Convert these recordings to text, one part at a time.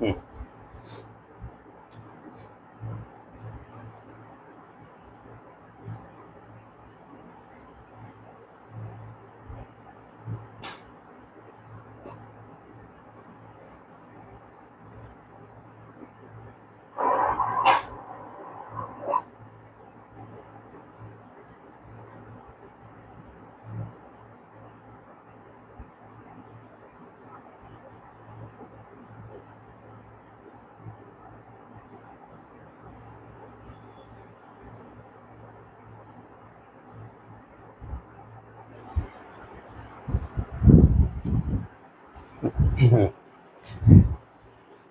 হুম।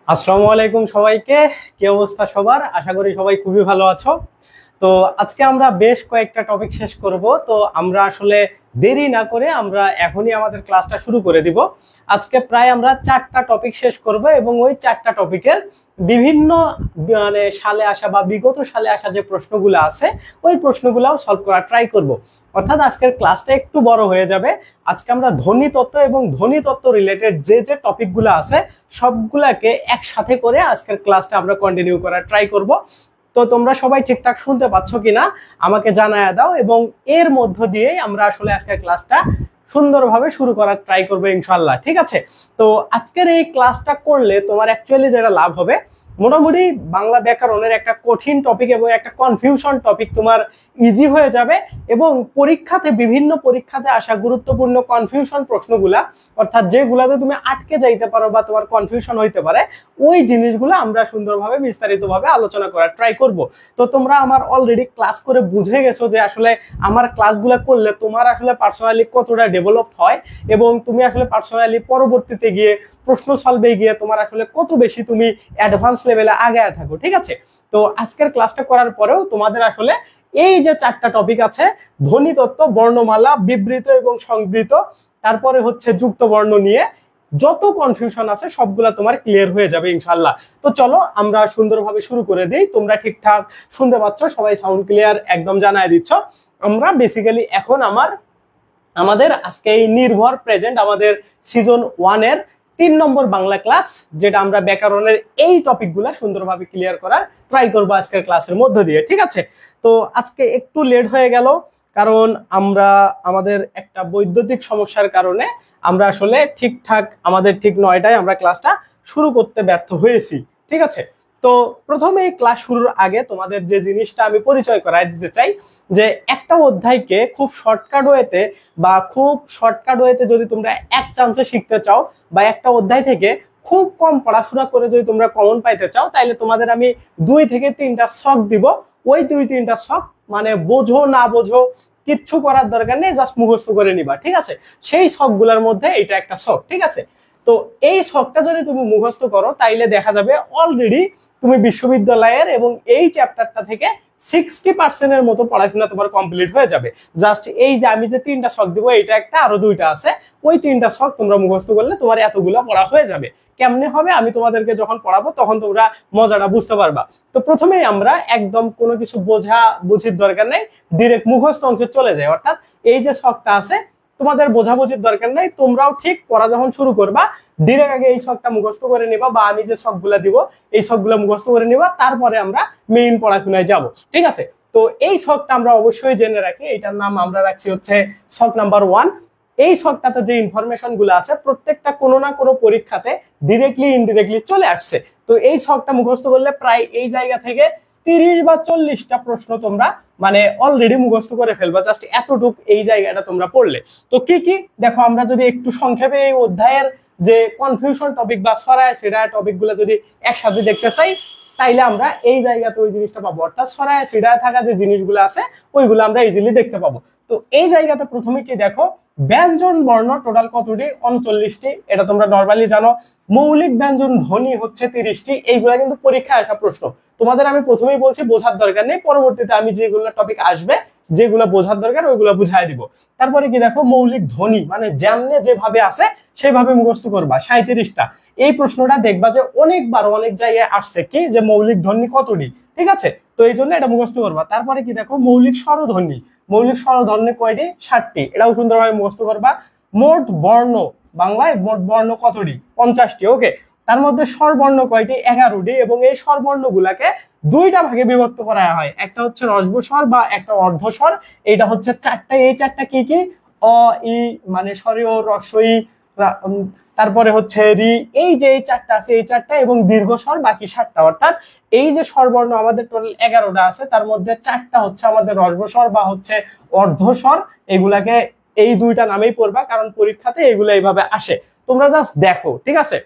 আসসালামু আলাইকুম সবাইকে। কি অবস্থা সবার? আশা করি সবাই খুবই ভালো আছো। তো আজকে আমরা বেশ কয়েকটা টপিক শেষ করব। তো আমরা আসলে দেরি না করে আমরা এখনই আমাদের ক্লাসটা শুরু করে দিব। আজকে প্রায় আমরা 4টা টপিক শেষ করব এবং ওই 4টা টপিকের বিভিন্ন মানে সালে আসা বা বিগত সালে আসা যে প্রশ্নগুলো আছে ওই প্রশ্নগুলোও সলভ করার ট্রাই করব। অর্থাৎ আজকের ক্লাসটা একটু বড় হয়ে যাবে। আজকে আমরা ধ্বনিতত্ত্ব এবং ধ্বনিতত্ত্ব রিলেটেড যে টপিকগুলো আছে সবগুলাকে একসাথে করে আজকের ক্লাসটা আমরা কন্টিনিউ করার ট্রাই করব। তো তোমরা সবাই ঠিকঠাক শুনতে পাচ্ছ কিনা আমাকে জানায়া দাও, এবং এর মধ্য দিয়েই আমরা আসলে আজকের ক্লাসটা সুন্দরভাবে শুরু করার ট্রাই করবো ইনশাল্লাহ। ঠিক আছে? তো আজকের এই ক্লাসটা করলে তোমার অ্যাকচুয়ালি যেটা লাভ হবে, মোটামুটি বাংলা ব্যাকরণের একটা কঠিন টপিক এবং একটা কনফিউশন টপিক তোমার ইজি হয়ে যাবে, এবং বিভিন্ন পরীক্ষাতে আসা গুরুত্বপূর্ণ কনফিউশন প্রশ্নগুলা, অর্থাৎ যেগুলাতে তুমি আটকে যাইতে পারো বা তোমার কনফিউশন হইতে পারে, ওই জিনিসগুলো আমরা সুন্দরভাবে বিস্তারিতভাবে আলোচনা করার ট্রাই করব। তো তোমরা আমার অলরেডি ক্লাস করে বুঝে গেছো যে আসলে আমার ক্লাসগুলো করলে তোমার আসলে পার্সোনালি কতটা ডেভেলপড হয়, এবং তুমি আসলে পার্সোনালি পরবর্তীতে গিয়ে প্রশ্ন সলভে গিয়ে তোমার আসলে কত বেশি তুমি অ্যাডভান্স লেভেলে আগায় থাকো। ঠিক আছে? তো আজকের ক্লাসটা করার পরেও তোমাদের আসলে এই যে 4টা টপিক আছে, ধ্বনিতত্ত্ব, বর্ণমালা, বিবৃত এবং সংবৃত, তারপরে হচ্ছে যুক্ত বর্ণ নিয়ে যত কনফিউশন আছে সবগুলা তোমার ক্লিয়ার হয়ে যাবে ইনশাল্লাহ। তো চলো আমরা সুন্দরভাবে শুরু করে দিই। তোমরা ঠিকঠাক শুনতে পাচ্ছ? সবাই সাউন্ড ক্লিয়ার একদম জানায় দিচ্ছ? আমরা বেসিক্যালি এখন আমাদের আজকে এই নির্ভর প্রেজেন্ট আমাদের সিজন 1 এর 3 নম্বর বাংলা ক্লাস, যেটা আমরা ব্যাকরণের এই টপিকগুলা সুন্দরভাবে ক্লিয়ার করার ট্রাই করবো আজকের ক্লাসের মধ্য দিয়ে। ঠিক আছে? তো আজকে একটু লেট হয়ে গেল, কারণ আমাদের একটা বৈদ্যুতিক সমস্যার কারণে আমরা আসলে ঠিকঠাক আমাদের ঠিক 9টায় আমরা ক্লাসটা শুরু করতে ব্যর্থ হয়েছি। ঠিক আছে? তো প্রথমে ক্লাস শুরুর আগে তোমাদের যে জিনিসটা আমি পরিচয় করাই দিতে চাই, যে একটা অধ্যায়কে খুব শর্টকাট ওয়েতে যদি তোমরা এক চান্সে শিখতে চাও, বা একটা অধ্যায় থেকে খুব কম পড়াশোনা করে যদি তোমরা কমন পাইতে চাও, তাহলে তোমাদের আমি 2 থেকে 3টা ছক দিব। ওই 2-3টা ছক মানে বোঝো না বোঝো কিচ্ছু করার দরকার নেই, জাস্ট মুখস্থ করে নিবা। ঠিক আছে? সেই ছকগুলোর মধ্যে এটা একটা ছক। ঠিক আছে? তো এই ছকটা যদি তুমি মুখস্থ করো, তাইলে দেখা যাবে অলরেডি তুমি বিশ্ববিদ্যালয়ের এবং এই চ্যাপ্টারটা থেকে 60% এর মতো পড়াশোনা তোমার কমপ্লিট হয়ে যাবে। জাস্ট এই যে আমি যে 3টা ছক দিব, এটা একটা, আরো 2টা আছে, ওই 3টা ছক তোমরা মুখস্থ করলে তোমার এতগুলো পড়া হয়ে যাবে। কেমনে হবে আমি তোমাদেরকে যখন পড়াবো তখন তোমরা মজাটা বুঝতে পারবা। তো প্রথমেই আমরা একদম কোনো কিছু বুঝির দরকার নেই, ডিরেক্ট মুখস্থ অংশে চলে যায়। অর্থাৎ এই যে ছকটা আছে তোমাদের বোঝাবুঝির দরকার নেই, তোমরাও ঠিক পড়া যখন শুরু করবা ডিরেক্ট আগে এই ছকটা মুখস্থ করে নিবা, বা আমি যে ছকগুলা দিব এই ছকগুলো মুখস্থ করে নিবা, তারপরে আমরা মেইন পড়াশোনায় যাব। ঠিক আছে? তো এই ছকটা আমরা অবশ্যই জেনে রাখি, এটার নাম আমরা রাখছি হচ্ছে ছক নাম্বার 1। এই ছকটাতে যে ইনফরমেশন গুলো আছে প্রত্যেকটা কোনো না কোনো পরীক্ষাতে ডিরেক্টলি ইনডিরেক্টলি চলে আসছে। তো এই ছকটা মুখস্থ করলে প্রায় এই জায়গা থেকে 30 বা 40টা প্রশ্ন তোমরা মানে অলরেডি মুখস্থ করে ফেলবা, জাস্ট এতটুক এই জায়গাটা তোমরা পড়লে। তো কি কি দেখো, আমরা যদি একটু সংক্ষেপে এই অধ্যায়ের যে কনফিউশন টপিক বা ছড়ায় ছিড়ায় টপিক গুলো যদি একসাথে দেখতে চাই, তাইলে আমরা এই জায়গাতে ওই জিনিসটা পাবো। অর্থাৎ ছড়ায় ছিড়ায় থাকা যে জিনিসগুলো আছে ওইগুলো আমরা ইজিলি দেখতে পাবো। তো এই জায়গাতে প্রথমে কি দেখো, ব্যঞ্জন বর্ণ টোটাল কতটি? 39টি। এটা তোমরা নরমালি জানো। মৌলিক ব্যঞ্জন ধ্বনি হচ্ছে 30টি। এইগুলা কিন্তু পরীক্ষায় আসা প্রশ্ন। তোমাদের আমি প্রথমেই বলছি বোঝার দরকার নেই, পরবর্তীতে আমি যেগুলো টপিক আসবে যেগুলো বোঝার দরকার ওইগুলো বুঝাই দিব। তারপরে কি দেখো, মৌলিক ধ্বনি মানে যেমনে যেভাবে আছে সেভাবে মুখস্থ করবা 37টা। এই প্রশ্নটা দেখবা যে অনেকবার অনেক জায়গায় আসছে কি, যে মৌলিক ধ্বনি কতটি। ঠিক আছে? তো এই জন্য এটা মুখস্থ করবা। তারপরে কি দেখো, মৌলিক স্বরধ্বনি কয়টি? 60টি। এটাও সুন্দরভাবে মুখস্থ করবা। মোট বর্ণ বাংলায় মোট বর্ণ কতটি? 50টি। ওকে। তার মধ্যে স্বরবর্ণ কয়টি? 11টি, এবং এই স্বরবর্ণগুলাকে দুইটা ভাগে বিভক্ত করা হয়। একটা হচ্ছে রস্ব স্বর বা একটা অর্ধস্বর, এটা হচ্ছে চারটা। এই চারটা কি কি? অ, ই মানে স্বরীয়, রস্বই, তারপরে হচ্ছে রি, এই যে এই চারটা আছে এই চারটা, এবং দীর্ঘস্বর বাকি 7টা। অর্থাৎ এই যে স্বরবর্ণ আমাদের টোটাল 11টা আছে, তার মধ্যে 4টা হচ্ছে আমাদের রস্বস্বর বা হচ্ছে অর্ধস্বর। এগুলাকে এই দুইটা নামেই পড়বা, কারণ পরীক্ষাতে এগুলো এইভাবে আসে। তোমরা জাস্ট দেখো, ঠিক আছে?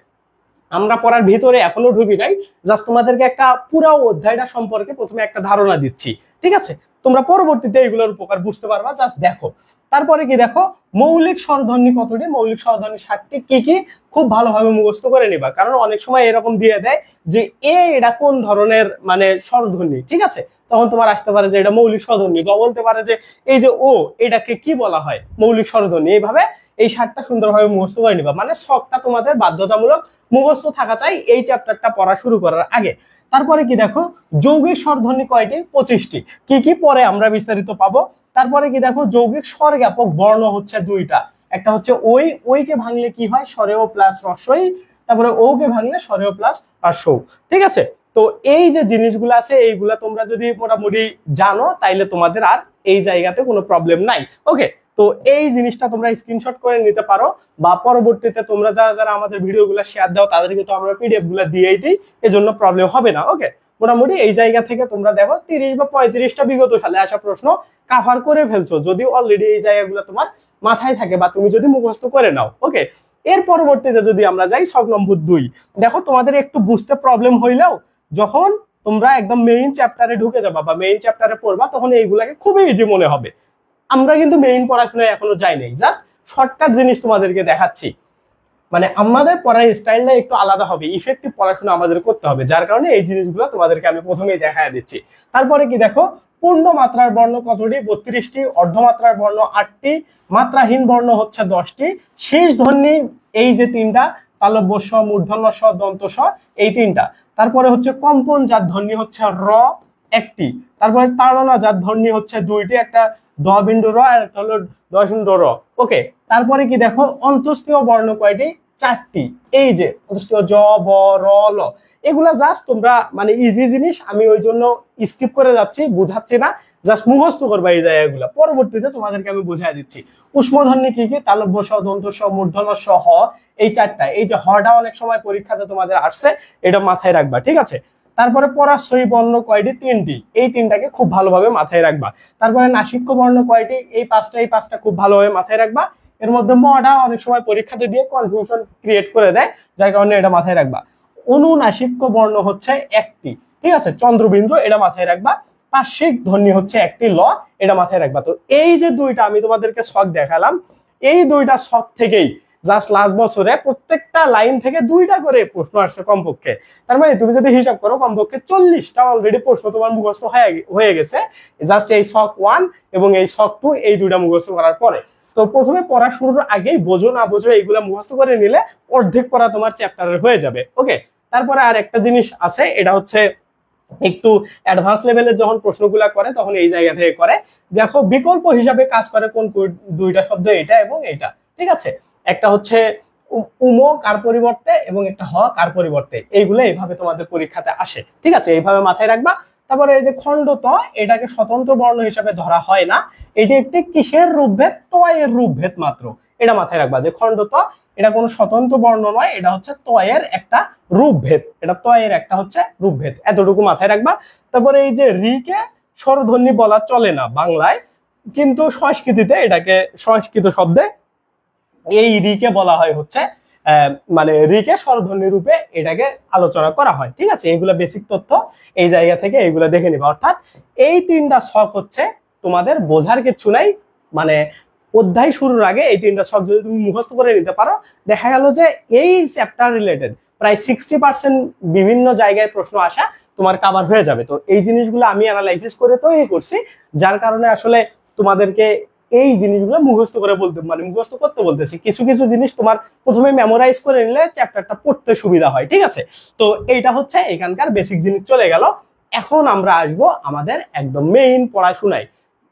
আমরা পড়ার ভিতরে এখনো ঢুকি নাই, জাস্ট তোমাদেরকে একটা পুরো অধ্যায়টা সম্পর্কে প্রথমে একটা ধারণা দিচ্ছি, ঠিক আছে? তোমরা পরবর্তীতে এগুলোর উপকার বুঝতে পারবা, জাস্ট দেখো। তারপরে কি দেখো, মৌলিক স্বরধ্বনি কতটি? মৌলিক স্বরধ্বনি 7টি। কি কি? খুব ভালোভাবে মুখস্থ করে নিবা, কারণ অনেক সময় এরকম দিয়ে দেয় যে এটা কোন ধরনের মানে স্বরধ্বনি, ঠিক আছে? তখন তোমার আসতে পারে যে এটা মৌলিক স্বরধ্বনি, বা বলতে পারে যে এই যে ও, এটাকে কি বলা হয়? মৌলিক স্বরধ্বনি। এইভাবে এই 7টা সুন্দরভাবে মুখস্থ করে নিবা, মানে ছকটা তোমাদের বাধ্যতামূলক মুখস্থ থাকা চাই এই চ্যাপ্টারটা পড়া শুরু করার আগে। তারপরে কি দেখো, যৌগিক স্বরধ্বনি কয়টি? 25টি। কি কি? পরে আমরা বিস্তারিত পাবো। তারপরে কি দেখো, যৌগিক স্বরজ্ঞাপক বর্ণ হচ্ছে 2টা। একটা হচ্ছে ওই, ওইকে ভাঙলে কি হয়? স্বরেয় প্লাস রস্বই। তারপরে ও কে ভাঙলে স্বরেয় প্লাস রস্বই, ঠিক আছে? তো এই যে জিনিসগুলো আছে, এইগুলা তোমরা যদি মোটামুটি জানো, তাইলে তোমাদের আর এই জায়গাতে কোনো প্রবলেম নাই। ওকে, তো এই জিনিসটা তোমরা স্ক্রিনশট করে নিতে পারো, বা পরবর্তীতে তোমরা যারা যারা আমাদের ভিডিওগুলো শেয়ার দাও তাদেরকে তো আমরা পিডিএফ গুলো দিয়েই দিই, এজন্য প্রবলেম হবে না। ওকে, মোটামুটি এই জায়গা থেকে তোমরা দেখো 30 বা 35টা বিগত সালে আসা প্রশ্ন কাভার করে ফেলছো, যদি অলরেডি এই জায়গাগুলো তোমার মাথায় থাকে বা তুমি যদি মুখস্থ করে নাও। ওকে, এর পরবর্তীতে যদি আমরা যাই, ছক নম্বর 2, দেখো তোমাদের একটু বুঝতে প্রবলেম হইলেও যখন তোমরা একদম মেইন চ্যাপ্টারে ঢুকে যাবা বা মেইন চ্যাপ্টারে পড়বা, তখন এইগুলাকে খুবই ইজি মনে হবে। আমরা কিন্তু মেইন পড়াশোনায় এখনো যাই নাই, জাস্ট শর্টকাট জিনিস তোমাদেরকে দেখাচ্ছি। মানে আমাদের পড়ার স্টাইলটা একটু আলাদা হবে, ইফেক্টিভ পড়াশোনা আমাদের করতে হবে, যার কারণে এই জিনিসগুলো তোমাদেরকে আমি প্রথমেই দেখায় দিচ্ছি। তারপরে কি দেখো, পূর্ণ মাত্রার বর্ণ কতটি? 32টি। অর্ধমাত্রার বর্ণ 8টি। মাত্রাহীন বর্ণ হচ্ছে 10টি। শেষ ধ্বনি এই যে 3টা, তালব্য স, মূর্ধন্য স, দন্ত স, এই 3টা। তারপরে হচ্ছে কম্পন জাত ধ্বনি হচ্ছে র, 1টি। তারপরে তাড়না জাত ধ্বনি হচ্ছে 2টি, একটা দ বিন্দু র আর একটা হলো দ বিন্দু র। ওকে, তারপরে কি দেখো, অন্তস্থীয় বর্ণ কয়টি? 4টি। এই যে অন্তস্থীয় জ, ব, র, ল, এগুলা জাস্ট তোমরা মানে ইজি জিনিস, আমি ওই জন্য স্কিপ করে যাচ্ছি, বুঝাচ্ছি না, জাস্ট মুখস্থ করবা এই জায়গাগুলো, পরবর্তীতে তোমাদেরকে আমি বুঝাই দিচ্ছি। উষ্মধ্বনি কি কি? তালব্য স, দন্ত স, মূর্ধন্য স, হ, এই 4টা। এই যে হটা অনেক সময় পরীক্ষাতে তোমাদের আসছে, এটা মাথায় রাখবা, ঠিক আছে? তারপরে পরাশ্রয়ী বর্ণ কয়টি? 3টি। এই 3টাকে খুব ভালোভাবে মাথায় রাখবা। তারপরে নাসিক্য বর্ণ কয়টি? এই 5টা। এই 5টা খুব ভালোভাবে মাথায় রাখবা। এর মধ্যে মটা অনেক সময় পরীক্ষাতে দিয়ে কনফিউশন ক্রিয়েট করে দেয়, যার কারণে এটা মাথায় রাখবা। অনুনাসিক্য বর্ণ হচ্ছে 1টি, ঠিক আছে? চন্দ্রবিন্দু, এটা মাথায় রাখবা। পার্শ্বিক ধ্বনি হচ্ছে 1টি, ল, এটা মাথায় রাখবা। তো এই যে 2টা আমি তোমাদেরকে ছক দেখালাম, এই 2টা ছক থেকেই জাস্ট লাস্ট বছরে প্রত্যেকটা লাইন থেকে 2টা করে প্রশ্ন আসছে কমপক্ষে। তার মানে তুমি যদি হিসাব করো, কমপক্ষে 40টা অলরেডি প্রশ্ন তোমার মুখস্থ হয়ে গেছে, জাস্ট এই ছক 1 এবং এই ছক 2, এই 2টা মুখস্থ করার পরে। তো প্রথমে পড়া শুরুর আগেই বোঝো না বোঝো এইগুলা মুখস্থ করে নিলে অর্ধেক পড়া তোমার চ্যাপ্টারের হয়ে যাবে। ওকে, তারপরে আর একটা জিনিস আছে, এটা হচ্ছে একটু অ্যাডভান্স লেভেলের যখন প্রশ্নগুলা করে তখন এই জায়গা থেকে করে। দেখো, বিকল্প হিসাবে কাজ করে কোন 2টা শব্দ? এটা এবং এটা, ঠিক আছে? একটা হচ্ছে উম কার পরিবর্তে এবং একটা হ কার পরিবর্তে, এইগুলো এইভাবে তোমাদের পরীক্ষাতে আসে, ঠিক আছে? এইভাবে মাথায় রাখবা। তারপরে এই যে খণ্ড ত, এটাকে স্বতন্ত্র বর্ণ হিসাবে ধরা হয় না, এটি একটি কিসের রূপভেদ? তয়ের রূপভেদ মাত্র, এটা মাথায় রাখবা যে খণ্ড ত এটা কোনো স্বতন্ত্র বর্ণ নয়, এটা হচ্ছে তয়ের একটা রূপভেদ, এটা তয়ের একটা হচ্ছে রূপভেদ, এতটুকু মাথায় রাখবা। তারপরে এই যে রিকে স্বরধ্বনি বলা চলে না বাংলায়, কিন্তু সংস্কৃতিতে এটাকে, সংস্কৃত শব্দে এই রিকে বলা হয় হচ্ছে মানে রিকে স্বরধ্বনি রূপে এটাকে আলোচনা করা হয়, ঠিক আছে? এইগুলা বেসিক তথ্য এই জায়গা থেকে এইগুলা দেখে নিবা। অর্থাৎ এই 3টা ছক হচ্ছে তোমাদের বোঝার কিছু নাই, মানে অধ্যায় শুরুর আগে এই 3টা ছক যদি তুমি মুখস্থ করে নিতে পারো, দেখা গেল যে এই চ্যাপ্টার রিলেটেড প্রায় 60% বিভিন্ন জায়গায় প্রশ্ন আসা তোমার কভার হয়ে যাবে। তো এই জিনিসগুলো আমি অ্যানালাইসিস করে তৈরি করছি, যার কারণে আসলে তোমাদেরকে এই জিনিসগুলো মুখস্থ করে বলতে, মানে মুখস্থ করতে বলতেছি। কিছু কিছু জিনিস তোমার প্রথমে মেমোরাইজ করে নিলে চ্যাপ্টারটা পড়তে সুবিধা হয়, ঠিক আছে? তো এইটা হচ্ছে এখানকার বেসিক জিনিস চলে গেল। এখন আমরা আসবো আমাদের একদম মেইন পড়াশোনায়।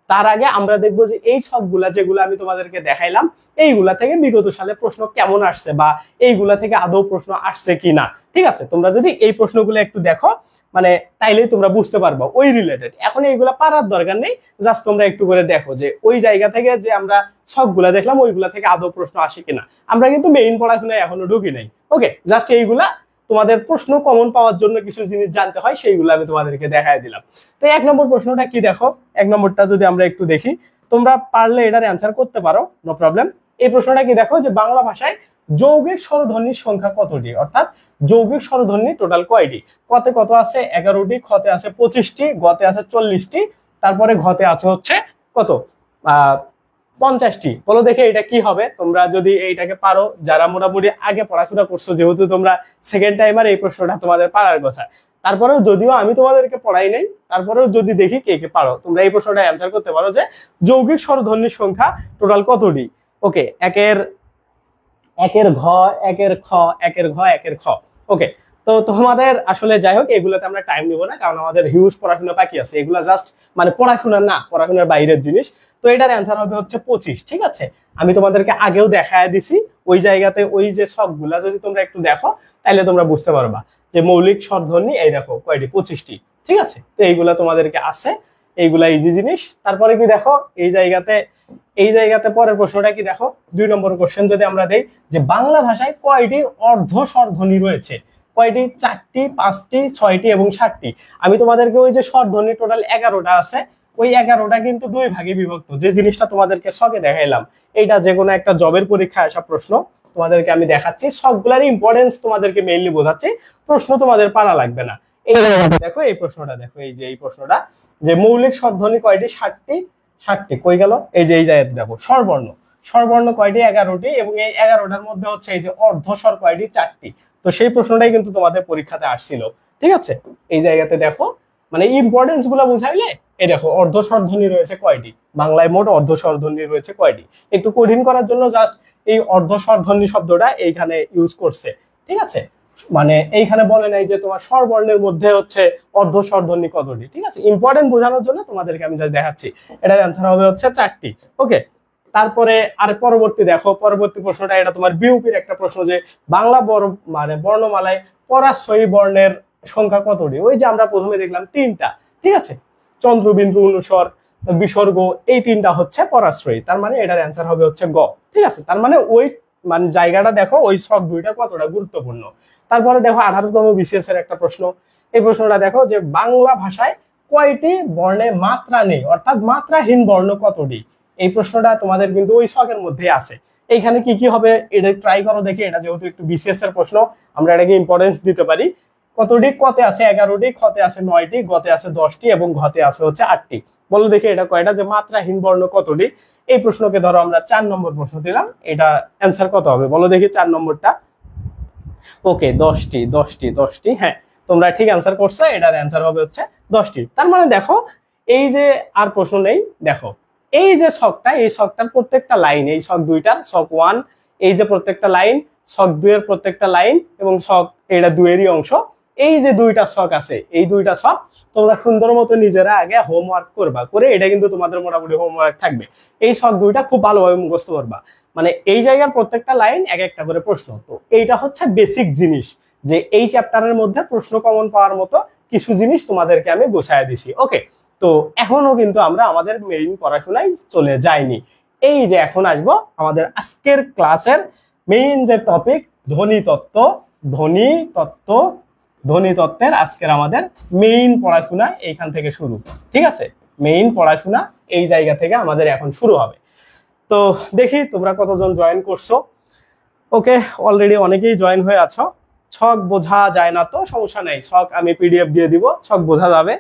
তার আগে আমরা দেখবো যে এই ছকগুলা যেগুলো আমি তোমাদেরকে দেখাইলাম এইগুলা থেকে বিগত সালে প্রশ্ন কেমন আসছে বা এইগুলা থেকে আদৌ প্রশ্ন আসছে কিনা। ঠিক আছে, তোমরা যদি এই প্রশ্নগুলো একটু দেখো মানে তাইলেই তোমরা বুঝতে পারবো ওই রিলেটেড। এখন এইগুলা পারার দরকার নেই, জাস্ট তোমরা একটু করে দেখো যে ওই জায়গা থেকে যে আমরা ছকগুলা দেখলাম ওইগুলা থেকে আদৌ প্রশ্ন আসে কিনা। আমরা কিন্তু মেইন পড়াশোনায় এখনো ঢুকি নাই। ওকে, জাস্ট এইগুলা তোমাদের প্রশ্ন কমন পাওয়ার জন্য কিছু জিনিস জানতে হয়, সেইগুলো আমি তোমাদেরকে দেখাই দিলাম। তো 1 নম্বর প্রশ্নটা কি দেখো, 1 নম্বরটা যদি আমরা একটু দেখি, তোমরা পারলে এটার অ্যান্সার করতে পারো, নো প্রবলেম। এই প্রশ্নটা কি দেখো যে বাংলা ভাষায় যৌগিক স্বরধ্বনির সংখ্যা কতটি, অর্থাৎ যৌগিক স্বরধ্বনি টোটাল কয়টি। কতে কত আছে 11টি, খতে আছে 25টি, গতে আছে 40টি, তারপরে ঘতে আছে হচ্ছে কত 50টি। বলো দেখে এটা কি হবে। তোমরা যদি এইটাকে পারো, যারা মোটামুটি আগে পড়াশোনা করছো, যেহেতু তোমরা সেকেন্ড টাইমার, এই প্রশ্নটা তোমাদের পারার কথা। তারপরেও যদিও আমি তোমাদেরকে পড়াই নাই, তারপরেও যদি দেখি কে কে পারো, তোমরা এই প্রশ্নটা অ্যান্সার করতে পারো যে যৌগিক স্বরধ্বনির সংখ্যা টোটাল কতটি। ওকে, একের ঘ, একের খ, একের ঘ, একের খ। ওকে, তো তোমাদের আসলে যাই হোক, এগুলোতে আমরা টাইম নিব না, কারণ আমাদের হিউজ পড়াশোনা বাকি আছে। এগুলা জাস্ট মানে পড়াশোনা না, পড়াশোনার বাইরের জিনিস। তো এটার অ্যান্সার হবে হচ্ছে 25। ঠিক আছে, আমি তোমাদেরকে আগেও দেখায় দিছি ওই জায়গাতে, ওই যে সবগুলা যদি তোমরা একটু দেখো তাহলে তোমরা বুঝতে পারবা যে মৌলিক স্বরধ্বনি এই দেখো কয়টি, 25টি। ঠিক আছে, তো এইগুলা তোমাদেরকে আছে, এইগুলা ইজি জিনিস। তারপরে কি দেখো এই জায়গাতে পরের প্রশ্নটা কি দেখো, 2 নম্বর কোশ্চেন যদি আমরা দেই যে বাংলা ভাষায় কয়টি অর্ধ স্বরধ্বনি রয়েছে। কয়টি? 4টি, 5টি, 6টি এবং 7টি। আমি তোমাদেরকে ওই যে স্বরধ্বনি টোটাল 11টা আছে, ওই 11টা কিন্তু 2 ভাগে বিভক্ত। যে জিনিসটা তোমাদেরকে ছকে দেখাইলাম, এইটা যে কোনো একটা জবের পরীক্ষায় আসা প্রশ্ন তোমাদেরকে আমি দেখাচ্ছি, সবগুলার ইম্পর্টেন্স তোমাদেরকে মেইনলি বোঝাচ্ছি, প্রশ্ন তোমাদের পারা লাগবে না। এই দেখো এই প্রশ্নটা দেখো, এই যে এই প্রশ্নটা যে মৌলিক স্বরধ্বনি কয়টি, 7টি কই গেল, এই যে এই জায়গাতে দেখো স্বরবর্ণ কয়টি, 11টি, এবং এই 11টার মধ্যে হচ্ছে এই যে অর্ধস্বর কয়টি, 4টি। তো সেই প্রশ্নটাই কিন্তু তোমাদের পরীক্ষাতে আসছিল। ঠিক আছে, এই জায়গাতে দেখো মানে ইম্পর্টেন্স গুলো বুঝাইলে এই দেখো অর্ধস্বরধ্বনি রয়েছে কয়টি, বাংলায় মোট অর্ধস্বরধ্বনি রয়েছে কয়টি। একটু কঠিন করার জন্য জাস্ট এই অর্ধস্বরধ্বনি শব্দটা এইখানে ইউজ করছে। ঠিক আছে, মানে এইখানে বলে নাই যে তোমার স্বরবর্ণের মধ্যে হচ্ছে অর্ধস্বরধ্বনি কতটি। ঠিক আছে, ইম্পর্টেন্ট বোঝানোর জন্য তোমাদেরকে আমি জাস্ট দেখাচ্ছি। এটার অ্যান্সার হবে হচ্ছে 4টি। ওকে, তারপরে আর পরবর্তী দেখো, পরবর্তী প্রশ্নটা এটা তোমার বিউপির একটা প্রশ্ন যে বাংলা মানে বর্ণমালায় পরাশ্রয়ী বর্ণের সংখ্যা কতটি। ওই যে আমরা প্রথমে দেখলাম 3টা। ঠিক আছে, চন্দ্রবিন্দু, অনুস্বর, বিসর্গ, এই 3টা হচ্ছে পরাশ্রয়ী। তার মানে এটার অ্যান্সার হবে হচ্ছে গ। ঠিক আছে, তার মানে ওই মানে জায়গাটা দেখো ওই সব দুইটা কতটা গুরুত্বপূর্ণ। তারপরে দেখো 18তম বিসিএস এর একটা প্রশ্ন। এই প্রশ্নটা দেখো যে বাংলা ভাষায় কয়টি বর্ণে মাত্রা নেই, অর্থাৎ মাত্রাহীন বর্ণ কতটি। এই প্রশ্নটা তোমাদের কিন্তু ওই ছকের মধ্যে আছে। এইখানে কি কি হবে এটা ট্রাই করো দেখি। এটা যেহেতু একটু বিসিএস এর প্রশ্ন, আমরা এটাকে ইম্পর্টেন্স দিতে পারি। কতটি? কতে আছে 11টি, খতে আছে 9টি, গতে আছে 10টি এবং ঘতে আছে হচ্ছে 8টি। বলো দেখি এটা কয়টা, যে মাত্রাহীন বর্ণ কতটি। এই প্রশ্নকে ধরো আমরা 4 নম্বর প্রশ্ন দিলাম, এটা অ্যান্সার কত হবে বলো দেখি 4 নম্বরটা। ওকে, 10টি। হ্যাঁ, তোমরা ঠিক অ্যান্সার করছো, এটার অ্যান্সার হবে হচ্ছে 10টি। তার মানে দেখো এই যে আর প্রশ্ন নেই, দেখো এই যে ছকটা, এই ছকটার প্রত্যেকটা লাইন, এই ছক দুইটার, ছক 1 এই যে প্রত্যেকটা লাইন, ছক 2 এর প্রত্যেকটা লাইন এবং ছক এটা 2 এরই অংশ, এই যে দুইটা ছক আছে, এই দুইটা ছক তোমরা সুন্দর মতো নিজেরা আগে হোমওয়ার্ক করবা, করে এটা কিন্তু তোমাদের মোটামুটি হোমওয়ার্ক থাকবে। এই ছক দুইটা খুব ভালোভাবে মুখস্থ করবা, মানে এই জায়গার প্রত্যেকটা লাইন এক একটা করে প্রশ্ন। তো এইটা হচ্ছে বেসিক জিনিস, যে এই চ্যাপ্টারের মধ্যে প্রশ্ন কমন পাওয়ার মতো কিছু জিনিস তোমাদেরকে আমি গোছায় দিছি। ওকে, তো এখনো কিন্তু আমরা আমাদের মেইন পড়াশোনায় চলে যাইনি। এই যে এখন আসবো আমাদের আজকের ক্লাসের মেইন যে টপিক, ধ্বনিতত্ত্বের আজকের আমাদের মেইন পড়াশোনা এইখান থেকে শুরু। ঠিক আছে, মেইন পড়াশোনা এই জায়গা থেকে আমাদের এখন শুরু হবে। তো দেখি তোমরা কতজন জয়েন করছো। ওকে, অলরেডি অনেকেই জয়েন হয়ে আছো। ছক বোঝা যায় না তো সমস্যা নাই, ছক আমি পিডিএফ দিয়ে দিব, ছক বোঝা যাবে,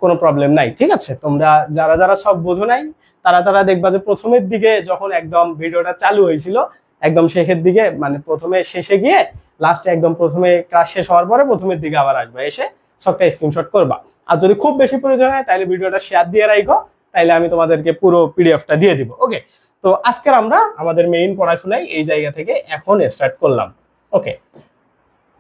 কোনো প্রবলেম নাই। ঠিক আছে, তোমরা যারা যারা ছক বোঝো নাই তারা দেখবা যে প্রথমের দিকে যখন একদম ভিডিওটা চালু হয়েছিল, একদম শেষের দিকে, মানে প্রথমে শেষে গিয়ে লাস্টে একদম প্রথমে ক্লাস শেষ হওয়ার পরে প্রথমের দিকে আবার আসবে, এসে ছকটা স্ক্রিনশট করবা। আর যদি খুব বেশি প্রয়োজন হয় তাহলে ভিডিওটা শেয়ার দিয়ে রাখো, তাইলে আমি তোমাদেরকে পুরো পিডিএফটা দিয়ে দিব। ওকে, তো আজকের আমরা আমাদের মেইন পড়াশোনায় এই জায়গা থেকে এখন স্টার্ট করলাম। ওকে,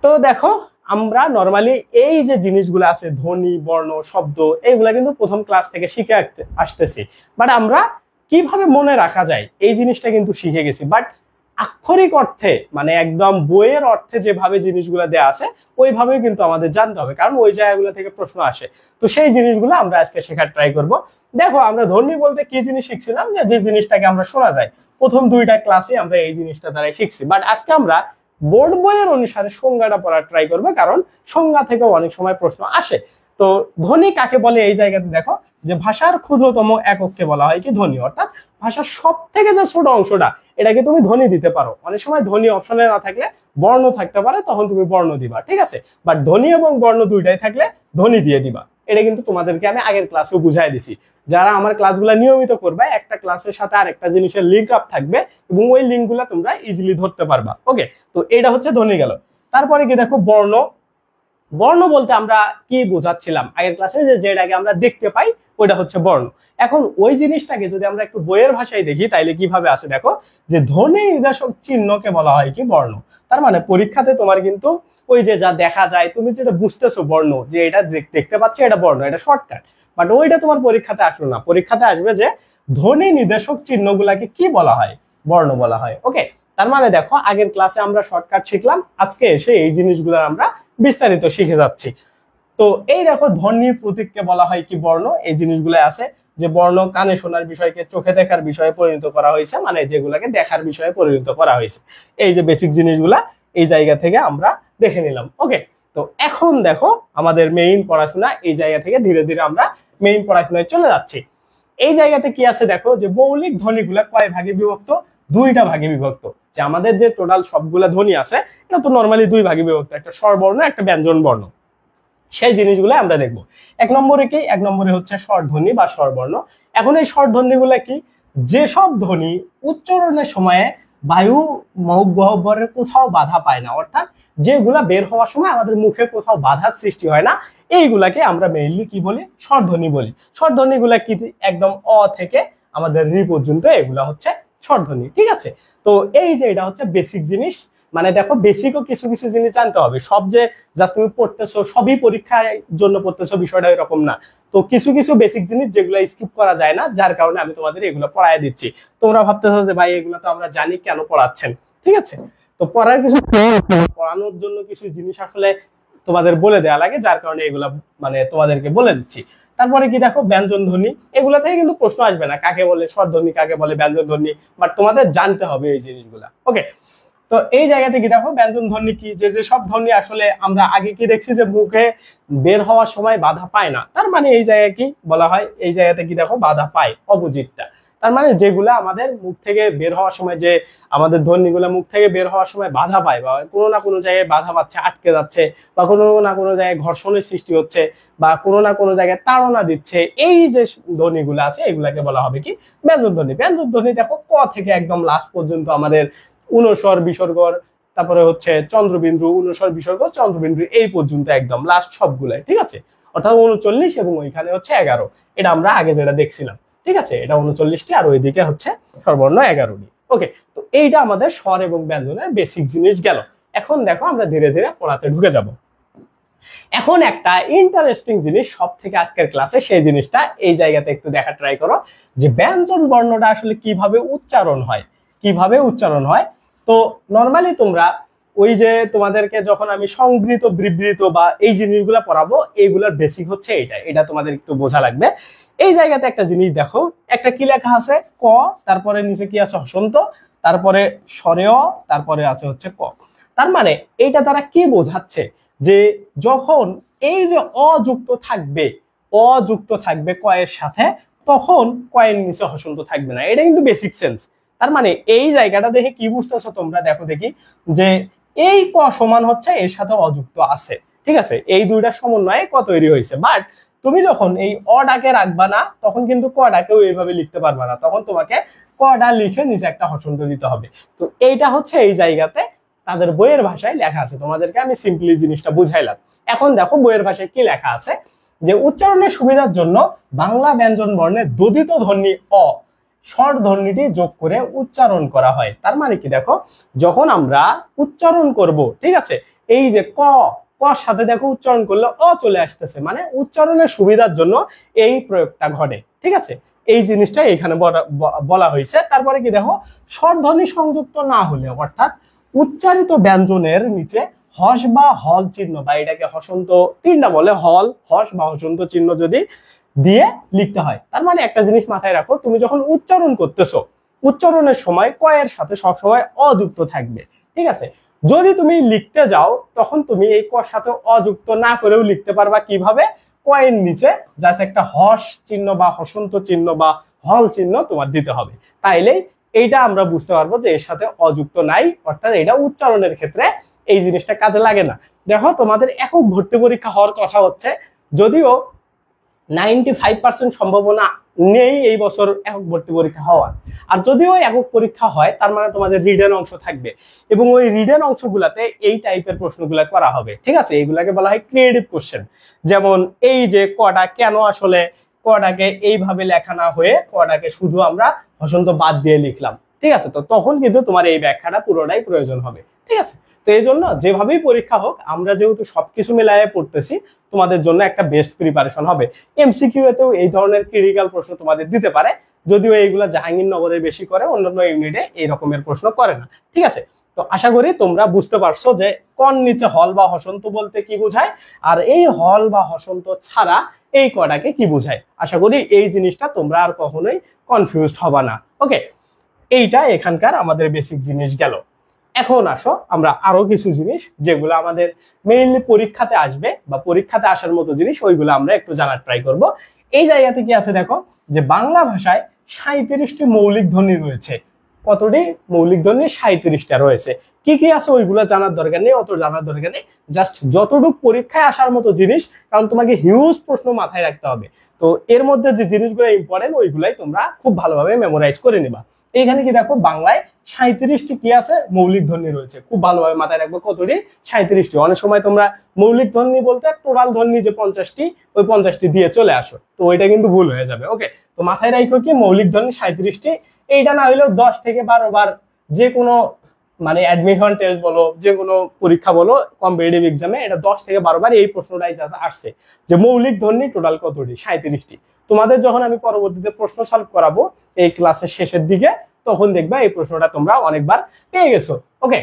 তো দেখো আমরা নর্মালি এই যে জিনিসগুলো আছে ধ্বনি, বর্ণ, শব্দ, এইগুলা কিন্তু প্রথম ক্লাস থেকে শিখে আসতেছি, বাট আমরা কিভাবে মনে রাখা যায় এই জিনিসটা কিন্তু শিখে গেছি। বাট আক্ষরিক অর্থে মানে একদম বইয়ের অর্থে যেভাবে জিনিসগুলো দেয়া আছে ওইভাবে কিন্তু আমাদের জানতে হবে, কারণ ওই জায়গাগুলো থেকে প্রশ্ন আসে। তো সেই জিনিসগুলো আমরা আজকে শেখার ট্রাই করব। দেখো আমরা ধ্বনি বলতে কি জিনিস শিখছিলাম, যে জিনিসটাকে আমরা শোনা যায়, প্রথম দুইটা ক্লাসে আমরা এই জিনিসটা দ্বারাই শিখছি। বাট আজকে আমরা বোর্ড বইয়ের অনুসারে সংজ্ঞাটা পড়ার ট্রাই করবে, কারণ সংজ্ঞা থেকেও অনেক সময় প্রশ্ন আসে। তো ধ্বনি কাকে বলে এই জায়গাতে দেখো যে ভাষার ক্ষুদ্রতম একককে বলা হয় কি ধ্বনি, অর্থাৎ ভাষার সব থেকে যে ছোট অংশটা এটাকে তুমি ধ্বনি দিতে পারো। অনেক সময় ধ্বনি অপশনে না থাকলে বর্ণ থাকতে পারে, তখন তুমি বর্ণ দিবা, ঠিক আছে। বাট ধ্বনি এবং বর্ণ দুইটাই থাকলে ধ্বনি দিয়ে দিবা। এটা কিন্তু তোমাদেরকে আমি আগের ক্লাসেও বুঝাই দিছি। যারা আমার ক্লাসগুলো নিয়মিত করবে, একটা ক্লাসের সাথে আরেকটা জিনিসের লিঙ্ক আপ থাকবে এবং ওই লিঙ্কগুলো তোমরা ইজিলি ধরতে পারবা। ওকে, তো এটা হচ্ছে ধ্বনি গেল। তারপরে কি দেখো বর্ণ। বর্ণ বলতে আমরা কি বোঝাচ্ছিলাম আগের ক্লাসে, যে যেটাকে আমরা দেখতে পাই ওইটা হচ্ছে বর্ণ। এখন ওই জিনিসটাকে যদি আমরা একটু বইয়ের ভাষায় দেখি তাইলে কিভাবে আছে দেখো, যে ধ্বনি নির্দেশক চিহ্নকে বলা হয় কি বর্ণ। তার মানে পরীক্ষাতে তোমার কিন্তু ওই যে যা দেখা যায়, তুমি যেটা বুঝতেছো বর্ণ, যে এটা দেখতে পাচ্ছি এটা বর্ণ, এটা শর্টকাট, বাট ওইটা তোমার পরীক্ষাতে আসলো না। পরীক্ষাতে আসবে যে ধ্বনি নির্দেশক চিহ্নগুলাকে কি বলা হয়, বর্ণ বলা হয়। ওকে, তার মানে দেখো আগের ক্লাসে আমরা শর্টকাট শিখলাম, আজকে এসে এই জিনিসগুলো আমরা বিস্তারিত শিখে যাচ্ছি। তো এই দেখো ধ্বনির প্রতীককে বলা হয় কি বর্ণ। এই জিনিসগুলো আছে যে বর্ণ কানে শোনার বিষয়কে চোখে দেখার বিষয়ে পরিণত করা হয়েছে, মানে যেগুলাকে দেখার বিষয়ে পরিণত করা হয়েছে। এই যে বেসিক জিনিসগুলা এই জায়গা থেকে আমরা দেখে নিলাম। ওকে, তো এখন দেখো আমাদের মেইন পড়াশোনা, এই জায়গা থেকে ধীরে ধীরে আমরা মেইন পড়াশোনায় চলে যাচ্ছি। এই জায়গাতে কি আছে দেখো, যে মৌলিক ধ্বনিগুলা কয় ভাগে বিভক্ত, দুইটা ভাগে বিভক্ত। যে আমাদের যে টোটাল সবগুলা ধ্বনি আছে এটা তো নর্মালি দুই ভাগে বিভক্ত, একটা স্বরবর্ণ একটা ব্যঞ্জন বর্ণ। সেই জিনিসগুলো আমরা দেখবো। এক নম্বরে কি, এক নম্বরে হচ্ছে স্বরধ্বনি বা স্বরবর্ণ। এখন এই স্বরধ্বনিগুলা কি, যেসব ধ্বনি উচ্চারণের সময়ে বায়ু গহ্বরের কোথাও বাধা পায় না, অর্থাৎ যেগুলা বের হওয়ার সময় আমাদের মুখে কোথাও বাধার সৃষ্টি হয় না, এইগুলাকে আমরা মেইনলি কি বলি, স্বরধ্বনি বলি। স্বরধ্বনিগুলা কি, একদম অ থেকে আমাদের রি পর্যন্ত এগুলা হচ্ছে স্বরধ্বনি, ঠিক আছে। তো এই যে এটা হচ্ছে বেসিক জিনিস, মানে দেখো বেসিকও কিছু কিছু জিনিস জানতে হবে। সব যে জাস্ট তুমি পড়তেছো সবই পরীক্ষার জন্য পড়তেছো বিষয়টা এরকম না। তো কিছু কিছু বেসিক জিনিস যেগুলো স্কিপ করা যায় না, যার কারণে আমি তোমাদের এগুলো পড়ায় দিচ্ছি। তোমরা ভাবতেছো যে ভাই এগুলো তো আমরা জানি, কেন পড়াচ্ছেন, ঠিক আছে। তো পড়ার কিছু পড়ানোর জন্য কিছু জিনিস আসলে তোমাদের বলে দেওয়া লাগে, যার কারণে এগুলা মানে তোমাদেরকে বলে দিচ্ছি। তারপরে কি দেখো ব্যঞ্জন ধ্বনি, এগুলা থেকে কিন্তু প্রশ্ন আসবে না, কাকে বলে স্বরধ্বনি, কাকে বলে ব্যঞ্জন ধ্বনি, বাট তোমাদের জানতে হবে এই জিনিসগুলা। ওকে, তো এই জায়গাতে কি দেখো ব্যঞ্জন ধ্বনি কি, যে যে সব ধ্বনি আসলে আমরা আগে কি দেখছি যে মুখে বের হওয়ার সময় বাধা পায় না, তার মানে এই জায়গায় কি বলা হয়, এই জায়গাতে কি দেখো বাধা পায়, অপোজিটটা। তার মানে যেগুলা আমাদের মুখ থেকে বের হওয়ার সময়, যে আমাদের ধ্বনিগুলা মুখ থেকে বের হওয়ার সময় বাধা পায়, বা কোনো না কোনো জায়গায় বাধা পাচ্ছে, আটকে যাচ্ছে, বা কোনো না কোনো জায়গায় ঘর্ষণের সৃষ্টি হচ্ছে, বা কোনো না কোনো জায়গায় তাড়না দিচ্ছে, এই যে ধ্বনিগুলো আছে এগুলাকে বলা হবে কি ব্যঞ্জন ধ্বনি। ব্যঞ্জন ধ্বনি দেখো ক থেকে একদম লাস্ট পর্যন্ত আমাদের অনুস্বর বিসর্গর, তারপরে হচ্ছে চন্দ্রবিন্দু, অনুস্বর বিসর্গ চন্দ্রবিন্দু, এই পর্যন্ত একদম লাস্ট সবগুলাই, ঠিক আছে। অর্থাৎ 39 এবং ওইখানে হচ্ছে 11, এটা আমরা আগে যেটা দেখছিলাম, ঠিক আছে। এটা 39টি আর ওইদিকে হচ্ছে স্বরবর্ণ 11টি। ওকে, তো এইটা আমাদের স্বর এবং ব্যঞ্জনের বেসিক জিনিস গেল। এখন দেখো আমরা ধীরে ধীরে পড়াতে ঢুকে যাব। এখন একটা ইন্টারেস্টিং জিনিস সব থেকে আজকের ক্লাসে, সেই জিনিসটা এই জায়গাতে একটু দেখা ট্রাই করো, যে ব্যঞ্জন বর্ণটা আসলে কিভাবে উচ্চারণ হয়, কিভাবে উচ্চারণ হয়। তো নর্মালি তোমরা ওই যে তোমাদেরকে যখন আমি সংবৃত বিবৃত বা এই জিনিসগুলো পড়াবো, এইগুলোর বেসিক হচ্ছে এটা, এটা তোমাদের একটু বোঝা লাগবে। এই জায়গাতে একটা জিনিস দেখো, একটা কি লেখা আছে ক, তারপরে নিচে কি আছে হসন্ত, তারপরে স্বরেয়, তারপরে আছে হচ্ছে ক। তার মানে এইটা তারা কি বোঝাচ্ছে, যে যখন এই যে অযুক্ত থাকবে, অযুক্ত থাকবে কয়ের সাথে, তখন কয়ের নিচে হসন্ত থাকবে না। এটা কিন্তু বেসিক সেন্স। তার মানে এই জায়গাটা দেখে কি বুঝতেছো তোমরা, দেখো দেখি, যে এই ক সমান হচ্ছে এর সাথে অযুক্ত আছে, ঠিক আছে। এই দুইটা সমন্বয়ে ক তৈরি হয়েছে। বাট তুমি যখন এই অটাকে রাখবা না, তখন কিন্তু কটাকেও এইভাবে লিখতে পারবা না, তখন তোমাকে কটা লিখে নিচে একটা হসন্ত দিতে হবে। তো এইটা হচ্ছে এই জায়গাতে তাদের বইয়ের ভাষায় লেখা আছে, তোমাদেরকে আমি সিম্পলি জিনিসটা বুঝাইলাম। এখন দেখো বইয়ের ভাষায় কি লেখা আছে, যে উচ্চারণের সুবিধার জন্য বাংলা ব্যঞ্জন বর্ণে দোদিত ধ্বনি অ স্বর ধ্বনিটি যোগ করে উচ্চারণ করা হয়। তার মানে কি দেখো, যখন আমরা উচ্চারণ করব, ঠিক আছে, এই যে ক, কর সাথে দেখো উচ্চারণ করলে অ চলে আসতেছে, মানে উচ্চারণের সুবিধার জন্য এই প্রয়োগটা ঘটে। ঠিক আছে, এই জিনিসটা এখানে বলা হয়েছে। তারপরে কি দেখো, স্বরধ্বনি সংযুক্ত না হলে অর্থাৎ উচ্চারিত ব্যঞ্জনের নিচে হস বা হল চিহ্ন, বা এটাকে হসন্ত তিনটা বলে, হল, হস বা হসন্ত চিহ্ন যদি দিয়ে লিখতে হয়। তার মানে একটা জিনিস মাথায় রাখো, তুমি যখন উচ্চারণ করতেছো, উচ্চারণের সময় ক এর সাথে সবসময় অযুক্ত থাকবে। ঠিক আছে, যদি তুমি লিখতে যাও তখন তুমি এই কর সাথে অযুক্ত না করেও লিখতে পারবা। কিভাবে? ক এর নিচে যাতে একটা হস চিহ্ন বা হসন্ত চিহ্ন বা হল চিহ্ন তোমার দিতে হবে। তাইলেই এইটা আমরা বুঝতে পারবো যে এর সাথে অযুক্ত নাই, অর্থাৎ এটা উচ্চারণের ক্ষেত্রে এই জিনিসটা কাজে লাগে না। দেখো, তোমাদের একক ভর্তি পরীক্ষা হওয়ার কথা হচ্ছে, যদিও 95% সম্ভাবনা নেই এই বছর একক ভর্তি পরীক্ষা হওয়ার। আর যদিও একক পরীক্ষা হয়, তার মানে তোমাদের রিডেন অংশ থাকবে, এবং ওই রিডেন অংশগুলাতে এই টাইপের প্রশ্নগুলো করা হবে। ঠিক আছে, এইগুলাকে বলা হয় ক্রিয়েটিভ কোশ্চেন। যেমন এই যে কটা কেন আসলে কটাকে এইভাবে লেখা না হয়ে কটাকে শুধু আমরা হসন্ত বাদ দিয়ে লিখলাম। ঠিক আছে, তো তখন কিন্তু তোমার এই ব্যাখ্যাটা পুরোটাই প্রয়োজন হবে। ঠিক আছে, তো এই জন্য যেভাবেই পরীক্ষা হোক, আমরা যেহেতু সবকিছু মিলায়ে পড়তেছি, তোমাদের জন্য একটা বেস্ট প্রিপারেশন হবে। এমসিকিউ এতেও এই ধরনের ক্রিটিক্যাল প্রশ্ন তোমাদের দিতে পারে, যদিও এইগুলা জাহাঙ্গীরনগরে বেশি করে, অন্যান্য ইউনিটে এই রকমের প্রশ্ন করে না। ঠিক আছে, তো আশা করি তোমরা বুঝতে পারছো যে কন নিচে হল বা হসন্ত বলতে কি বোঝায়, আর এই হল বা হসন্ত ছাড়া এই কটাকে কি বোঝায়। আশা করি এই জিনিসটা তোমরা আর কখনোই কনফিউজড হবা না। ওকে, এইটা এখানকার আমাদের বেসিক জিনিস গেল। এখন আসো আমরা আরো কিছু জিনিস যেগুলো আমাদের মেইনলি পরীক্ষাতে আসবে বা পরীক্ষাতে আসার মতো জিনিস, ওইগুলো আমরা একটু জানার ট্রাই করব। এই জায়গাতে কি আছে দেখো, যে বাংলা ভাষায় 37টি মৌলিক ধ্বনি রয়েছে। কতটি মৌলিক ধ্বনি? 37টা রয়েছে। কি কি আছে ওইগুলো জানার দরকার নেই, অত জানার দরকার নেই, জাস্ট যতটুকু পরীক্ষায় আসার মতো জিনিস, কারণ তোমাকে হিউজ প্রশ্ন মাথায় রাখতে হবে। তো এর মধ্যে যে জিনিসগুলো ইম্পর্টেন্ট ওইগুলাই তোমরা খুব ভালোভাবে মেমোরাইজ করে নিবা। এইখানে কি দেখো, বাংলায় 37টি কি আছে? মৌলিক ধ্বনি রয়েছে। খুব ভালোভাবে মাথায় রাখবো কতটি? 37টি। অনেক সময় তোমরা মৌলিক ধ্বনি বলতে টোটাল ধ্বনি যে 50টি, ওই 50টি দিয়ে চলে আসো, তো ওইটা কিন্তু ভুল হয়ে যাবে। ওকে, তো মাথায় রাখো কি মৌলিক ধ্বনি 37টি। এইটা না হইলেও 10 থেকে 12 বার যে কোনো মানে অ্যাডমিশন টেস্ট বলো, যে কোনো পরীক্ষা বলো, কম্পিটিটিভ এক্সামে এটা 10 থেকে 12 বার এই প্রশ্নটাই আসছে যে মৌলিক ধ্বনি টোটাল কতটি? 37টি। তোমাদের যখন আমি পরবর্তীতে প্রশ্ন সলভ করাবো এই ক্লাসের শেষের দিকে, তখন দেখবা এই প্রশ্নটা তোমরা অনেকবার পেয়ে গেছো। ওকে,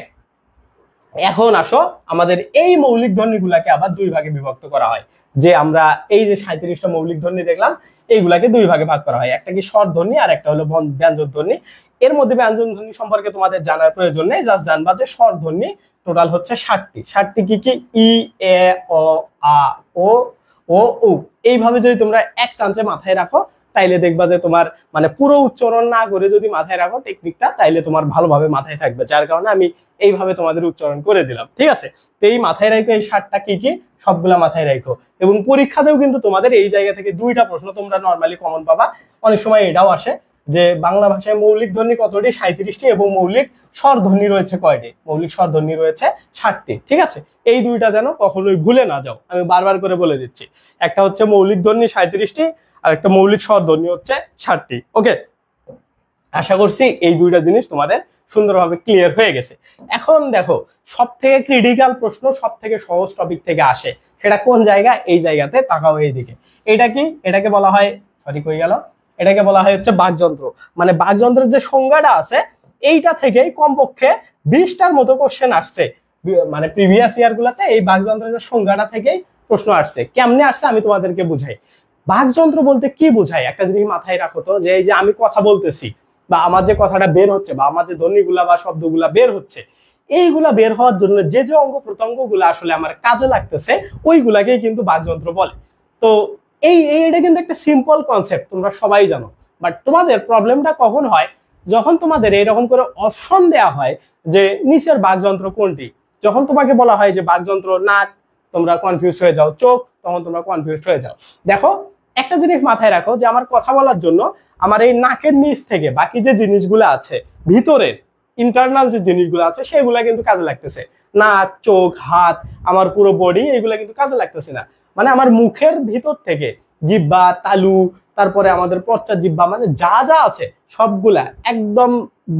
এখন আসো, আমাদের এই মৌলিক ধ্বনিগুলাকে আবার দুই ভাগে বিভক্ত করা হয়। যে আমরা এই যে 37টা মৌলিক ধ্বনি দেখলাম, এইগুলাকে দুই ভাগে ভাগ করা হয়। একটা কি স্বর ধ্বনি, আর একটা হলো ব্যঞ্জন ধ্বনি। এর মধ্যে ব্যঞ্জন ধ্বনি সম্পর্কে তোমাদের জানার প্রয়োজন নেই, জাস্ট জানবা যে স্বর ধ্বনি টোটাল হচ্ছে 60টি। 60টি কি কি? ই, এ, অ, আ, ও, উ। এইভাবে যদি তোমরা এক চান্সে মাথায় রাখো, তাইলে দেখবা যে তোমার মানে পুরো উচ্চারণ না করে যদি মাথায় রাখো টেকনিকটা, তাইলে তোমার ভালোভাবে মাথায় থাকবে। যার কারণে আমি এইভাবে তোমাদের উচ্চারণ করে দিলাম। ঠিক আছে, তো এই মাথায় রাখো, এই 60টা কি কি সবগুলা মাথায় রাখো। এবং পরীক্ষাতেও কিন্তু তোমাদের এই জায়গা থেকে দুইটা প্রশ্ন তোমরা নর্মালি কমন পাবা। অনেক সময় এটাও আসে যে বাংলা ভাষায় মৌলিক ধ্বনি কতটি? 37টি। এবং মৌলিক স্বর ধ্বনি রয়েছে কয়টি? মৌলিক স্বর ধ্বনি রয়েছে 60টি। ঠিক আছে, এই দুইটা যেন কখনোই ভুলে না যাও, আমি বারবার করে বলে দিচ্ছি। একটা হচ্ছে মৌলিক ধ্বনি 37টি, আর একটা মৌলিক স্বর ধ্বনি হচ্ছে 60টি। ওকে, আশা করছি এই দুইটা জিনিস তোমাদের সুন্দরভাবে ক্লিয়ার হয়ে গেছে। এখন দেখো, সব থেকে ক্রিটিক্যাল প্রশ্ন সব থেকে সহজ টপিক থেকে আসে, সেটা কোন জায়গা? এই জায়গাতে তাকাও, এইদিকে। এটা কি? এটাকে বলা হয়, সরি কই গেল, এটাকে বলা হয় হচ্ছে বাকযন্ত্র। মানে বাকযন্ত্রের যে সংজ্ঞাটা আছে, এইটা থেকেই কমপক্ষে 20টার মতো কোশ্চেন আসছে। মানে প্রিভিয়াস ইয়ার গুলাতে এই বাকযন্ত্রের যে সংজ্ঞাটা থেকেই প্রশ্ন আসছে। কেমনে আসছে আমি তোমাদেরকে বুঝাই। বাকযন্ত্র বলতে কি বোঝায় একটা জিনিস মাথায় রাখো তো, যে এই যে আমি কথা বলতেছি বা আমার যে কথাটা বের হচ্ছে বা আমার যে ধ্বনিগুলা বা শব্দগুলা বের হচ্ছে, এইগুলা বের হওয়ার জন্য যে যে অঙ্গ প্রত্যঙ্গ গুলা আসলে আমার কাজে লাগতেছে, ওইগুলাকেই কিন্তু বাকযন্ত্র বলে। তো এইটা কিন্তু একটা সিম্পল কনসেপ্ট, তোমরা সবাই জানো। বাট তোমাদের প্রবলেমটা কখন হয়? যখন তোমাদের এইরকম করে অপশন দেয়া হয় যে নিচের বাকযন্ত্র কোনটি। যখন তোমাকে বলা হয় যে বাকযন্ত্র নাক, তোমরা কনফিউজ হয়ে যাও। চোখ, তখন তোমরা কনফিউজ হয়ে যাও। দেখো, একটা জিনিস মাথায় রাখো যে আমার কথা বলার জন্য আমার এই নাকের নিচ থেকে বাকি যে জিনিসগুলো আছে, ভিতরের ইন্টারনাল যে জিনিসগুলো আছে, সেগুলা কিন্তু কাজে লাগতেছে। নাক, চোখ, হাত, আমার পুরো বডি, এগুলা কিন্তু কাজে লাগতেছে না। মানে আমার মুখের ভিতর থেকে জিহ্বা, তালু, তারপরে আমাদের পশ্চাৎ জিহ্বা, মানে যা যা আছে সবগুলা একদম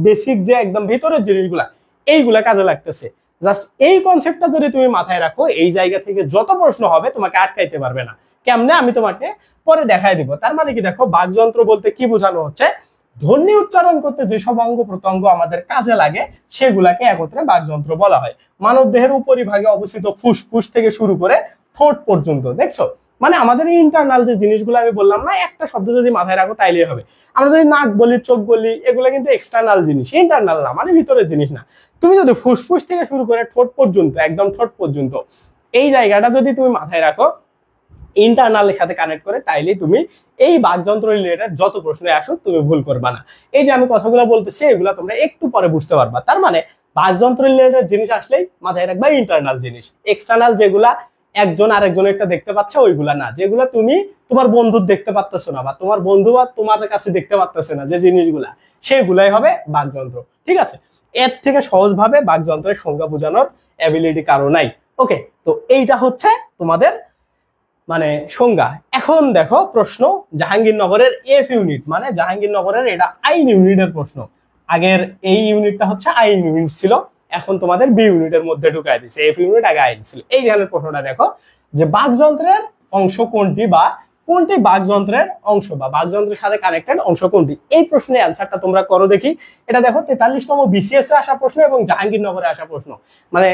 বেসিক যে একদম ভিতরের জিনিসগুলা, এইগুলা কাজে লাগতেছে। জাস্ট এই কনসেপ্টটা যদি তুমি মাথায় রাখো, এই জায়গা থেকে যত প্রশ্ন হবে তোমাকে আটকাইতে পারবে না। কেমনে আমি তোমাকে পরে দেখাই দিব। তার মানে কি, দেখো বাকযন্ত্র বলতে কি বোঝানো হচ্ছে, ধ্বনি উচ্চারণ করতে যেসব অঙ্গ প্রত্যঙ্গ আমাদের কাজে লাগে সেগুলাকে একত্রে বাকযন্ত্র বলা হয়। মানব দেহের উপরিভাগে অবস্থিত ফুসফুস থেকে শুরু করে ঠোঁট পর্যন্ত, দেখছো মানে আমাদের ইন্টারনাল যে জিনিসগুলো আমি বললাম না, একটা শব্দ যদি মাথায় রাখো তাইলেই হবে। আমরা যদি নাক বলি, চোখ বলি, এগুলো কিন্তু এক্সটার্নাল জিনিস, ইন্টারনাল না, মানে ভিতরের জিনিস না। তুমি যদি ফুসফুস থেকে শুরু করে ঠোঁট পর্যন্ত, একদম ঠোঁট পর্যন্ত এই জায়গাটা যদি তুমি মাথায় রাখো ইন্টারনালের সাথে কানেক্ট করে, তাইলে তুমি এই বাকযন্ত্র রিলেটেড যত প্রশ্নে আসো তুমি ভুল করবা না। এই যে আমি কথাগুলো বলতেছি এগুলা তোমরা একটু পরে বুঝতে পারবা। তার মানে বাকযন্ত্র রিলেটেড জিনিস আসলেই মাথায় রাখবা ইন্টারনাল জিনিস, এক্সটার্নাল যেগুলা একজন আরেকজনের একটা দেখতে পাচ্ছে ওইগুলা না, যেগুলা তুমি তোমার বন্ধুর দেখতে পাচ্তেছো না বা তোমার বন্ধু বা তোমার কাছে দেখতে পাচ্তেছে না যে জিনিসগুলা, সেগুলাই হবে বাকযন্ত্র। ঠিক আছে, এর থেকে সহজভাবে বাকযন্ত্রের সংজ্ঞা বোঝানোর অ্যাবিলিটি কারো নাই। ওকে, তো এইটা হচ্ছে তোমাদের মানে সংজ্ঞা। এখন দেখো প্রশ্ন, জাহাঙ্গীরনগরের এফ ইউনিট মানে জাহাঙ্গীরনগরের এটা আইন ইউনিটের প্রশ্ন। আগের এই ইউনিটটা হচ্ছে আইন ইউনিট ছিল, এখন তোমাদের বি ইউনিটের মধ্যে ঢুকাই দিছে। এফ ইউনিট আগে আইন ছিল। এই ধরনের প্রশ্নটা দেখো যে বাকযন্ত্রের অংশ কোনটি বা কোনটি বাকযন্ত্রের অংশ বা বাকযন্ত্রের সাথে কানেক্টেড অংশ কোনটি, এই প্রশ্নের অ্যান্সারটা তোমরা করো দেখি। এটা দেখো 43তম বিসিএস এ আসা প্রশ্ন এবং জাহাঙ্গীরনগরে আসা প্রশ্ন। মানে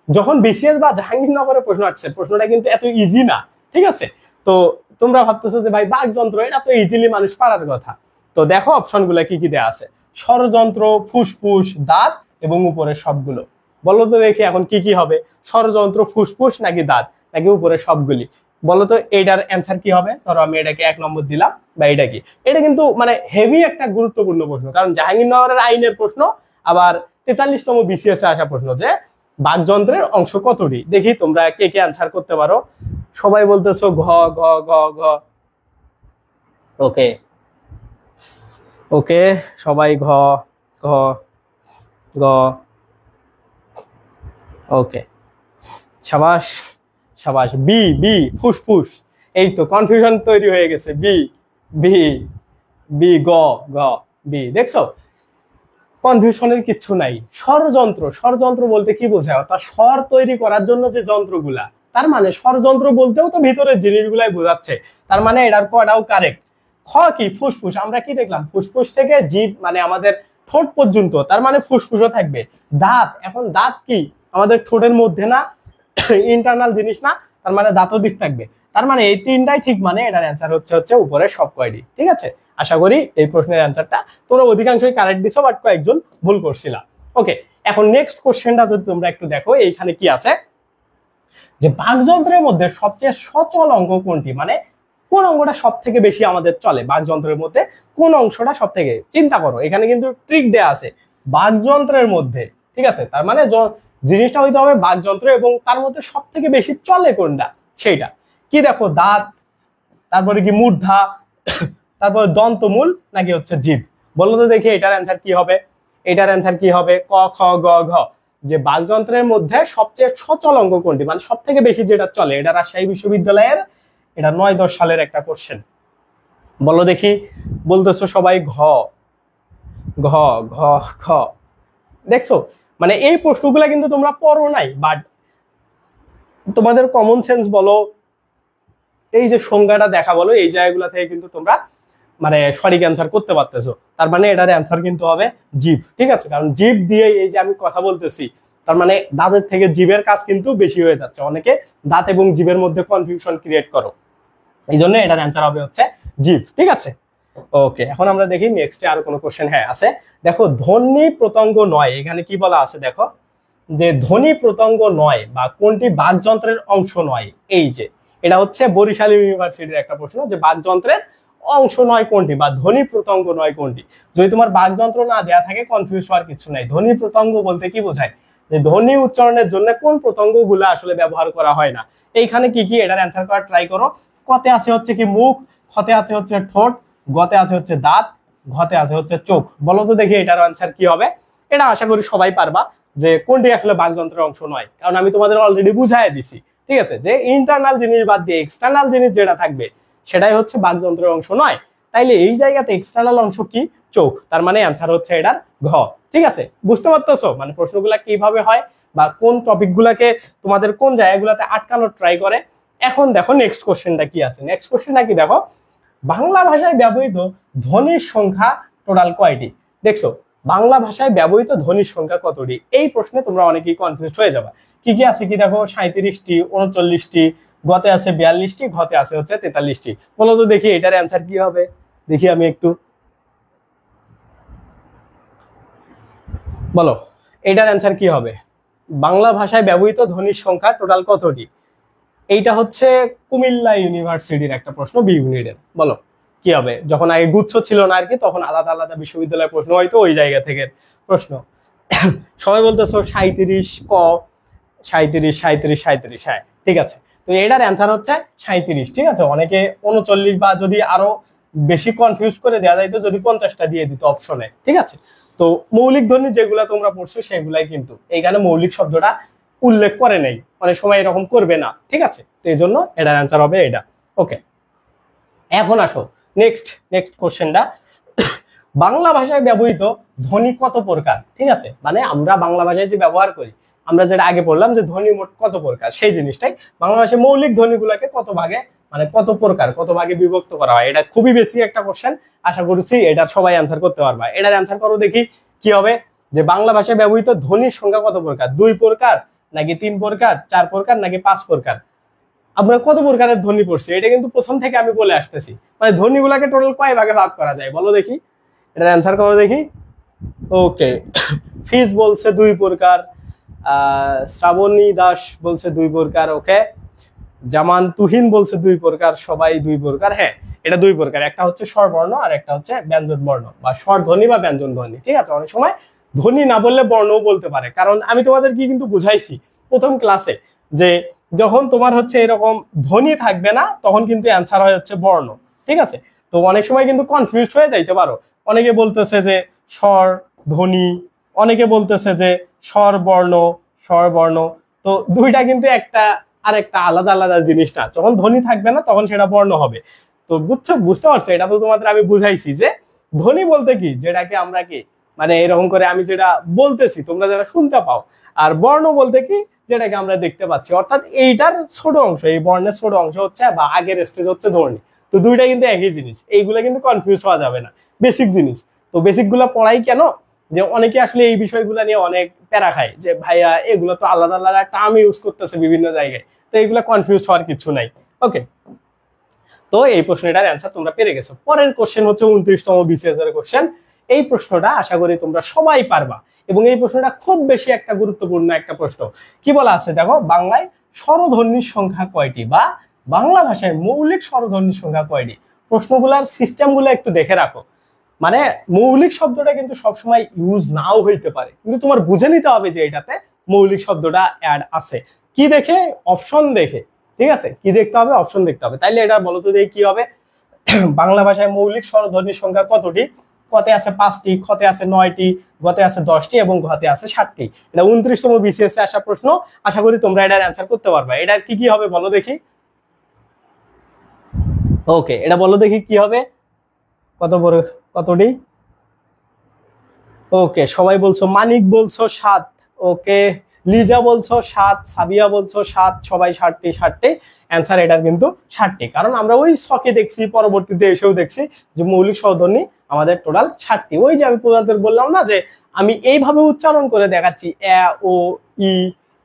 যখন বিসিএস বা জাহাঙ্গীরনগরের প্রশ্ন আসছে, প্রশ্নটা কিন্তু এত ইজি না। ঠিক আছে, তো তোমরা ভাবতেছো যে ভাই বাকযন্ত্র এটা তো ইজিলি মানুষ পারার কথা। তো দেখো অপশনগুলো কি কি দেয়া আছে, ষড়যন্ত্র, ফুসফুস, দাঁত এবং উপরের সবগুলো। বলো তো দেখি এখন কি কি হবে, ষড়যন্ত্র, ফুসফুস নাকি দাঁত নাকি উপরের সবগুলি? বলো তো এইটার অ্যান্সার কি হবে? ধরো আমি এটাকে 1 নম্বর দিলাম, বা এটা কি? এটা কিন্তু মানে হেভি একটা গুরুত্বপূর্ণ প্রশ্ন, কারণ জাহাঙ্গীরনগরের আইনের প্রশ্ন, আবার 43তম বিসিএস এ আসা প্রশ্ন যে বাকযন্ত্রের অংশ কতটি। দেখি তোমরা কে কে অ্যান্সার করতে পারো। সবাই বলতেছো ঘ ঘ ঘ ঘ। ওকে ওকে, সবাই ঘ ঘ ঘ। ওকে, সাবাস সাবাস। বি বি ফুসফুস, এই তো কনফিউশন তৈরি হয়ে গেছে। বি বি বি গ গ বি, দেখছো কনফিউশনের কিচ্ছু নাই। ষড়যন্ত্র, ষড়যন্ত্র বলতে কি বোঝায়, অর্থাৎ স্বর তৈরি করার জন্য যে যন্ত্রগুলা, তার মানে ষড়যন্ত্র বলতেও তো ভিতরের জিনিসগুলাই বোঝাচ্ছে। তার মানে এটার কটাও কারেক্ট। খ কি, ফুসফুস, আমরা কি দেখলাম ফুসফুস থেকে জিভ মানে আমাদের ঠোঁট পর্যন্ত, তার মানে ফুসফুসও থাকবে। দাঁত, এখন দাঁত কি আমাদের ঠোঁটের মধ্যে না, ইন্টারনাল জিনিস না, তার মানে দাঁতও দিক থাকবে। তার মানে এই তিনটাই ঠিক, মানে এটার অ্যান্সার হচ্ছে উপরের সব কয়টি। ঠিক আছে, আশা করি এই প্রশ্নের অ্যান্সারটা তোমরা অধিকাংশই কারেক্ট দিছো, বাট কয়েকজন ভুল করছিলা। ওকে, এখন নেক্সট কোশ্চেনটা যদি তোমরা একটু দেখো, এইখানে কি আছে যে বাকযন্ত্রের মধ্যে সবচেয়ে সচল অঙ্গ কোনটি, মানে কোন অঙ্গটা সব থেকে বেশি আমাদের চলে বাকযন্ত্রের মধ্যে, কোন অংশটা সব থেকে, চিন্তা করো এখানে কিন্তু ট্রিক দেয়া আছে বাকযন্ত্রের মধ্যে। ঠিক আছে, তার মানে জিনিসটা হইতে হবে বাকযন্ত্র এবং তার মধ্যে সব থেকে বেশি চলে কোনটা সেইটা। কি দেখো, দাঁত, তারপরে কি মূর্ধা, তারপরে দন্তমূল নাকি হচ্ছে জিভ? বলো তো দেখি এটার অ্যান্সার কি হবে। এটার অ্যান্সার কি হবে? ক খ গ ঘ। যে বাকযন্ত্রের মধ্যে সবচেয়ে সচল অঙ্গ কোনটি, মানে সব থেকে বেশি যেটা চলে, এটা রাজশাহী বিশ্ববিদ্যালয়ের এটা 9-10 সালের একটা কোশ্চেন। বলো দেখি, বলতেছো সবাই ঘ ঘ ঘ খ। দেখছো মানে এই প্রশ্নগুলা কিন্তু তোমরা পড়ো নাই, বাট তোমাদের কমন সেন্স বলো, এই যে সংজ্ঞাটা দেখা বলো, এই জায়গাগুলো থেকে কিন্তু তোমরা মানে সঠিক অ্যান্সার করতে পারতেছো। তার মানে এটার অ্যান্সার কিন্তু হবে জিভ। ঠিক আছে, কারণ জিভ দিয়ে এই যে আমি কথা বলতেছি, তার মানে দাঁতের থেকে জিভের কাজ কিন্তু বেশি হয়ে যাচ্ছে। অনেকে দাঁত এবং জিভের মধ্যে কনফিউশন ক্রিয়েট করো, এই জন্য এটার অ্যান্সার হবে হচ্ছে জিভ। ঠিক আছে, ওকে, এখন আমরা দেখি নেক্সটে আরো কোনো কোশ্চেন। হ্যাঁ আছে, দেখো ধ্বনি প্রত্যঙ্গ নয়, এখানে কি বলা আছে দেখো, যে ধ্বনি প্রত্যঙ্গ নয় বা কোনটি বাকযন্ত্রের অংশ নয়। এই যে এটা হচ্ছে বরিশাল ইউনিভার্সিটির একটা প্রশ্ন, যে বাকযন্ত্রের অংশ নয় কোনটি বা ধ্বনি প্রত্যঙ্গ নয় কোনটি। যদি তোমার বাকযন্ত্র না দেয়া থাকে কনফিউজ হওয়ার কিছু নাই। ধ্বনি প্রত্যঙ্গ বলতে কি বোঝায়, যে ধ্বনি উচ্চারণের জন্য কোন প্রত্যঙ্গগুলো আসলে ব্যবহার করা হয় না। এইখানে কি কি, এটার অ্যান্সার করার ট্রাই করো। কতে আছে হচ্ছে কি মুখ, খতে আছে হচ্ছে ঠোঁট, গতে আছে হচ্ছে দাঁত, ঘতে আছে হচ্ছে চোখ। বলো তো দেখি এটার অ্যান্সার কি হবে। এটা আশা করি সবাই পারবা যে কোনটি আসলে বাকযন্ত্রের অংশ নয়, কারণ আমি তোমাদের অলরেডি বুঝাই দিছি। ঠিক আছে, যে ইন্টারনাল জিনিস বাদ দিয়ে এক্সটার্নাল জিনিস যেটা থাকবে সেটাই হচ্ছে বাকযন্ত্রের অংশ নয়। তাইলে এই জায়গাতে এক্সটার্নাল অংশ কি, চোখ। তার মানে অ্যান্সার হচ্ছে এটার ঘ। ঠিক আছে, বুঝতে পারতেছো মানে প্রশ্নগুলা কিভাবে হয়। বা কোন টপিকগুলোকে তোমাদের কোন জায়গাগুলোতে আটকানোর ট্রাই করে। এখন দেখো নেক্সট কোশ্চেনটা কি আছে। নেক্সট কোশ্চেনটা কি দেখো, বাংলা ভাষায় ব্যবহৃত ধ্বনির সংখ্যা টোটাল কয়টি? দেখছো বাংলা ভাষায় ব্যবহৃত ধ্বনির সংখ্যা কতটি? এই প্রশ্নে তোমরা অনেকেই কনফিউজ হয়ে যাবে। কি কি আছে কি দেখো, 37টি, 39টি, গতে আছে 42টি, ঘতে আছে হচ্ছে 43টি। বলো তো দেখি এটার অ্যান্সার কি হবে। দেখি আমি একটু, বলো এটার অ্যান্সার কি হবে। বাংলা ভাষায় ব্যবহৃত ধ্বনির সংখ্যা টোটাল কতটি? এইটা হচ্ছে কুমিল্লা ইউনিভার্সিটির একটা প্রশ্ন, বি ইউনিটের। বলো কি হবে। যখন আগে গুচ্ছ ছিল না আর কি, তখন আলাদা আলাদা বিশ্ববিদ্যালয়ের প্রশ্ন হয়তো ওই জায়গা থেকে প্রশ্ন। সবাই বলতেছো 37 ক, 37 37 37, হ্যাঁ ঠিক আছে। তো এটার অ্যান্সার হচ্ছে 37, ঠিক আছে। অনেকে 39 বা যদি আরো বেশি কনফিউজ করে দেওয়া যায় তো যদি 50টা দিয়ে দিত অপশনে, ঠিক আছে। তো মৌলিক ধ্বনি যেগুলা তোমরা পড়ছো সেগুলাই কিন্তু এইখানে মৌলিক শব্দটা উল্লেখ করে নেই, অনেক সময় এরকম করবে না, ঠিক আছে। তো এই জন্য এটার অ্যান্সার হবে এটা। ওকে, এখন আসো নেক্সট কোশ্চেনটা। বাংলা ভাষায় ব্যবহৃত ধ্বনি কত প্রকার? ঠিক আছে, মানে আমরা বাংলা ভাষায় যে ব্যবহার করি, আমরা যেটা আগে বললাম যে ধ্বনি মোট কত প্রকার, সেই জিনিসটাই বাংলা ভাষায় মৌলিক ধ্বনিগুলোকে কত ভাগে, মানে কত প্রকার, কত ভাগে বিভক্ত করা হয়। এটা খুবই বেশি একটা কোশ্চেন, আশা করছি এটার সবাই অ্যান্সার করতে পারবা। এটার অ্যান্সার করো দেখি কি হবে। যে বাংলা ভাষায় ব্যবহৃত ধ্বনির সংখ্যা কত প্রকার? 2 প্রকার নাকি 3 প্রকার, 4 প্রকার নাকি 5 প্রকার? আমরা কত প্রকারের ধ্বনি পড়ছি এটা কিন্তু প্রথম থেকে আমি বলে আসতেছি। মানে ধ্বনিগুলাকে টোটাল কয় ভাগে ভাগ করা যায় বলো দেখি, এটার অ্যান্সার করো দেখি। ওকে, ফিজ বলছে 2 প্রকার, শ্রাবণী দাস বলছে 2 প্রকার, ওকে, জামান তুহিন বলছে 2 প্রকার, সবাই 2 প্রকার। হ্যাঁ এটা 2 প্রকার, একটা হচ্ছে স্বরবর্ণ আর একটা হচ্ছে ব্যঞ্জন বর্ণ বা স্বরধ্বনি বা ব্যঞ্জন ধ্বনি, ঠিক আছে। অনেক সময় ধ্বনি না বললে বর্ণও বলতে পারে, কারণ আমি তোমাদের কি কিন্তু বুঝাইছি প্রথম ক্লাসে যে যখন তোমার হচ্ছে এরকম ধ্বনি থাকবে না তখন কিন্তু অ্যান্সার হয় হচ্ছে বর্ণ, ঠিক আছে। তো অনেক সময় কিন্তু কনফিউজ হয়ে যাইতে পারো। অনেকে বলতেছে যে স্বর ধ্বনি, অনেকে বলতেছে যে স্বর বর্ণ। তো দুইটা কিন্তু একটা আর একটা আলাদা আলাদা জিনিস না। যখন ধ্বনি থাকবে না তখন সেটা বর্ণ হবে। তো বুঝতে পারছো, এটা তো তোমাদের আমি বুঝাইছি যে ধ্বনি বলতে কি, যেটাকে আমরা কি মানে এরকম করে আমি যেটা বলতেছি তোমরা যেটা শুনতে পাও, আর বর্ণ বলতে কি যেটাকে আমরা দেখতে পাচ্ছি, অর্থাৎ এইটার ছোট অংশ, এই বর্ণের ছোট অংশ হচ্ছে বা আগের স্টেজ হচ্ছে ধ্বনি। তো দুইটা কিন্তু একই জিনিস, এইগুলা কিন্তু কনফিউজ হওয়া যাবে না, বেসিক জিনিস। তো বেসিক গুলা পড়াই কেন, যে অনেকে আসলে এই বিষয়গুলো নিয়ে অনেক প্যারা খায় যে ভাইয়া এগুলো তো আলাদা আলাদা টার্ম ইউজ করতেছে বিভিন্ন জায়গায়, তো এগুলো কনফিউজ হওয়ার কিছু নাই। ওকে, তো এই প্রশ্নটার অ্যান্সার তোমরা পেরে গেছো। পরের কোশ্চেন হচ্ছে 29তম বিসিএস এর কোশ্চেন। এই প্রশ্নটা আশা করি তোমরা সবাই পারবা এবং এই প্রশ্নটা খুব বেশি একটা গুরুত্বপূর্ণ একটা প্রশ্ন। কি বলা আছে দেখো, বাংলায় স্বরধ্বনির সংখ্যা কয়টি বা বাংলা ভাষায় মৌলিক স্বরধ্বনির সংখ্যা কয়টি? প্রশ্নগুলোর সিস্টেমগুলো একটু দেখে রাখো। মানে মৌলিক শব্দটা কিন্তু সবসময় ইউজ নাও হইতে পারে, কিন্তু তোমার বুঝে নিতে হবে যে এটাতে মৌলিক শব্দটা অ্যাড আছে। কি দেখে? অপশন দেখে, ঠিক আছে। কি দেখতে হবে? অপশন দেখতে হবে। তাইলে এটা বলো তো দেখি কি হবে। বাংলা ভাষায় মৌলিক স্বরধ্বনির সংখ্যা কতটি? কতে আছে 5টি, খতে আছে 9টি, গতে আছে 10টি এবং ঘতে আছে 7টি। এটা 29তম বিসিএস এ আসা প্রশ্ন, আশা করি তোমরা এটার অ্যান্সার করতে পারবে। এটা কি কি হবে বলো দেখি। ওকে, এটা বলো দেখি কি হবে, কতটি? ওকে, সবাই বলছো, মানিক বলছো 7, ওকে, লিজা বলছো 7, সাবিয়া বলছো 7, সবাই 7টি। অ্যান্সার এটার কিন্তু 7টি, কারণ আমরা ওই ছকে দেখছি, পরবর্তীতে এসেও দেখছি যে মৌলিক স্বরধ্বনি আমাদের টোটাল 7টি। ওই যে আমি তোমাদের বললাম না যে আমি এইভাবে উচ্চারণ করে দেখাচ্ছি, এ ও ই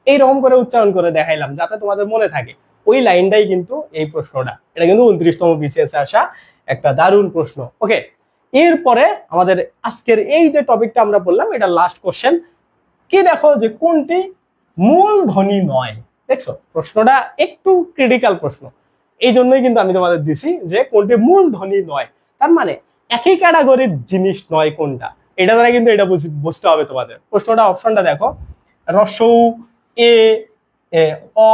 এইরকম করে উচ্চারণ করে দেখাইলাম যাতে তোমাদের মনে থাকে, ওই লাইনটাই কিন্তু এই প্রশ্নটা। এটা কিন্তু 29তম বিসিএস এ আসা একটা দারুণ প্রশ্ন। ওকে, এরপরে আমাদের আজকের এই যে টপিকটা আমরা বললাম এটা লাস্ট কোশ্চেন। কি দেখো যে কোনটি মূল ধ্বনি নয়? দেখছো প্রশ্নটা একটু ক্রিটিক্যাল প্রশ্ন, এই জন্যই কিন্তু আমি তোমাদের দিছি যে কোনটি মূল ধ্বনি নয়, তার মানে একই ক্যাটাগরির জিনিস নয় কোনটা, এটা দ্বারা কিন্তু এটা বুঝতে হবে তোমাদের। প্রশ্নটা অপশনটা দেখো, রস্যৌ, এ অ,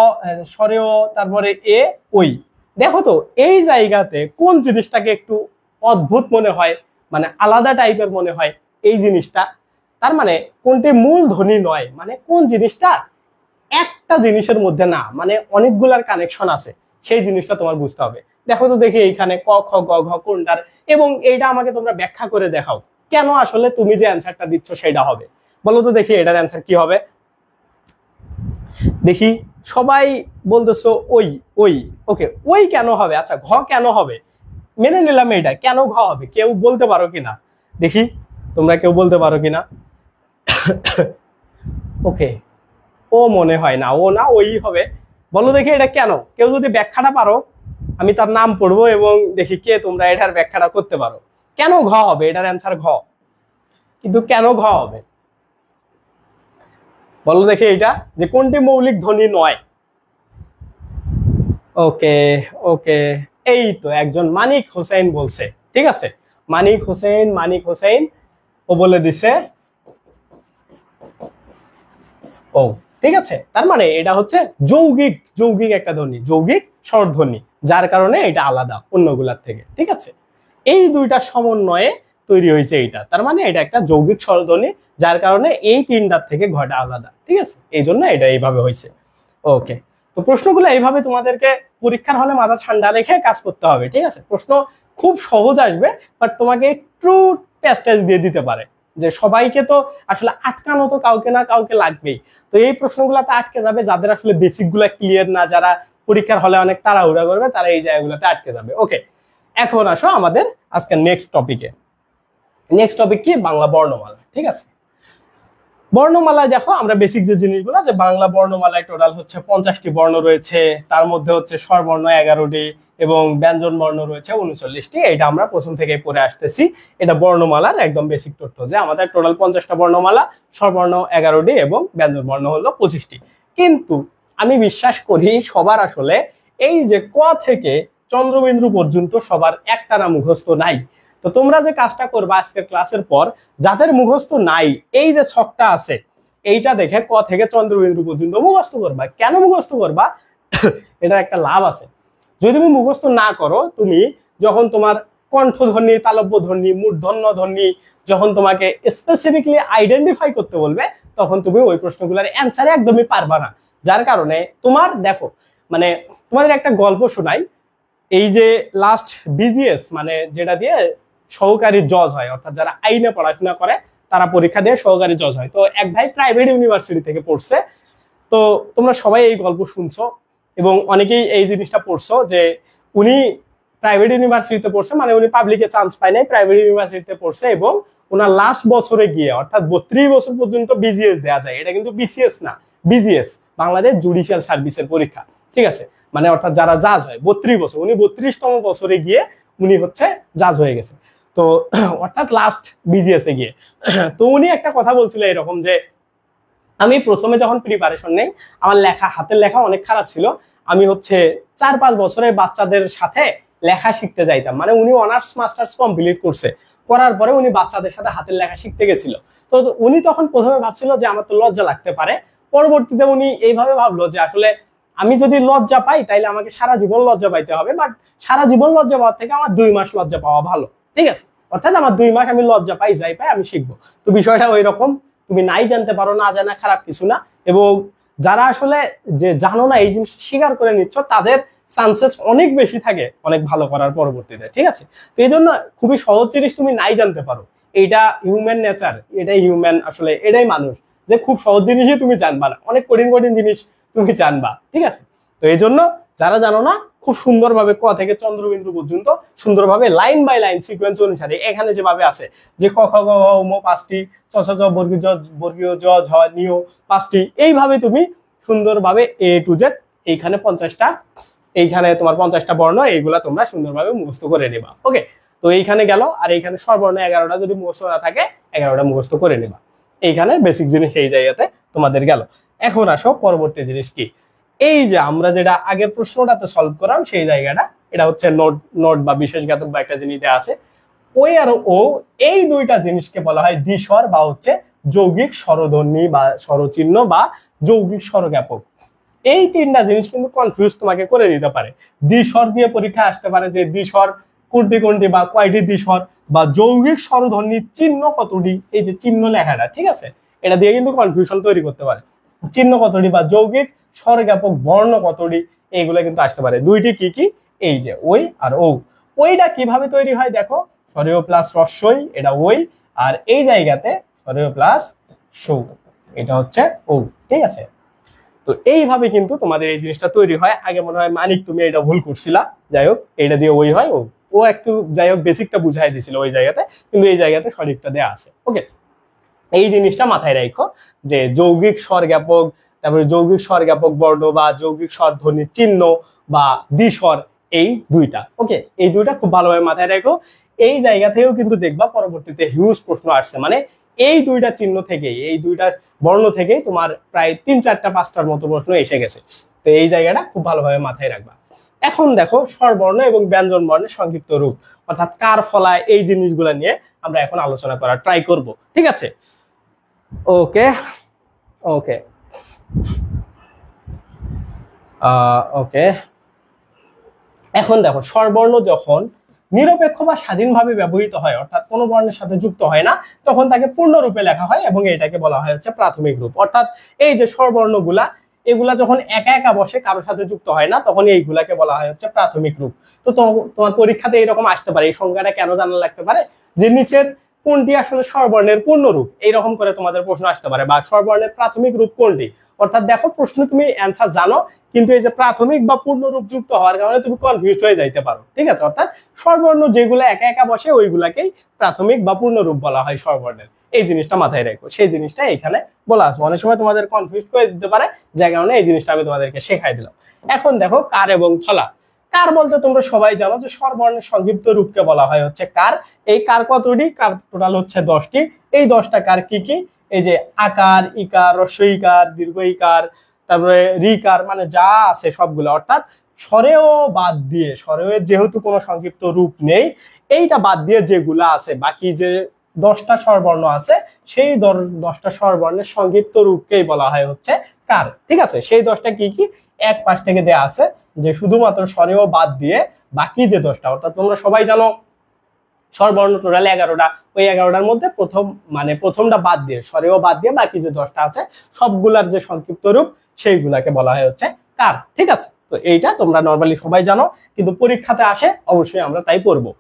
স্বরেয়, তারপরে এ ওই। দেখো তো এই জায়গাতে কোন জিনিসটাকে একটু অদ্ভুত মনে হয়, মানে আলাদা টাইপের মনে হয় এই জিনিসটা। তার মানে কোনটি মূল ধ্বনি নয়, মানে কোন জিনিসটা একটা জিনিসের মধ্যে না, মানে অনেকগুলার কানেকশন আছে, সেই জিনিসটা তোমার বুঝতে হবে। দেখো তো দেখি এইখানে ক খ গ ঘ কোনটার, এবং এইটা আমাকে তোমরা ব্যাখ্যা করে দেখাও কেন আসলে তুমি যে অ্যান্সারটা দিচ্ছ সেটা হবে। বলো তো দেখি এটার অ্যান্সার কি হবে। দেখি সবাই বলতেছো ওই ওই, ওকে ওই কেন হবে? আচ্ছা ঘ কেন হবে, মেনে নিলাম এটা, কেন ঘ হবে কেউ বলতে পারো কিনা? দেখি তোমরা কেউ বলতে পারো কিনা? ওকে, ও মনে হয় না, ও না ওই হবে। বলো দেখি এটা কেন, কেউ যদি ব্যাখ্যাটা পারো আমি তার নাম পড়বো এবং দেখি কে তোমরা এটার ব্যাখ্যাটা করতে পারো। কেন ঘ হবে? এটার অ্যান্সার ঘ, কিন্তু কেন ঘ হবে বলো দেখি এইটা, যে কোনটি মৌলিক ধ্বনি নয়? ওকে ওকে, এই তো একজন মানিক হোসেন বলছে, ঠিক আছে মানিক হোসেন, মানিক হোসেন ও বলে দিছে ও, ঠিক আছে। তার মানে এটা হচ্ছে যৌগিক, যৌগিক একটা ধ্বনি, যৌগিক স্বরধ্বনি, যার কারণে এটা আলাদা অন্যগুলার থেকে, ঠিক আছে। এই দুইটা সমন্বয়ে তৈরি হয়েছে এইটা, তার মানে এটা একটা যৌগিক স্বরধ্বনি, যার কারণে এই তিনটার থেকে ঘটা আলাদা, ঠিক আছে, এই জন্য এটা এইভাবে হয়েছে। ওকে, তো প্রশ্নগুলো এইভাবে তোমাদেরকে পরীক্ষার হলে মাথা ঠান্ডা রেখে কাজ করতে হবে, ঠিক আছে। প্রশ্ন খুব সহজ আসবে, বাট তোমাকে একটু প্যাস্টেজ দিয়ে দিতে পারে, যে সবাইকে তো আসলে আটকানো তো কাউকে না কাউকে লাগবেই। তো এই প্রশ্নগুলোতে আটকে যাবে যাদের আসলে বেসিক গুলা ক্লিয়ার না, যারা পরীক্ষার হলে অনেক তাড়াহুড়া করবে, তারা এই জায়গাগুলোতে আটকে যাবে। ওকে, এখন আসো আমাদের আজকে নেক্সট টপিকে। নেক্সট টপিক কি? বাংলা বর্ণমালা, ঠিক আছে। বর্ণমালায় দেখো আমরা বেসিক যে জিনিসগুলো, যে বাংলা বর্ণমালায় টোটাল হচ্ছে 50টি বর্ণ রয়েছে, তার মধ্যে হচ্ছে স্বরবর্ণ 11টি এবং ব্যঞ্জন বর্ণ রয়েছে 39টি। এটা আমরা প্রথম থেকে পড়ে আসতেছি, এটা বর্ণমালার একদম বেসিক তথ্য, যে আমাদের টোটাল 50টা বর্ণমালা, স্বরবর্ণ 11টি এবং ব্যঞ্জন বর্ণ হলো 25টি। কিন্তু আমি বিশ্বাস করি সবার আসলে এই যে ক থেকে চন্দ্রবিন্দু পর্যন্ত সবার একটানা মুখস্থ নাই। তো তোমরা যে কাজটা করবা আজকের ক্লাসের পর, যাদের মুখস্থ নাই, এই যে ছকটা আছে এইটা দেখে ক থেকে চন্দ্রবিন্দু পর্যন্ত মুখস্থ করবা। কেন মুখস্থ করবা? এটা একটা লাভ আছে। যদি তুমি মুখস্থ না করো, তুমি যখন তোমার কণ্ঠধ্বনি, তালব্য ধ্বনি, মূর্ধন্য ধ্বনি যখন তোমাকে স্পেসিফিকলি আইডেন্টিফাই করতে বলবে, তখন তুমি ওই প্রশ্নগুলোর অ্যান্সার একদমই পারবা না। যার কারণে তোমার দেখো, মানে তোমাদের একটা গল্প শোনাই। এই যে লাস্ট বিজিএস মানে যেটা দিয়ে সহকারী জজ হয়, অর্থাৎ যারা আইনে পড়াশোনা করে তারা পরীক্ষা দিয়ে সহকারী জজ হয়, তো এক ভাই প্রাইভেট ইউনিভার্সিটি থেকে পড়ছে। তো তোমরা সবাই এই গল্প শুনছো এবং অনেকেই এই জিনিসটা পড়ছো, যে উনি প্রাইভেট ইউনিভার্সিটিতে পড়ছে, মানে উনি পাবলিকে চান্স পায় নাই, প্রাইভেট ইউনিভার্সিটিতে পড়ছে, এবং ওনার লাস্ট বছরে গিয়ে অর্থাৎ 32 বছর পর্যন্ত বিজিএস দেওয়া যায়। এটা কিন্তু বিসিএস না, বিজিএস বাংলাদেশ জুডিশিয়াল সার্ভিসের পরীক্ষা, ঠিক আছে। মানে অর্থাৎ যারা জাজ হয় 32 বছর, উনি 32তম বছরে গিয়ে উনি হচ্ছে জাজ হয়ে গেছে। তো অর্থাৎ লাস্ট বিজিএস এ গিয়ে তো উনি একটা কথা বলছিল এরকম, যে আমি প্রথমে যখন প্রিপারেশন নেই, আমার লেখা, হাতের লেখা অনেক খারাপ ছিল। আমি হচ্ছে 4-5 বছরের বাচ্চাদের সাথে লেখা শিখতে যাইতাম। মানে উনি অনার্স মাস্টার্স কমপ্লিট করছে, করার পরে উনি বাচ্চাদের সাথে হাতের লেখা শিখতে গেছিল। তো উনি তখন প্রথমে ভাবছিল যে আমার তো লজ্জা লাগতে পারে। পরবর্তীতে উনি এইভাবে ভাবলো যে আসলে আমি যদি লজ্জা পাই তাইলে আমাকে সারা জীবন লজ্জা পাইতে হবে, বাট সারা জীবন লজ্জা পাওয়ার থেকে আমার 2 মাস লজ্জা পাওয়া ভালো, ঠিক আছে। অর্থাৎ আমার 2 মাস আমি লজ্জা পাই, যাই পাই আমি শিখবো। তো বিষয়টা ওই রকম, তুমি নাই জানতে পারো, না জানা খারাপ কিছু না। এবং যারা আসলে যে জানো না এই জিনিস স্বীকার করে নিচ্ছ, তাদের চান্সেস অনেক বেশি থাকে অনেক ভালো করার পরবর্তীতে, ঠিক আছে। তো এই জন্য খুবই সহজ জিনিস তুমি নাই জানতে পারো, এইটা হিউম্যান নেচার, এটাই হিউম্যান, আসলে এটাই মানুষ, যে খুব সহজ জিনিসই তুমি জানবা না, অনেক কঠিন কঠিন জিনিস তুমি জানবা, ঠিক আছে। তো এই জন্য যারা জানো না, খুব সুন্দরভাবে ক থেকে চন্দ্রবিন্দু পর্যন্ত সুন্দরভাবে লাইন বাই লাইন সিকোয়েন্স অনুসারে এখানে যেভাবে আছে, যে ক খ গ ঘ ম 5টি, চ ছ জ বর্গীয় জ ঝ নিয় 5টি, এইভাবে তুমি সুন্দরভাবে এ টু জেড এইখানে 50টা, এইখানে তোমার 50টা বর্ণ, এইগুলা তোমরা সুন্দরভাবে মুখস্থ করে নেবা। ওকে, তো এইখানে গেল, আর এইখানে স্বরবর্ণ 11টা যদি মুখস্থ না থাকে 11টা মুখস্থ করে নেবা। এইখানে বেসিক জিনিস এই জায়গাতে তোমাদের গেল। এখন আসো পরবর্তী জিনিস কি, এই যে আমরা যেটা আগের প্রশ্নটাতে সলভ করাম সেই জায়গাটা, এটা হচ্ছে নোট, নোট বা বিশেষ জ্ঞাতক বা একটা জিনিস দেওয়া আছে। ওই আর ও, এই দুইটা জিনিসকে বলা হয় দ্বিস্বর বা হচ্ছে যৌগিক স্বরধ্বনি বা স্বরচিহ্ন বা যৌগিক স্বরজ্ঞাপক। এই তিনটা জিনিস কিন্তু কনফিউজ তোমাকে করে দিতে পারে। দ্বিস্বর দিয়ে পরীক্ষা আসতে পারে, যে দ্বিস্বর কোনটি কোনটি বা কয়টি দ্বিস্বর, বা যৌগিক স্বরধ্বনির চিহ্ন কতটি, এই যে চিহ্ন লেখাটা, ঠিক আছে, এটা দিয়ে কিন্তু কনফিউশন তৈরি করতে পারে। চিহ্ন কতটি বা যৌগিক স্বরজ্ঞাপক বর্ণ কতটি, এইগুলো কিন্তু আসতে পারে। দুইটি কি কি, এই যে ওই আর ও। ওইটা কিভাবে তৈরি হয় দেখো, স্বরীয় প্লাস রস্বই, এটা ওই, আর এই জায়গাতে স্বরীয় প্লাস সৌ, এটা হচ্ছে ও, ঠিক আছে। তো এইভাবে কিন্তু তোমাদের এই জিনিসটা তৈরি হয়। আগে মনে হয় মানিক তুমি এটা ভুল করছিলা, যাই হোক এটা দিয়ে ওই হয়, ও একটু যাই হোক বেসিকটা বুঝাই দিছিল ওই জায়গাতে, কিন্তু এই জায়গাতে সঠিকটা দেওয়া আছে। ওকে, এই জিনিসটা মাথায় রাখো যে যৌগিক স্বরজ্ঞাপক, তারপরে যৌগিক স্বরজ্ঞাপক বর্ণ বা যৌগিক স্বরধ্বনির চিহ্ন বা দ্বিস্বর, এই দুইটা। ওকে, এই দুইটা খুব ভালোভাবে মাথায় রাখো। এই জায়গা থেকেও কিন্তু দেখবা পরবর্তীতে হিউজ প্রশ্ন আসছে, মানে এই দুইটা চিহ্ন থেকেই, এই দুইটা বর্ণ থেকেই তোমার প্রায় 3, 4, 5টার মতো প্রশ্ন এসে গেছে। তো এই জায়গাটা খুব ভালোভাবে মাথায় রাখবা। এখন দেখো স্বরবর্ণ এবং ব্যঞ্জন বর্ণের সংক্ষিপ্ত রূপ, অর্থাৎ কার, ফলা, এই জিনিসগুলো নিয়ে আমরা এখন আলোচনা করার ট্রাই করব। ঠিক আছে, ওকে ওকে ওকে। এখন দেখো স্বরবর্ণ যখন নিরপেক্ষ বা স্বাধীনভাবে ব্যবহৃত হয়, অর্থাৎ কোনো বর্ণের সাথে যুক্ত হয় না, তখন তাকে পূর্ণরূপে লেখা হয় এবং এটাকে বলা হয় হচ্ছে প্রাথমিক রূপ। অর্থাৎ এই যে স্বরবর্ণগুলা, এগুলা যখন একা একা বসে, কারোর সাথে যুক্ত হয় না, তখন এইগুলাকে বলা হয় হচ্ছে প্রাথমিক রূপ। তো তোমার পরীক্ষাতে এরকম আসতে পারে, এই সংজ্ঞাটা কেন জানা লাগতে পারে, যে নিচের কোনটি আসলে স্বরবর্ণের পূর্ণরূপ, এইরকম করে তোমাদের প্রশ্ন আসতে পারে, বা স্বরবর্ণের প্রাথমিক রূপ কোনটি। অর্থাৎ দেখো প্রশ্ন তুমি অ্যান্সার জানো, কিন্তু এই যে প্রাথমিক বা পূর্ণরূপ যুক্ত হওয়ার কারণে তুমি কনফিউজ হয়ে যাইতে পারো। ঠিক আছে, অর্থাৎ স্বরবর্ণ যেগুলো একা একা বসে ওইগুলাকেই প্রাথমিক বা পূর্ণরূপ বলা হয় স্বরবর্ণের। এই জিনিসটা মাথায় রাখো, সেই জিনিসটা এখানে বলা আছে। অনেক সময় তোমাদের কনফিউজ করে দিতে পারে, যার কারণে এই জিনিসটা আমি তোমাদেরকে শেখাই দিলাম। এখন দেখো কার এবং ফলা। কার বলতে তোমরা সবাই জানো যে স্বরবর্ণের সংক্ষিপ্ত রূপকে বলা হয় হচ্ছে কার। এই কার কতটি? কার টোটাল হচ্ছে 10টি। এই 10টা কার কি কি? এই যে আকার, ইকার, হ্রস্ব ইকার, দীর্ঘ ইকার, তারপরে রিকার, মানে যা আছে সবগুলো, অর্থাৎ স্বরেও বাদ দিয়ে, স্বরের যেহেতু কোনো সংক্ষিপ্ত রূপ নেই, এইটা বাদ দিয়ে যেগুলা আছে, বাকি যে 10টা স্বরবর্ণ আছে, সেই 10টা স্বরবর্ণের সংক্ষিপ্ত রূপকেই বলা হয় হচ্ছে কার। ঠিক আছে, সেই 10টা কি কি এক পাশ থেকে দেয়া আছে, যে শুধুমাত্র স্বরেও বাদ দিয়ে বাকি যে 10টা, অর্থাৎ তোমরা সবাই জানো স্বরবর্ণ টোটাল 11টা, ওই 11টার মধ্যে প্রথমটা বাদ দিয়ে, স্বরেও বাদ দিয়ে বাকি যে 10টা আছে সবগুলার যে সংক্ষিপ্ত রূপ, সেইগুলাকে বলা হয় হচ্ছে কার। ঠিক আছে, তো এইটা তোমরা নর্মালি সবাই জানো, কিন্তু পরীক্ষাতে আসে অবশ্যই আমরা তাই পড়বো।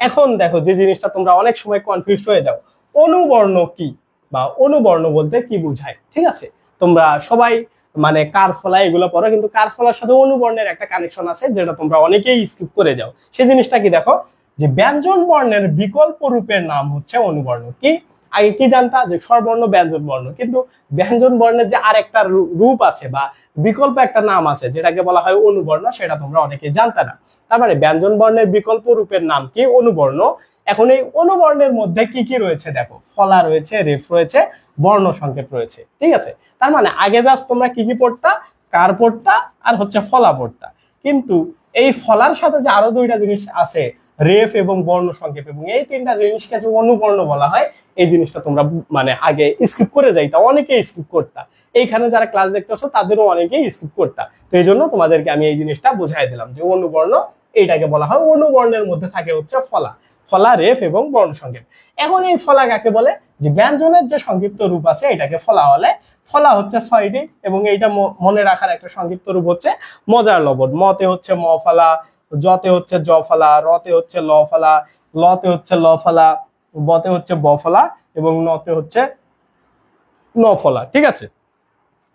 এখন দেখো যে জিনিসটা তোমরা অনেক সময় কনফিউজ হয়ে যাও, অনুবর্ণ কি বা অনুবর্ণ বলতে কি বোঝায়। ঠিক আছে, তোমরা সবাই মানে কার, ফলা এগুলো পড়ো, কিন্তু কার, ফলার সাথে অনুবর্ণের একটা কানেকশন আছে, যেটা তোমরা অনেকেই স্কিপ করে যাও। সেই জিনিসটা কি দেখো, যে ব্যঞ্জন বর্ণের বিকল্প রূপের নাম হচ্ছে অনুবর্ণ। কি আগে কি জানতা যে স্বরবর্ণ ব্যঞ্জন বর্ণ, কিন্তু ব্যঞ্জন বর্ণের যে আরেকটা রূপ আছে বা বিকল্প একটা নাম আছে যেটাকে বলা হয় অনুবর্ণ, সেটা তোমরা অনেকে জানতা না। তার মানে ব্যঞ্জন বর্ণের বিকল্প রূপের নাম কি? অনুবর্ণ। এখন এই অনুবর্ণের মধ্যে কি কি রয়েছে দেখো, ফলা রয়েছে, রেফ রয়েছে, বর্ণ সংকেত রয়েছে। ঠিক আছে, তার মানে আগে জাস্ট তোমরা কি কি পড়তা, কার পড়তা আর হচ্ছে ফলা পড়তা, কিন্তু এই ফলার সাথে যে আরো দুইটা জিনিস আছে, রেফ এবং বর্ণ সংকেত, এবং এই তিনটা জিনিসকে যে অনুবর্ণ বলা হয়, এই জিনিসটা তোমরা মানে আগে স্কিপ করে যাইতা, অনেকেই স্কিপ করতা। এইখানে যারা ক্লাস দেখতেছো তাদেরও অনেকেই স্কিপ করতা। তো এই জন্য তোমাদেরকে আমি এই জিনিসটা বুঝাই দিলাম যে অনুবর্ণ এইটাকে বলা হয়। অনুবর্ণের মধ্যে থাকে হচ্ছে ফলা, ফলা, রেফ এবং বর্ণ সংকেত। এখন এই ফলা কাকে বলে? যে ব্যঞ্জনের যে সংক্ষিপ্ত রূপ আছে এটাকে ফলা বলে। ফলা হচ্ছে 6টি, এবং এইটা মনে রাখার একটা সংক্ষিপ্ত রূপ হচ্ছে মজার লবণ। মতে হচ্ছে ম ফলা, জতে হচ্ছে জ ফলা, রতে হচ্ছে ল ফলা, লতে হচ্ছে ল ফলা, বতে হচ্ছে ব ফলা, এবং নতে হচ্ছে ন ফলা। ঠিক আছে,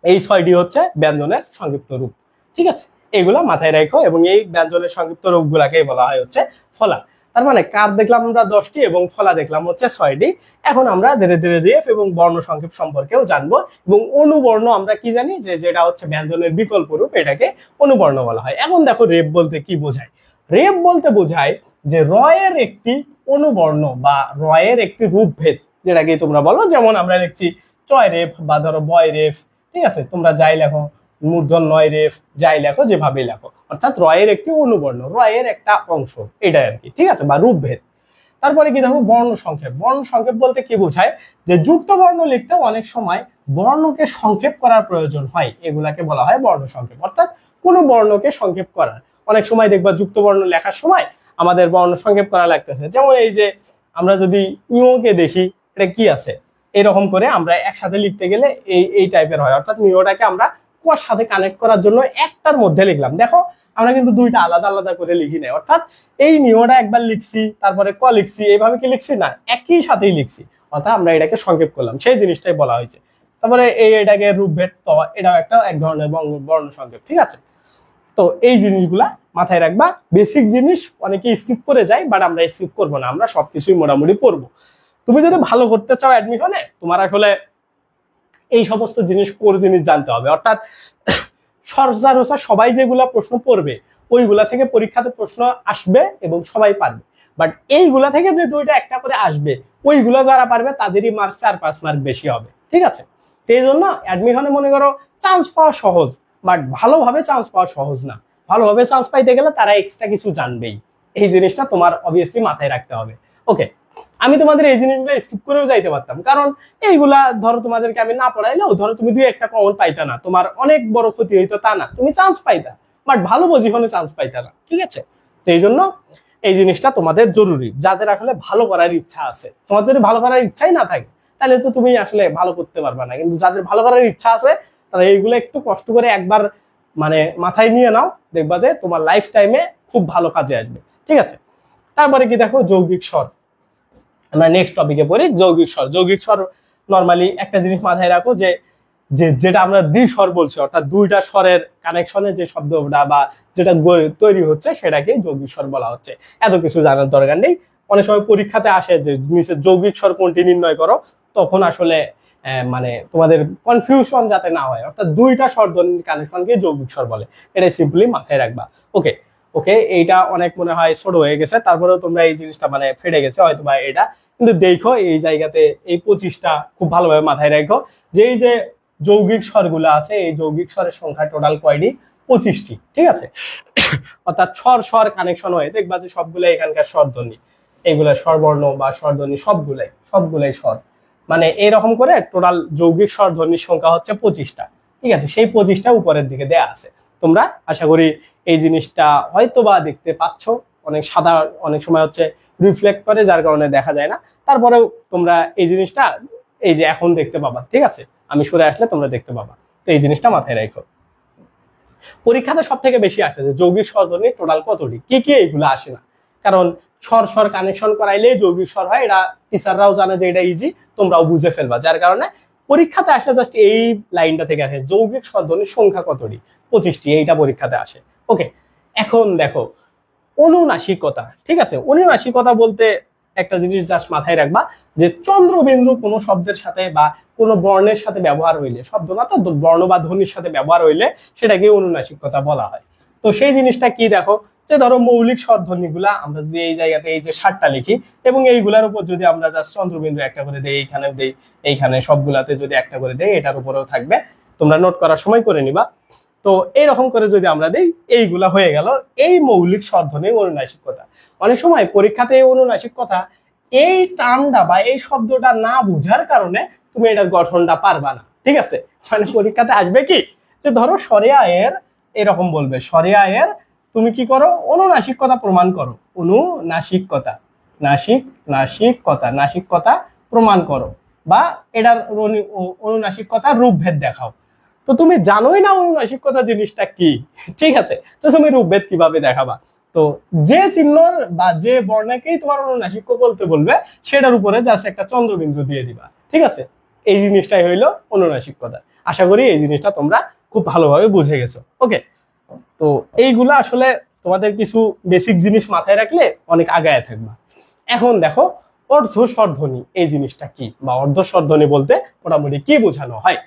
এই 6টি হচ্ছে ব্যঞ্জনের সংক্ষিপ্ত রূপ। ঠিক আছে, এগুলা মাথায় রাখো, এবং এই ব্যঞ্জনের সংক্ষিপ্ত রূপগুলাকেই বলা হয় হচ্ছে ফলা। তার মানে কার দেখলাম আমরা 10টি এবং ফলা দেখলাম হচ্ছে 6টি। এখন আমরা ধীরে ধীরে রেফ এবং বর্ণ সংক্ষেপ সম্পর্কেও জানবো, এবং অনুবর্ণ আমরা কি জানি, যে যেটা হচ্ছে ব্যঞ্জনের বিকল্প রূপ, এটাকে অনুবর্ণ বলা হয়। এখন দেখো রেফ বলতে কি বোঝায়। রেফ বলতে বোঝায় যে রয়ের একটি অনুবর্ণ বা রয়ের একটি রূপভেদ, যেটাকে তোমরা বলো, যেমন আমরা লিখছি চয় রেফ বা ধরো বয় রেফ। ঠিক আছে, তোমরা যাই লেখো, মূর্ধন্য নয় রেফ, যাই লেখো, যেভাবেই লেখো, অর্থাৎ রয়ের একটি অনুবর্ণ, রয়ের একটা অংশ, এটাই আর কি। ঠিক আছে, বা রূপভেদ। তারপরে কি দেখো বর্ণ সংক্ষেপ। বর্ণ সংক্ষেপ বলতে কি বোঝায়, যে যুক্ত বর্ণ লিখতে অনেক সময় বর্ণকে সংক্ষেপ করার প্রয়োজন হয়, এগুলাকে বলা হয় বর্ণ সংক্ষেপ। অর্থাৎ কোনো বর্ণকে সংক্ষেপ করার, অনেক সময় দেখবা যুক্ত বর্ণ লেখার সময় আমাদের বর্ণ সংক্ষেপ করা লাগতেছে। যেমন এই যে আমরা যদি ইউকে দেখি, এটা কি আছে, এরকম করে আমরা একসাথে লিখতে গেলে এই টাইপের হয়। অর্থাৎ নিয়টাকে আমরা কর সাথে কানেক্ট করার জন্য একটার মধ্যে লিখলাম। দেখো আমরা কিন্তু দুইটা আলাদা আলাদা করে লিখি নাই, অর্থাৎ এই নিয়টা একবার লিখছি, তারপরে ক লিখছি, এইভাবে কি লিখছি না, একই সাথেই লিখছি, অর্থাৎ আমরা এটাকে সংক্ষেপ করলাম, সেই জিনিসটাই বলা হয়েছে। তারপরে এটাকে রূপভেদ ত, এটাও একটা এক ধরনের বর্ণ সংকেত, ঠিক আছে। তো এই জিনিসগুলা মাথায় রাখবা, বেসিক জিনিস অনেকে স্কিপ করে যায়, বাট আমরা স্কিপ করবো না, আমরা সবকিছুই মোটামুটি পড়বো। তুমি যদি ভালো করতে চাও অ্যাডমিশনে, তোমার আসলে এই সমস্ত জিনিস কোর জিনিস জানতে হবে, অর্থাৎ সচরাচর সবাই যেগুলা প্রশ্ন পড়বে ওইগুলা থেকে পরীক্ষাতে প্রশ্ন আসবে এবং সবাই পারবে, বাট এইগুলা থেকে যে দুইটা একটা করে আসবে ওইগুলা যারা পারবে তাদেরই মার্ক 4-5 মার্ক বেশি হবে, ঠিক আছে। সেই জন্য অ্যাডমিশনে মনে করো চান্স পাওয়া সহজ, বাট ভালোভাবে চান্স পাওয়া সহজ না। ভালোভাবে চান্স পাইতে গেলে তারা এক্সট্রা কিছু জানবেই, এই জিনিসটা তোমার অবভিয়াসলি মাথায় রাখতে হবে। ওকে, আমি তোমাদের এই জিনিসগুলো স্কিপ করেও যাইতে পারতাম, কারণ এইগুলা ধরো তোমাদেরকে আমি না পড়াইলেও ধরো তুমি 2-1টা কমন পাইতা না, তোমার অনেক বড় ক্ষতি হইতো তা না, তুমি চান্স পাইতা, বাট ভালো পজিশনে চান্স পাইতা না, ঠিক আছে। তো এই জন্য এই জিনিসটা তোমাদের জরুরি, যাদের আসলে ভালো করার ইচ্ছা আছে। তোমার যদি ভালো করার ইচ্ছাই না থাকে তাহলে তো তুমি আসলে ভালো করতে পারবে না, কিন্তু যাদের ভালো করার ইচ্ছা আছে তারা এইগুলো একটু কষ্ট করে একবার মানে মাথায় নিয়ে নাও, দেখবা যে তোমার লাইফ টাইমে খুব ভালো কাজে আসবে, ঠিক আছে। তারপরে কি দেখো, যৌগিক স্বর। আমরা নেক্সট টপিকে পড়ি, যৌগিক স্বর। যৌগিক স্বর নরমালি একটা জিনিস মাথায় রাখো, যে যেটা আমরা দ্বিস্বর বলছি, অর্থাৎ দুইটা স্বরের কানেকশনে যে শব্দটা বা যেটা তৈরি হচ্ছে সেটাকে যৌগিক স্বর বলা হচ্ছে। এত কিছু জানার দরকার নেই। অনেক সময় পরীক্ষাতে আসে যে নিচে যৌগিক স্বর কোনটি নির্ণয় করো, তখন আসলে মানে তোমাদের কনফিউশন যাতে না হয়, অর্থাৎ দুইটা স্বরধ্বনির কানেকশনকে যৌগিক স্বর বলে, এটা সিম্পলি মাথায় রাখবা। ওকে ওকে, এইটা অনেক মনে হয় ছোট হয়ে গেছে, তারপরেও তোমরা এই জিনিসটা মানে ফেটে গেছে হয়তো বা এটা, কিন্তু দেখো এই জায়গাতে এই 25টা খুব ভালোভাবে মাথায় রাখো, যে এই যে যৌগিক স্বরগুলো আছে, এই যৌগিক স্বরের সংখ্যা টোটাল কয়টি? 25টি, ঠিক আছে। অর্থাৎ স্বর স্বর কানেকশন হয়ে দেখবা যে সবগুলো এখানকার স্বরধ্বনি, এইগুলা স্বরবর্ণ বা স্বরধ্বনি সবগুলাই স্বর, মানে এইরকম করে টোটাল যৌগিক স্বরধ্বনির সংখ্যা হচ্ছে 25টা, ঠিক আছে। সেই 25টা উপরের দিকে দেয়া আছে, তোমরা আশা করি এই জিনিসটা হয়তো বা দেখতে পাচ্ছ। অনেক সাদা, অনেক সময় হচ্ছে রিফ্লেক্ট করে, যার কারণে দেখা যায় না, তারপরেও তোমরা এই জিনিসটা এই যে এখন দেখতে পাবা, ঠিক আছে। আমি সরে আসলে তোমরা দেখতে পাবা, তো এই জিনিসটা মাথায় রাখো। পরীক্ষাতে সব থেকে বেশি আসে যে যৌগিক স্বরধ্বনি টোটাল কতটি, কি কি, এইগুলো আসে না, কারণ স্বর স্বর কানেকশন করাইলে যৌগিক স্বর হয়, এটা টিচাররাও জানে যে এটা ইজি, তোমরাও বুঝে ফেলবা, যার কারণে পরীক্ষাতে আসে জাস্ট এই লাইনটা থেকে আসে যৌগিক স্বরধ্বনির সংখ্যা কতটি, 25টি, এইটা পরীক্ষাতে আসে। ওকে, এখন দেখো অনুনাসিকতা, ঠিক আছে। অনুনাসিকতা বলতে একটা জিনিস জাস্ট মাথায় রাখবা, যে চন্দ্রবিন্দু কোনো শব্দের সাথে বা কোনো বর্ণের সাথে ব্যবহার হইলে, শব্দ না তো, বর্ণ বা ধ্বনির সাথে ব্যবহার হইলে সেটাকে অনুনাসিকতা বলা হয়। তো সেই জিনিসটা কি দেখো, যে ধরো মৌলিক স্বরধ্বনিগুলা আমরা যদি এই জায়গাতে এই যে 7টা লিখি, এবং এইগুলার উপর যদি আমরা জাস্ট চন্দ্রবিন্দু একটা করে দেই, এইখানে দেই, এইখানে সবগুলাতে যদি একটা করে দেই, এটার উপরেও থাকবে, তোমরা নোট করার সময় করে নিবা। তো এইরকম করে যদি আমরা দেই, এইগুলা হয়ে গেল এই মৌলিক স্বরধ্বনির অনুনাসিকতা। অনেক সময় পরীক্ষাতে এই অনুনাসিকতা, এই টার্মটা বা এই শব্দটা না বুঝার কারণে তুমি এটার গঠনটা পারবা না, ঠিক আছে। মানে পরীক্ষাতে আসবে কি, যে ধরো স্বরে আয়ের এরকম বলবে, স্বরে আয়ের তুমি কি করো, অনুনাসিকতা প্রমাণ করো, অনুনাসিকতা, নাসিকতা প্রমাণ করো, বা এটার অনুনাসিকতার রূপভেদ দেখাও। তো তুমি জানোই না অনুনাসিকতা জিনিসটা কি, ঠিক আছে, তো তুমি রূপভেদ কিভাবে দেখাবা? তো যে চিহ্ন বা যে বর্ণকেই তোমার অনুনাসিক বলতে বলবে, সেটার উপরে জাস্ট একটা চন্দ্রবিন্দু দিয়ে দিবা, ঠিক আছে। এই জিনিসটাই হইলো অনুনাসিকতা। আশা করি এই জিনিসটা তোমরা খুব ভালোভাবে বুঝে গেছো। ওকে, তো এইগুলা আসলে তোমাদের কিছু বেসিক জিনিস মাথায় রাখলে অনেক আগায় থাকবা। এখন দেখো অর্ধ স্বরধ্বনি এই জিনিসটা কি, বা অর্ধ স্বরধ্বনি বলতে মোটামুটি কি বোঝানো হয়।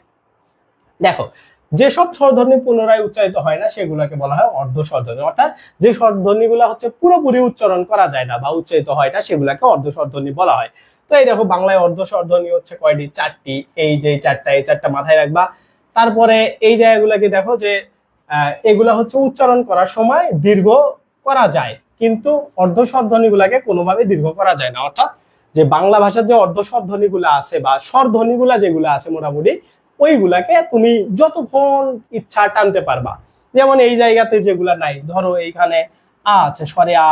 দেখো, যেসব স্বরধ্বনি পুনরায় উচ্চারিত হয় না সেগুলোকে বলা হয় অর্ধ স্বরধ্বনি, অর্থাৎ যে স্বরধ্বনিগুলো হচ্ছে পুরোপুরি উচ্চারণ করা যায় না বা উচ্চারিত হয় না সেগুলোকে অর্ধ স্বরধ্বনি বলা হয়। তো এই দেখো বাংলায় অর্ধ স্বরধ্বনি হচ্ছে কয়টি? 4টি। এই যে 4টা, এই 4টা মাথায় রাখবা। তারপরে এই জায়গাগুলোকে দেখো যে এগুলা হচ্ছে উচ্চারণ করার সময় দীর্ঘ করা যায়, কিন্তু অর্ধ স্বরধ্বনিগুলাকে কোনোভাবে দীর্ঘ করা যায় না। অর্থাৎ যে বাংলা ভাষার যে অর্ধ স্বরধ্বনিগুলো আছে বা স্বরধ্বনিগুলা যেগুলো আছে মোটামুটি ওইগুলাকে তুমি যতক্ষণ ইচ্ছা টানতে পারবা। যেমন এই জায়গাতে যেগুলা নাই, ধরো এইখানে আ আছে, স্বরে আ,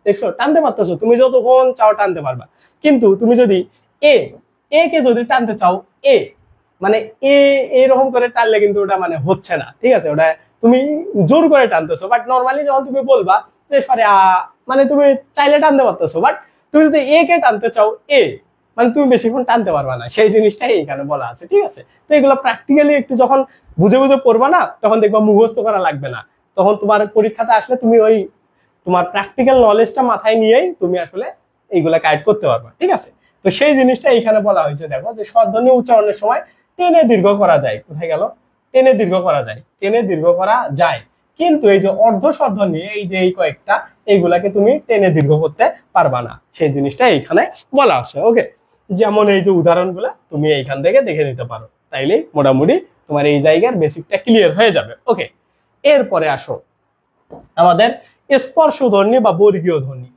দেখছো টানতে পারতেছো, তুমি যতক্ষণ চাও টানতে পারবা। কিন্তু তুমি যদি এ কে যদি টানতে চাও, এ মানে এরকম করে টানলে কিন্তু ওটা মানে হচ্ছে না, ঠিক আছে। ওটা তুমি জোর করে টানতেছো, বাট নর্মালি যখন তুমি বলবা যে স্বরে আ, মানে তুমি চাইলে টানতে পারতেছো, বাট তুমি যদি কে টানতে চাও, মানে তুমি বেশিক্ষণ টানতে পারবা না, সেই জিনিসটাই এখানে বলা আছে, ঠিক আছে। তো এগুলো প্র্যাকটিক্যালি একটু যখন বুঝে বুঝে পড়বা না, তখন দেখবা মুখস্থ করা লাগবে না, তখন তোমার পরীক্ষাতে আসলে তুমি ওই তোমার প্র্যাকটিক্যাল নলেজটা মাথায় নিয়েই তুমি আসলে এইগুলা গাইড করতে পারবা, ঠিক আছে। তো সেই জিনিসটা এইখানে বলা হয়েছে, দেখো যে স্বরধ্বনি উচ্চারণের সময় টেনে দীর্ঘ করা যায়, কোথায় গেল, টেনে দীর্ঘ করা যায়, টেনে দীর্ঘ করা যায়, কিন্তু এই যে অর্ধ স্বরধ্বনি এই যে এই কয়েকটা, এইগুলাকে তুমি টেনে দীর্ঘ করতে পারবা না, সেই জিনিসটা এইখানে বলা আছে। ওকে, যেমন এই যে উদাহরণগুলো তুমি এইখান থেকে দেখে নিতে পারো, তাইলেই মোটামুটি তোমার এই জায়গার বেসিকটা ক্লিয়ার হয়ে যাবে। ওকে, এরপরে আসো আমাদের স্পর্শধ্বনি বা বর্গীয় ধ্বনি,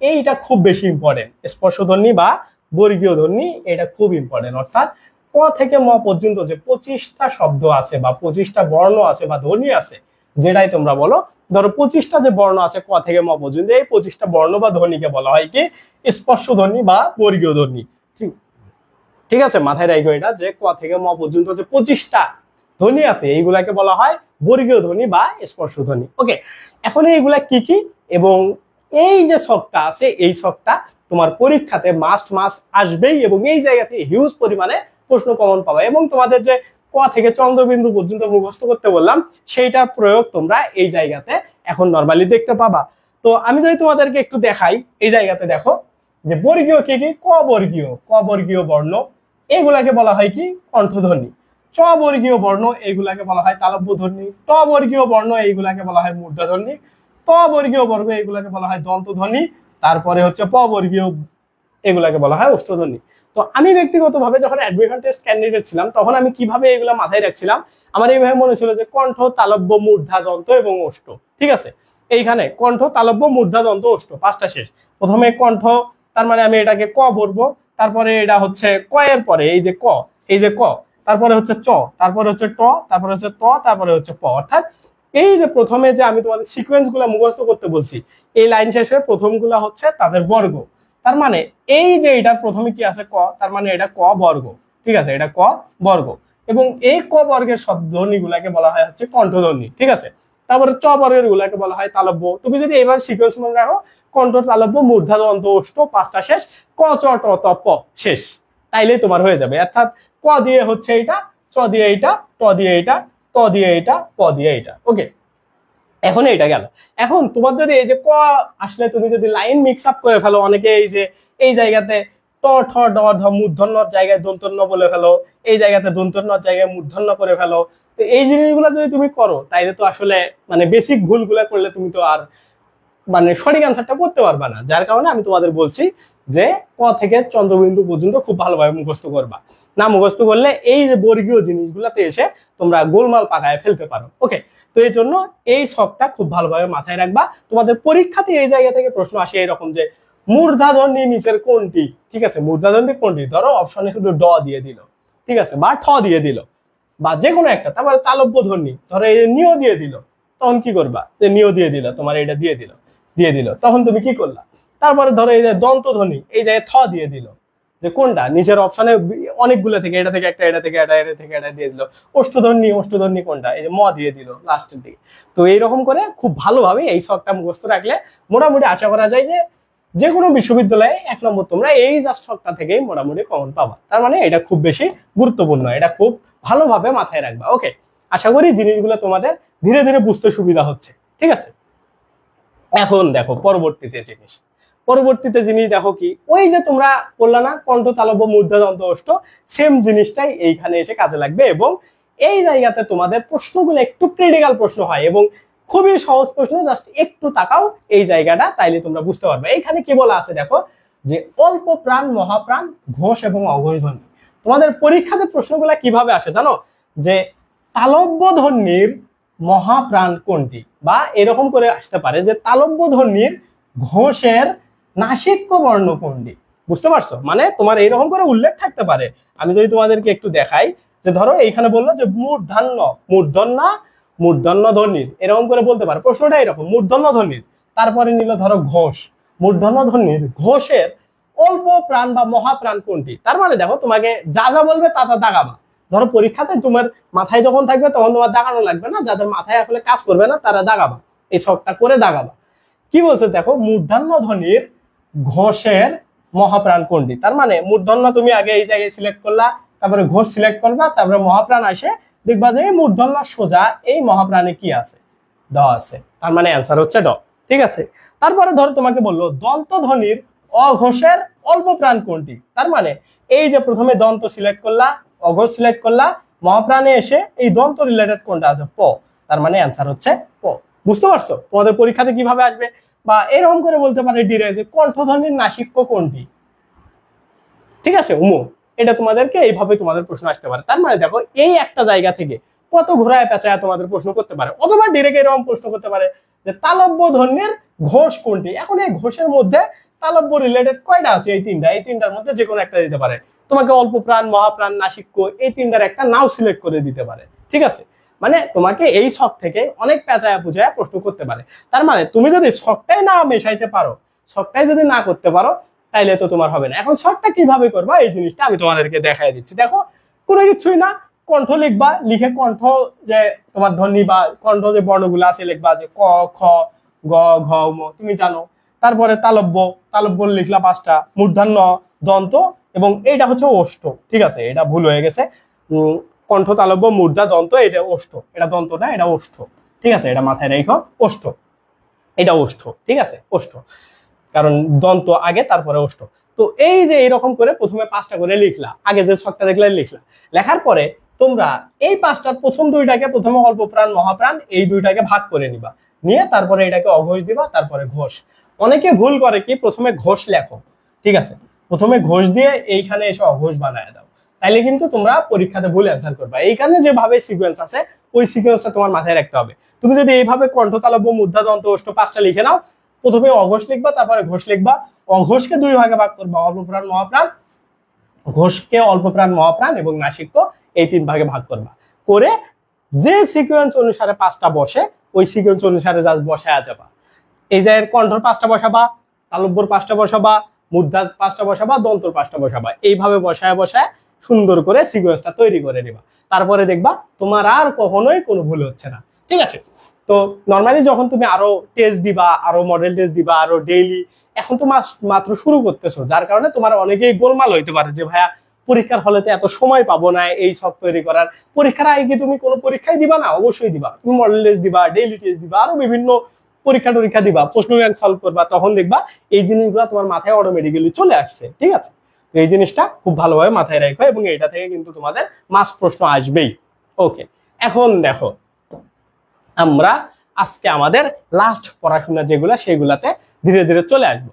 এইটা খুব বেশি ইম্পর্টেন্ট। স্পর্শধ্বনি বা বর্গীয় ধ্বনি এটা খুব ইম্পর্টেন্ট, অর্থাৎ ক থেকে ম পর্যন্ত যে 25টা শব্দ আছে বা 25টা বর্ণ আছে বা ধ্বনি আছে, যেটাই তোমরা বলো, ধরো 25টা যে বর্ণ আছে ক থেকে ম পর্যন্ত, এই 25টা বর্ণ বা ধ্বনিকে বলা হয় কি স্পর্শধ্বনি বা বর্গীয় ধ্বনি। ঠিক আছে, মাথায় রাখো এটা, যে ক থেকে ম পর্যন্ত যে 25টা ধ্বনি আছে এইগুলাকে বলা হয় বর্গীয় ধ্বনি বা স্পর্শধ্বনি। ওকে, এখন এইগুলা কি কি, এবং এই যে ছকটা আছে এই ছকটা তোমার পরীক্ষাতে মাস্ট আসবেই, এবং এই জায়গা থেকে হিউজ পরিমাণে প্রশ্ন কমন পাবে, এবং তোমাদের যে ক থেকে চন্দ্রবিন্দু পর্যন্ত মুখস্থ করতে বললাম সেইটার প্রয়োগ তোমরা এই জায়গাতে এখন নরমালি দেখতে পাবা। তো আমি যদি তোমাদেরকে একটু দেখাই, এই জায়গাতে দেখো যে বর্গীয় কি কি, ক বর্গীয় বর্ণ এগুলাকে বলা হয় কি কণ্ঠধ্বনি, চ বর্গীয় বর্ণ এইগুলাকে বলা হয় তালব্য ধ্বনি, ট বর্গীয় বর্ণ এইগুলাকে বলা হয় মূর্ধধ্বনি, ত বর্গীয় বর্গ এইগুলাকে বলা হয় দন্তধ্বনি, তারপরে হচ্ছে প বর্গীয় এগুলাকে বলা হয় ওষ্ঠধ্বনি। তো আমি ব্যক্তিগতভাবে যখন অ্যাডমিশন টেস্ট ক্যান্ডিডেট ছিলাম, তখন আমি কিভাবে এগুলা মাথায় রাখছিলাম, আমার এইভাবে মনে ছিল যে কণ্ঠ, তালব্য, মূর্ধা, দন্ত এবং ওষ্ঠ, ঠিক আছে। এইখানে কণ্ঠ, তালব্য, মূর্ধা, দন্ত, ওষ্ঠ পাঁচটা শেষ। প্রথমে কণ্ঠ, তার মানে আমি এটাকে ক বলবো, তারপরে এটা হচ্ছে ক এর পরে এই যে ক, এই যে ক, তারপরে হচ্ছে চ, তারপরে হচ্ছে ট, তারপরে হচ্ছে ত, তারপরে হচ্ছে প, অর্থাৎ এই যে প্রথমে যে আমি তোমাদের সিকোয়েন্স গুলা মুখস্থ করতে বলছি, এই লাইন শেষে প্রথম গুলা হচ্ছে তাদের বর্গ, তার মানে এই যে এটার প্রথমে কি আছে ক, তার মানে এটা ক বর্গ, ঠিক আছে, এটা ক বর্গ, এবং এই ক বর্গের ধ্বনি গুলাকে বলা হয় হচ্ছে কণ্ঠধ্বনি, ঠিক আছে। তারপরে চ বর্গের গুলাকে বলা হয় তালব্য। তুমি যদি এইভাবে সিকোয়েন্স মনে রাখো, কণ্ঠ, তালব্য, মূর্ধা, দন্ত, ওষ্ঠ পাঁচটা শেষ, ক, চ, ট, ত, প শেষ, তাইলেই তোমার হয়ে যাবে। অর্থাৎ ক দিয়ে হচ্ছে এইটা, চ দিয়ে এইটা, ট দিয়ে এইটা, ত দিয়ে এইটা, প দিয়ে এইটা। ওকে, এখন এইটা গেল। এখন তোমার যদি এই যে ক আসলে তুমি যদি লাইন মিক্স আপ করে ফেলো, অনেকে এই যে এই জায়গাতে ট, ঠ, ড, ধ মূর্ধন্যর জায়গায় দন্তন্য বলে ফেলো, এই জায়গাতে দন্তন্যর জায়গায় মূর্ধন্য করে ফেলো, তো এই জিনিসগুলো যদি তুমি করো, তাইলে তো আসলে মানে বেসিক ভুলগুলা করলে তুমি তো আর মানে সঠিক অ্যান্সারটা করতে পারবা না। যার কারণে আমি তোমাদের বলছি যে ক থেকে চন্দ্রবিন্দু পর্যন্ত খুব ভালোভাবে মুখস্থ করবা, না মুখস্থ করলে এই যে বর্গীয় জিনিসগুলোতে এসে তোমরা গোলমাল পাকায় ফেলতে পারো। ওকে, তো এই জন্য এই ছকটা খুব ভালোভাবে মাথায় রাখবা। তোমাদের পরীক্ষাতে এই জায়গা থেকে প্রশ্ন আসে এরকম যে মূর্ধাধ্বনি নিচের কোনটি, ঠিক আছে, মূর্ধাধ্বনি কোনটি, ধরো অপশনে শুধু ড দিয়ে দিল, ঠিক আছে, বা ঠ দিয়ে দিল, বা যে কোনো একটা, তারপরে তালব্য ধ্বনি ধরো এই নিয় দিয়ে দিল, তখন কি করবা, যে নিয় দিয়ে দিল, তোমার এটা দিয়ে দিল, তখন তুমি কি করলা। তারপরে ধরো এই যে দন্ত ধ্বনি, এই জায়গায় থ দিয়ে দিল, যে কোনটা নিচের অপশনে অনেকগুলো থেকে, এটা থেকে একটা, এটা থেকে এটা, এটা থেকে এটা দিয়ে দিল। ওষ্ঠধ্বনি কোনটা, এই যে ম দিয়ে দিল লাস্টের দিকে। তো এইরকম করে খুব ভালোভাবে এই ছকটা মুখস্থ রাখলে মোটামুটি আশা করা যায় যে কোনো বিশ্ববিদ্যালয়ে 1 নম্বর তোমরা এই জাস্ট ছকটা থেকেই মোটামুটি কমন পাবা। তার মানে এটা খুব বেশি গুরুত্বপূর্ণ, এটা খুব ভালোভাবে মাথায় রাখবা। ওকে, আশা করি জিনিসগুলো তোমাদের ধীরে ধীরে বুঝতে সুবিধা হচ্ছে, ঠিক আছে। এখন দেখো পরবর্তীতে জিনিস দেখো কি, ওই যে তোমরা বললা না কণ্ঠ, তালব্য, মূর্ধা, দন্ত, ওষ্ঠ, সেম জিনিসটাই এইখানে এসে কাজে লাগবে, এবং এই জায়গাতে তোমাদের প্রশ্নগুলো একটু ক্রিটিক্যাল প্রশ্ন হয়, এবং খুবই সহজ প্রশ্ন, জাস্ট একটু তাকাও এই জায়গাটা, তাইলে তোমরা বুঝতে পারবে। এইখানে কি বলা আছে দেখো, যে অল্প প্রাণ, মহাপ্রাণ, ঘোষ এবং অঘোষ ধ্বনি। তোমাদের পরীক্ষাতে প্রশ্নগুলা কিভাবে আসে জানো, যে তালব্য ধ্বনির মহাপ্রাণ কোনটি, বা এরকম করে আসতে পারে যে তালব্য ধ্বনির ঘোষের নাসিক্য বর্ণ কোনটি। বুঝতে পারছো, মানে তোমার এইরকম করে উল্লেখ থাকতে পারে। আমি যদি তোমাদেরকে একটু দেখাই, যে ধরো এইখানে বললো যে মূর্ধন্য ধ্বনির, এরকম করে বলতে পারে, প্রশ্নটা এরকম মূর্ধন্য ধ্বনির, তারপরে নিল ধরো ঘোষ, মূর্ধন্য ধ্বনির ঘোষের অল্প প্রাণ বা মহাপ্রাণ কোনটি। তার মানে দেখো তোমাকে যা যা বলবে তা দাগাবা। ধরো পরীক্ষাতে তোমার মাথায় যখন থাকবে তখন তোমার দাগানো লাগবে না, যাদের মাথায় আসলে কাজ করবে না তারা দাগাবা, এই ছকটা করে দাগাবা। কি বলছে দেখো, মূর্ধন্য ধ্বনির ঘোষের মহাপ্রাণ কোনটি। তার মানে মূর্ধন্য তুমি আগে এই জায়গায় সিলেক্ট করলা, তারপরে ঘোষ সিলেক্ট করবা, তারপরে মহাপ্রাণ আসে, দেখবা যে মূর্ধন্য সোজা এই মহাপ্রাণে কি আছে, ড আছে। তার মানে অ্যান্সার হচ্ছে ড। ঠিক আছে, তারপরে ধরো তোমাকে বললো দন্ত ধ্বনির অঘোষের অল্প প্রাণ কোনটি। তার মানে এই যে প্রথমে দন্ত সিলেক্ট করলা, অঘোষ সিলেক্ট করলা, মহাপ্রাণে এসে এই দন্ত রিলেটেড কোনটা আছে, প। তার মানে অ্যান্সার হচ্ছে প। বুঝতে পারছো তোমাদের পরীক্ষাতে কিভাবে আসবে? বা এরকম করে বলতে পারে ডিরে যে কণ্ঠধ্বনির নাসিক্য কোনটি। ঠিক আছে উমু, এটা তোমাদেরকে এইভাবে তোমাদের প্রশ্ন আসতে পারে। তার মানে দেখো এই একটা জায়গা থেকে কত ঘোরায় পেঁচায় তোমাদের প্রশ্ন করতে পারে, অথবা ডিরেক্ট এরকম প্রশ্ন করতে পারে যে তালব্য ধ্বনির ঘোষ কোনটি। এখন এই ঘোষের মধ্যে তালব্য রিলেটেড কয়টা আছে, এই তিনটার মধ্যে যে কোনো একটা দিতে পারে তোমাকে। অল্প প্রাণ, মহাপ্রাণ, নাসিক্য, এই তিনটার একটা নাও সিলেক্ট করে দিতে পারে। ঠিক আছে, মানে তোমাকে এই ছক থেকে অনেক পেঁচায়া পুচায়া প্রশ্ন করতে পারে। তার মানে তুমি যদি ছকটাই না মেশাইতে পারো, ছকটাই যদি না করতে পারো, তাইলে তো তোমার হবে না। এখন ছকটা কিভাবে করবা এই জিনিসটা আমি তোমাদেরকে দেখাই দিচ্ছি। দেখো কোনো কিছুই না, কণ্ঠ লিখবা, লিখে কণ্ঠ যে তোমার ধ্বনি বা কণ্ঠ যে বর্ণগুলো আছে লিখবা, যে ক, খ, গ, ঘ, ম, তুমি জানো। তারপরে তালব্য, তালব্য লিখলা 5টা, মূর্ধন্য, দন্ত এবং এইটা হচ্ছে ওষ্ঠ। ঠিক আছে, এটা ভুল হয়ে গেছে, কণ্ঠ, তালব্য, মূর্ধা, দন্ত, এটা ওষ্ঠ, এটা দন্ত না, এটা ওষ্ঠ। ঠিক আছে, এটা মাথায় রেখো, ওষ্ঠ, এটা ওষ্ঠ। ঠিক আছে, ওষ্ঠ, কারণ দন্ত আগে তারপরে ওষ্ঠ। তো এই যে এইরকম করে প্রথমে 5টা করে লিখলা, আগে যে ছকটা দেখলে লিখলা, লেখার পরে তোমরা এই 5টার প্রথম 2টাকে প্রথমে অল্প প্রাণ, মহাপ্রাণ, এই 2টাকে ভাগ করে নিবা, নিয়ে তারপরে এটাকে অঘোষ দিবা, তারপরে ঘোষ। অনেকে ভুল করে কি, প্রথমে ঘোষ লেখো। ঠিক আছে, প্রথমে ঘোষ দিয়ে এইখানে এসে অঘোষ বানায় দাও, তাইলে কিন্তু তোমরা পরীক্ষাতে ভুল অ্যান্সার করবা। এইখানে যেভাবে সিকোয়েন্স আছে ওই সিকোয়েন্সটা তোমার মাথায় রাখতে হবে। তুমি যদি এইভাবে কণ্ঠ, তালব্য, মূর্ধা, দন্ত, ওষ্ঠ 5টা লিখে নাও, প্রথমে অঘোষ লিখবা, তারপরে ঘোষ লিখবা, অঘোষকে 2 ভাগে ভাগ করবা, অল্প প্রাণ, মহাপ্রাণ, ঘোষকে অল্প প্রাণ, মহাপ্রাণ এবং নাসিক্য, এই 3 ভাগে ভাগ করবা। করে যে সিকোয়েন্স অনুসারে 5টা বসে ওই সিকোয়েন্স অনুসারে জাস্ট বসায়া যাবা। এই যে কণ্ঠর 5টা বসাবা, তালব্যর 5টা বসাবা, মূর্ধার 5টা বসাবা, দন্তর 5টা বসাবা, এইভাবে বসায় বসায় সুন্দর করে সিকোয়েন্সটা তৈরি করে নিবা। তারপরে দেখবা তোমার আর কখনোই কোনো ভুল হচ্ছে না। ঠিক আছে, তো নর্মালি যখন তুমি আরো টেস্ট দিবা, আরো মডেল টেস্ট দিবা, আরো ডেইলি, এখন তো মাত্র শুরু করতেছো, যার কারণে তোমার অনেকেই গোলমাল হইতে পারে যে ভাইয়া পরীক্ষার হলেতে এত সময় পাবো না এই সব তৈরি করার। পরীক্ষার আগে কি তুমি কোনো পরীক্ষাই দিবা না? অবশ্যই দিবা, তুমি মডেল টেস্ট দিবা, ডেইলি টেস্ট দিবা, আরো বিভিন্ন পরীক্ষা দিবা, প্রশ্ন ব্যাংক সলভ করবা, তখন দেখবা এই জিনিসগুলো তোমার মাথায় অটোমেটিক্যালি চলে আসছে। ঠিক আছে, তো এই জিনিসটা খুব ভালোভাবে মাথায় রাখো এবং এটা থেকে কিন্তু তোমাদের মাস প্রশ্ন আসবেই। ওকে, এখন দেখো আমরা আজকে আমাদের লাস্ট পড়াশোনা যেগুলা সেগুলাতে ধীরে ধীরে চলে আসবো।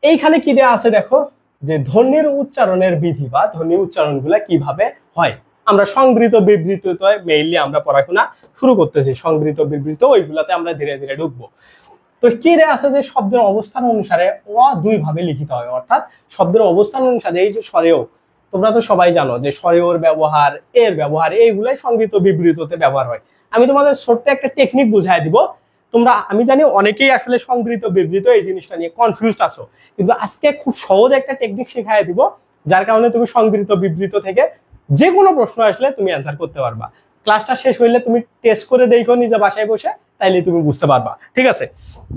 এইখানে কি দেওয়া আছে দেখো, যে ধ্বনির উচ্চারণের বিধি বা ধ্বনি উচ্চারণগুলা কিভাবে হয়। আমরা সংবৃত বিবৃত মেইনলি আমরা পড়াশোনা শুরু করতেছি, সংবৃত বিবৃত ওইগুলাতে আমরা ধীরে ধীরে ঢুকবো। তো কি দেওয়া আছে যে শব্দের অবস্থান অনুসারে অ 2 ভাবে লিখিত হয়, অর্থাৎ শব্দের অবস্থান অনুসারে এই যে স্বরেও, তোমরা তো সবাই জানো যে স্বরেওর ব্যবহার, এর ব্যবহার, এইগুলাই সংবৃত বিবৃততে ব্যবহার হয়। আমি তোমাদের ছোট্ট একটা টেকনিক বুঝাই দিব। তোমরা, আমি জানি অনেকেই আসলে সংবৃত বিবৃত এই জিনিসটা নিয়ে কনফিউজড আছো, কিন্তু আজকে খুব সহজ একটা টেকনিক শেখাই দিব, যার কারণে তুমি সংবৃত বিবৃত থেকে যে কোনো প্রশ্ন আসলে তুমি অ্যান্সার করতে পারবা। ক্লাসটা শেষ হইলে তুমি টেস্ট করে দেখো নিজে বাসায় বসে, তাইলে তুমি বুঝতে পারবা। ঠিক আছে,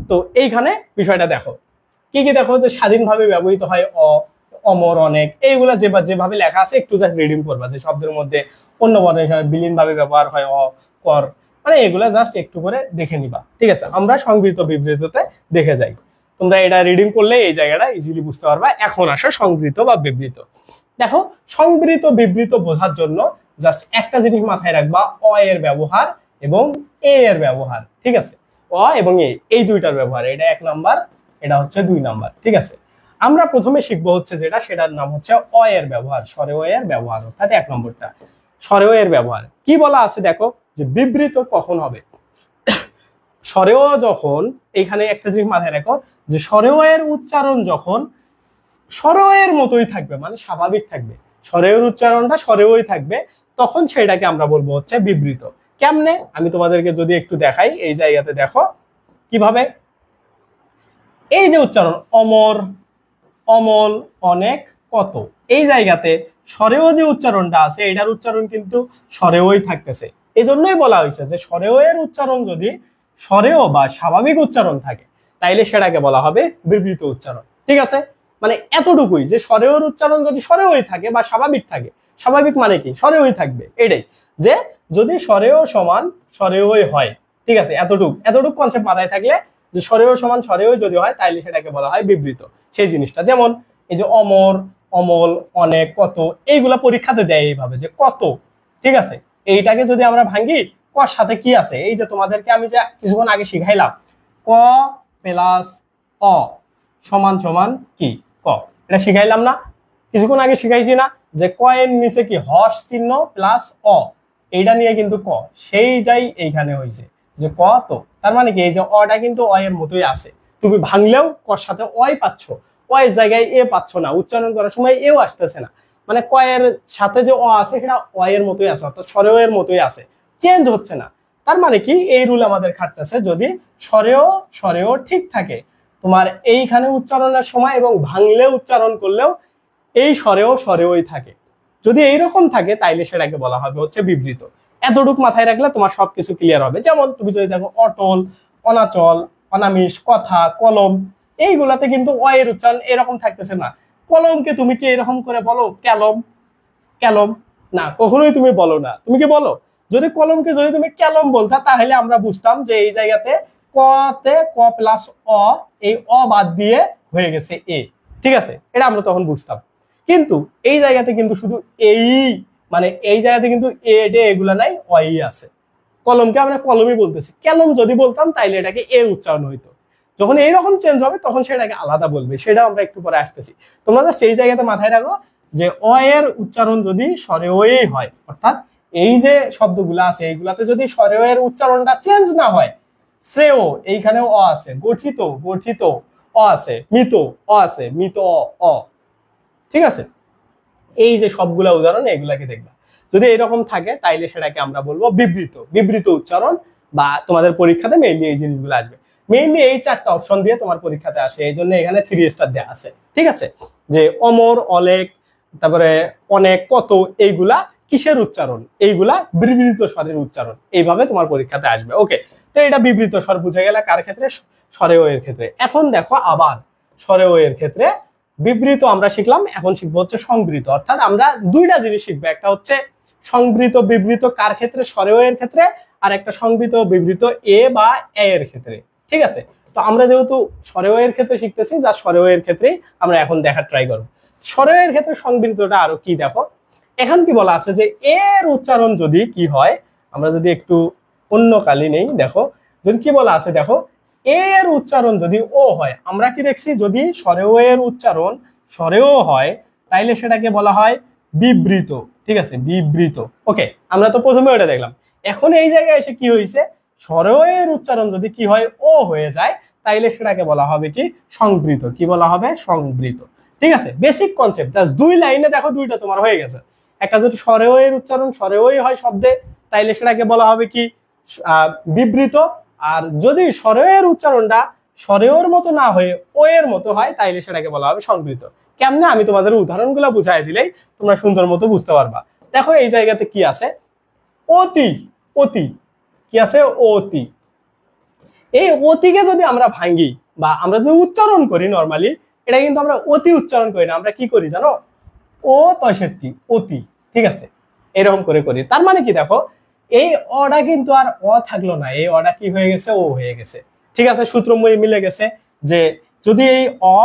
তো এইখানে বিষয়টা দেখো, কি কি দেখো, যে স্বাধীনভাবে ব্যবহৃত হয় অ, অমর, অনেক, এইগুলা যেভাবে লেখা আছে একটু জাস্ট রিডিং করবা। যে শব্দের মধ্যে অন্য বর্ণের সঙ্গে বিলীন ভাবে ব্যবহার হয় অ, কর, মানে এগুলা জাস্ট একটু করে দেখে নিবা। ঠিক আছে, আমরা সংবৃত বিবৃততে দেখে যাই, তোমরা এটা রিডিং করলে এই জায়গাটা ইজিলি বুঝতে পারবা। এখন আসো সংবৃত বা বিবৃত। দেখো সংবৃত বিবৃত বোঝার জন্য জাস্ট একটা জিনিস মাথায় রাখবা, অ এর ব্যবহার এবং এ এর ব্যবহার। ঠিক আছে, অ এবং এ, এই 2টার ব্যবহার, এটা 1 নাম্বার, এটা হচ্ছে 2 নাম্বার। ঠিক আছে, আমরা প্রথমে শিখবো হচ্ছে যেটা, সেটার নাম হচ্ছে অ এর ব্যবহার, স্বরে অ এর ব্যবহার, অর্থাৎ 1 নম্বরটা স্বরে অ এর ব্যবহার। কি বলা আছে দেখো, যে বিবৃত কখন হবে। স্বরেও যখন, এইখানে একটা জিনিস মাথায় রাখো, যে স্বরেও এর উচ্চারণ যখন স্বরের মতোই থাকবে, মানে স্বাভাবিক থাকবে, স্বরের উচ্চারণটা স্বরেওই থাকবে, তখন সেটাকে আমরা বলবো হচ্ছে বিবৃত। কেমনে, আমি তোমাদেরকে যদি একটু দেখাই, এই জায়গাতে দেখো কিভাবে এই যে উচ্চারণ অমর, অমল, অনেক, কত, এই জায়গাতে স্বরেও যে উচ্চারণটা আছে এটার উচ্চারণ কিন্তু স্বরেওই থাকতেছে। এই জন্যই বলা হয়েছে যে স্বরেও এর উচ্চারণ যদি স্বরেও বা স্বাভাবিক উচ্চারণ থাকে তাইলে সেটাকে বলা হবে বিবৃত উচ্চারণ। ঠিক আছে, মানে এতটুকুই যে স্বরের উচ্চারণ যদি স্বরেই থাকে বা স্বাভাবিক থাকে, স্বাভাবিক মানে কি স্বরেই থাকবে, এটাই যে যদি স্বরেও সমান স্বরেই হয়, ঠিক আছে, এতটুক কনসেপ্ট মাথায় থাকলে যে স্বরেও সমান স্বরেও যদি হয় তাইলে সেটাকে বলা হয় বিবৃত। সেই জিনিসটা যেমন এই যে অমর, অমল, অনেক, কত, এইগুলা পরীক্ষাতে দেয় এইভাবে যে কত, ঠিক আছে। এইটাকে যদি আমরা ভাঙি কর সাথে কি আছে, এই যে তোমাদেরকে আমি যে কিছুক্ষণ আগে শিখাইলাম ক প্লাস অ সমান সমান কি ক, এটা শিখাইলাম না কিছুক্ষণ আগে, শিখাইছি না যে ক এর নিচে কি হর্ষ চিহ্ন প্লাস অ, এইটা নিয়ে কিন্তু ক, সেইটাই এইখানে হয়েছে যে ক। তো তার মানে কি এই যে অটা কিন্তু অ এর মতোই আছে, তুমি ভাঙলেও কর সাথে অই পাচ্ছ, অ এর জায়গায় এ পাচ্ছ না, উচ্চারণ করার সময় এও আসতেছে না, মানে ক এর সাথে যে অ আছে সেটা অ এর মতোই আছে, অর্থাৎ স্বরেও এর মতোই আছে, চেঞ্জ হচ্ছে না। তার মানে কি এই রুল আমাদের খাটতেছে যদি স্বরেও ঠিক থাকে তোমার এইখানে উচ্চারণের সময় এবং ভাঙলে উচ্চারণ করলেও এই স্বরেওই থাকে, যদি এইরকম থাকে তাইলে সেটাকে বলা হবে হচ্ছে বিবৃত। এতটুকু মাথায় রাখলে তোমার সবকিছু ক্লিয়ার হবে। যেমন তুমি যদি দেখো অটল, অনাচল, অনামিষ, কথা, কলম, এইগুলাতে কিন্তু অ এর উচ্চারণ এরকম থাকতেছে না। কলমকে তুমি কি এরকম করে বলো ক্যালম, ক্যালম না, কখনোই তুমি বলো না। তুমি কি বলো? যদি কলমকে যদি তুমি ক্যালম বলতা তাহলে আমরা বুঝতাম যে এই জায়গাতে ক তে ক প্লাস অ, এই অ বাদ দিয়ে হয়ে গেছে এ, ঠিক আছে, এটা আমরা তখন বুঝতাম। কিন্তু এই জায়গাতে কিন্তু শুধু এই, মানে এই জায়গাতে কিন্তু এ ডে এগুলা নাই, অই আছে। কলমকে আমরা কলমই বলতেছি, ক্যালম যদি বলতাম তাইলে এটাকে এ উচ্চারণ হইতো। যখন এইরকম চেঞ্জ হবে তখন সেটাকে আলাদা বলবে, সেটা আমরা একটু পরে আসতেছি। তোমরা জাস্ট এই জায়গাতে মাথায় রাখো যে অ এর উচ্চারণ যদি স্বরেওই হয়, অর্থাৎ এই যে শব্দগুলো আছে এইগুলাতে যদি স্বরের উচ্চারণটা চেঞ্জ না হয়, শ্রেয় এইখানেও অ আছে, গঠিত গঠিত অ আছে, মিত অ আছে, মিত অ, ঠিক আছে। এই যে সবগুলা উদাহরণ এগুলাকে দেখবা, যদি এরকম থাকে তাইলে সেটাকে আমরা বলবো বিবৃত, বিবৃত উচ্চারণ। বা তোমাদের পরীক্ষাতে মেইনলি এই জিনিসগুলো আসবে, মেইনলি এই চারটা অপশন দিয়ে তোমার পরীক্ষাতে আসে, এই জন্য এখানে 3 স্টার দেওয়া আছে, ঠিক আছে। যে অমর, অলেখ, তারপরে অনেক, কত, এইগুলা কিসের উচ্চারণ, এইগুলা বিবৃত স্বরের উচ্চারণ, এইভাবে তোমার পরীক্ষাতে আসবে। ওকে, তো এটা বিবৃত স্বর বুঝে গেলে কার ক্ষেত্রে, স্বরেও এর ক্ষেত্রে। এখন দেখো আবার স্বরেও এর ক্ষেত্রে বিবৃত আমরা শিখলাম, এখন শিখবো হচ্ছে সংবৃত, অর্থাৎ আমরা দুইটা জিনিস শিখবো, একটা হচ্ছে সংবৃত বিবৃত কার ক্ষেত্রে, স্বরেও এর ক্ষেত্রে, আর একটা সংবৃত বিবৃত এ বা এ এর ক্ষেত্রে, ঠিক আছে। তো আমরা যেহেতু স্বরেও এর ক্ষেত্রে শিখতেছি, যা স্বরেও এর ক্ষেত্রেই আমরা এখন দেখার ট্রাই করবো। স্বরেও এর ক্ষেত্রে সংবৃতটা আরো কি দেখো, এখন কি বলা আছে যে এর উচ্চারণ যদি কি হয়, আমরা যদি একটু অন্য কালি নেই, দেখো যদি কি বলা আছে, দেখো এর উচ্চারণ যদি ও হয়, আমরা কি দেখছি যদি স্বরেও এর উচ্চারণ স্বরেও হয় তাইলে সেটাকে বলা হয় বিবৃত, ঠিক আছে, বিবৃত। ওকে, আমরা তো প্রথমে ওটা দেখলাম। এখন এই জায়গায় এসে কি হয়েছে, স্বরেও এর উচ্চারণ যদি কি হয় ও হয়ে যায় তাইলে সেটাকে বলা হবে কি সংবৃত, কি বলা হবে সংবৃত, ঠিক আছে। বেসিক কনসেপ্ট, জাস্ট দুই লাইনে দেখো দুইটা তোমার হয়ে গেছে। একটা যদি স্বরেও এর উচ্চারণ স্বরেওই হয় শব্দে তাইলে সেটাকে বলা হবে কি বিবৃত, আর যদি স্বরের উচ্চারণটা স্বরেওর মতো না হয়ে ও এর মতো হয় তাইলে সেটাকে বলা হবে সংবৃত। কেমনে, আমি তোমাদের উদাহরণগুলো বুঝাই দিলেই তোমরা সুন্দর মতো বুঝতে পারবা। দেখো এই জায়গাতে কি আছে, অতি, অতি কি আছে, অতি। এই অতিকে যদি আমরা ভাঙি বা আমরা যদি উচ্চারণ করি নর্মালি, এটা কিন্তু আমরা অতি উচ্চারণ করি না, আমরা কি করি জানো, ও তয়সেত্তি, অতি, ঠিক আছে, এরকম করে করি। তার মানে কি দেখো এই অটা কিন্তু আর অ থাকলো না, এই অটা কি হয়ে গেছে, ও হয়ে গেছে, ঠিক আছে। সূত্রময় মিলে গেছে যে যদি এই অ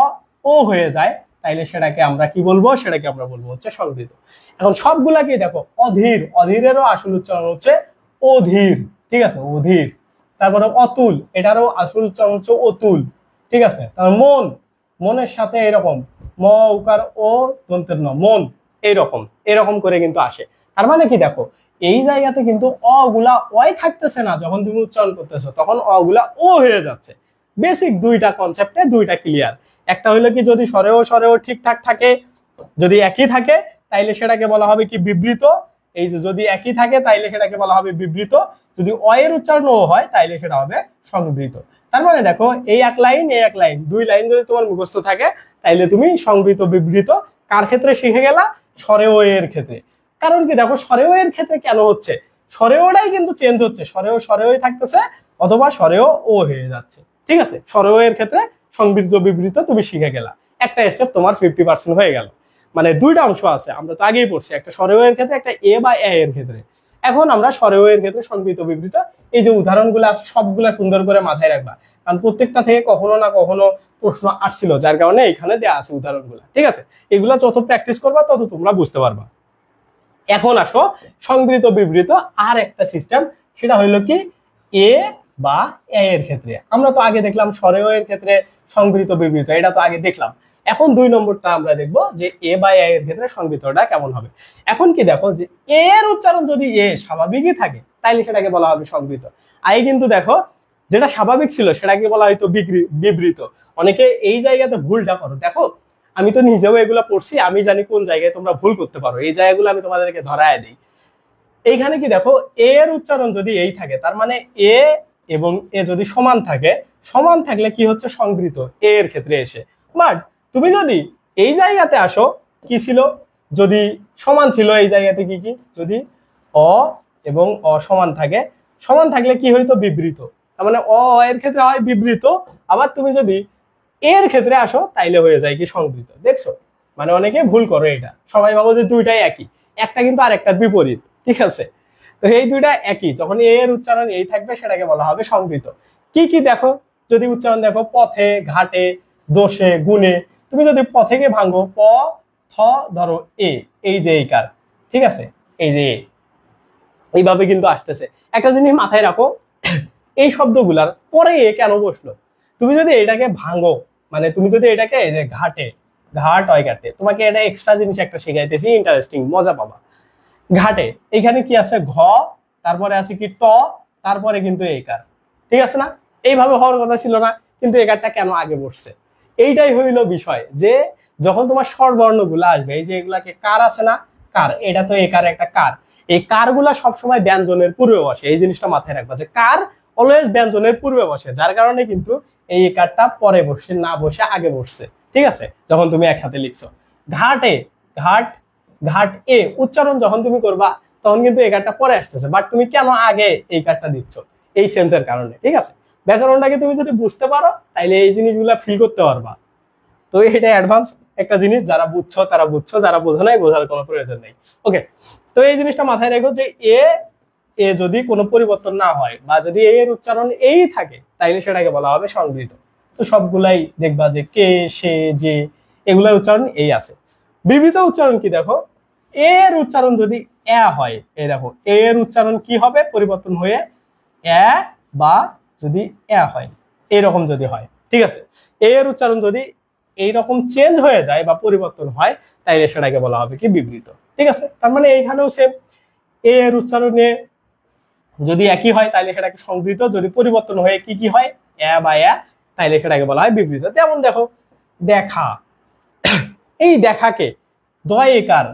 ও হয়ে যায় তাইলে সেটাকে আমরা কি বলবো, সেটাকে আমরা বলবো হচ্ছে সংবৃত। এখন সবগুলাকে দেখো, অধীর, অধীরেরও আসল উচ্চারণ হচ্ছে অধীর, ঠিক আছে, অধীর। তারপরে অতুল, এটারও আসল উচ্চারণ হচ্ছে অতুল, ঠিক আছে। তারপর মন, মনের সাথে এরকম ম উকার ও দন্তের ন, মন, এইরকম এরকম করে কিন্তু আসে। তার মানে কি দেখো এই জায়গাতে কিন্তু অগুলা ওই থাকতেছে না, যখন তুমি উচ্চারণ করতেছো তখন অগুলা ও হয়ে যাচ্ছে। বেসিক দুইটা কনসেপ্টে দুইটা ক্লিয়ার। একটা হইলো কি যদি স্বরেও ঠিকঠাক থাকে, যদি একই থাকে তাইলে সেটাকে বলা হবে কি বিবৃত, এই যে যদি একই থাকে তাইলে সেটাকে বলা হবে বিবৃত, যদি অ এর উচ্চারণ ও হয় তাইলে সেটা হবে সংবৃত। তার মানে দেখো এই এক লাইন এই এক লাইন, দুই লাইন যদি তোমার মুখস্থ থাকে তাইলে তুমি সংবৃত বিবৃত কার ক্ষেত্রে শিখে গেলা, স্বরেও এর ক্ষেত্রে। কারণ কি দেখো স্বরেও এর ক্ষেত্রে কেন হচ্ছে, স্বরেওটাই কিন্তু চেঞ্জ হচ্ছে, স্বরেওই থাকতেছে অথবা স্বরেও ও হয়ে যাচ্ছে, ঠিক আছে। স্বরেও এর ক্ষেত্রে সংবৃত বিবৃত তুমি শিখে গেলা। একটা স্টেপ তোমার 50% হয়ে গেল। মানে দুইটা অংশ আছে, আমরা তো আগেই পড়ছি, একটা সরেও এর ক্ষেত্রে, একটা এ বা এ এর ক্ষেত্রে। এখন আমরা সরেও এর ক্ষেত্রে সংবৃত বিবৃত এই যে উদাহরণগুলো আছে সবগুলা সুন্দর করে মাথায় রাখবা, কারণ প্রত্যেকটা থেকে কখনো না কখনো প্রশ্ন আসছিল, যার কারণে এখানে দেওয়া আছে উদাহরণগুলো। ঠিক আছে, এগুলা যত প্র্যাকটিস করবা তত তোমরা বুঝতে পারবা। এখন আসো সংবৃত বিবৃত আর একটা সিস্টেম, সেটা হইলো কি এ বা এ এর ক্ষেত্রে। আমরা তো আগে দেখলাম সরেও এর ক্ষেত্রে সংবৃত বিবৃত, এটা তো আগে দেখলাম। এখন 2 নম্বরটা আমরা দেখবো যে এ বা এ এর ক্ষেত্রে সংবৃতটা কেমন হবে। এখন কি দেখো যে এ এর উচ্চারণ যদি এ স্বাভাবিকই থাকে তাইলে সেটাকে বলা হবে সংবৃত। আই কিন্তু দেখো যেটা স্বাভাবিক ছিল সেটাকে বলা হয়তো বিবৃত। অনেকে এই জায়গাতে ভুলটা করো। দেখো আমি তো নিজেও এগুলা পড়ছি, আমি জানি কোন জায়গায় তোমরা ভুল করতে পারো, এই জায়গাগুলো আমি তোমাদেরকে ধরায় দিই। এইখানে কি দেখো এ এর উচ্চারণ যদি এই থাকে, তার মানে এ এবং এ যদি সমান থাকে, সমান থাকলে কি হচ্ছে সংবৃত এ এর ক্ষেত্রে এসে। বাট তুমি যদি এই জায়গাতে আসো, কি ছিল, যদি সমান ছিল এই জায়গাতে কি কি, যদি অ এবং অ সমান থাকে, সমান থাকলে কি হইতো বিবৃত, তার মানে অ এর ক্ষেত্রে হয় বিবৃত। আবার তুমি যদি এর ক্ষেত্রে আসো তাইলে হয়ে যায় কি সংবৃত। দেখছো, মানে অনেকে ভুল করো এটা, সবাই ভাবো যে দুইটাই একই, একটা কিন্তু আরেকটার বিপরীত। ঠিক আছে, তো এই দুইটা একই, যখন এর উচ্চারণ এই থাকবে সেটাকে বলা হবে সংবৃত। কি কি দেখো, যদি উচ্চারণ দেখো পথে, ঘাটে, দোষে, গুণে, তুমি যদি পথেকে ভাঙো প থ ধরো এ, এই যে এই কার, ঠিক আছে, এই যে এইভাবে কিন্তু আসতেছে। একটা জিনিস মাথায় রাখো, এই শব্দগুলার পরে এ কেন বসলো। তুমি যদি এটাকে ভাঙো, মানে তুমি যদি এটাকে এই যে ঘাটে, ঘাট হয় ঘাটে, তোমাকে এটা এক্সট্রা জিনিস একটা শেখাইতেছি, ইন্টারেস্টিং, মজা পাবা। ঘাটে এখানে কি আছে ঘ, তারপরে আছে কি ট, তারপরে কিন্তু এই কার, ঠিক আছে না, এইভাবে হওয়ার কথা ছিল না, কিন্তু এই কারটা কেন আগে বসছে, এইটাই হইলো বিষয়। যে যখন তোমার স্বরবর্ণ গুলা আসবে, এই যে এগুলাকে কার আছে না, কার, এটা তো এই কার একটা কার, এই কার গুলা সবসময় ব্যঞ্জনের পূর্বে বসে, এই জিনিসটা মাথায় রাখবা যে কার অলওয়েজ ব্যঞ্জনের পূর্বে বসে, যার কারণে কিন্তু এই কারটা পরে বসে না বসে আগে বসছে। ঠিক আছে, যখন তুমি একসাথে লিখছো ঘাটে, ঘাট, ঘাট এ উচ্চারণ যখন তুমি করবা তখন কিন্তু এই কারটা পরে আসতেছে, বাট তুমি কেন আগে এই কারটা দিচ্ছ, এই সেন্সের কারণে। ঠিক আছে, ব্যাকরণটাকে তুমি যদি বুঝতে পারো তাইলে এই জিনিসগুলা ফিল করতে পারবা। তো এটা অ্যাডভান্স একটা জিনিস, যারা বুঝছো তারা বুঝছো, যারা বোঝো নাই বোঝার কোনো প্রয়োজন নেই। ওকে, তো এই জিনিসটা মাথায় রেখো যে এ এ যদি কোনো পরিবর্তন না হয় বা যদি এর উচ্চারণ এই থাকে তাইলে সেটাকে বলা হবে সংবৃত। তো সবগুলাই দেখবা যে কে, সে, যে, এগুলোর উচ্চারণ এই আছে। বিবৃত উচ্চারণ কি দেখো, এর উচ্চারণ যদি এ হয়, এই দেখো এর উচ্চারণ কি হবে, পরিবর্তন হয়ে এ বা যদি এ হয়, এরকম যদি হয়, ঠিক আছে, এর উচ্চারণ যদি এইরকম চেঞ্জ হয়ে যায় বা পরিবর্তন হয় তাইলে সেটাকে বলা হবে কি বিবৃত। ঠিক আছে, তার মানে এইখানেও সেম, এর উচ্চারণে যদি একই হয় তাইলে সেটাকে সংবৃত, যদি পরিবর্তন হয়ে কি কি হয় এ বা এ তাইলে সেটাকে বলা হয় বিবৃত। যেমন দেখো দেখা, এই দেখাকে দয় একার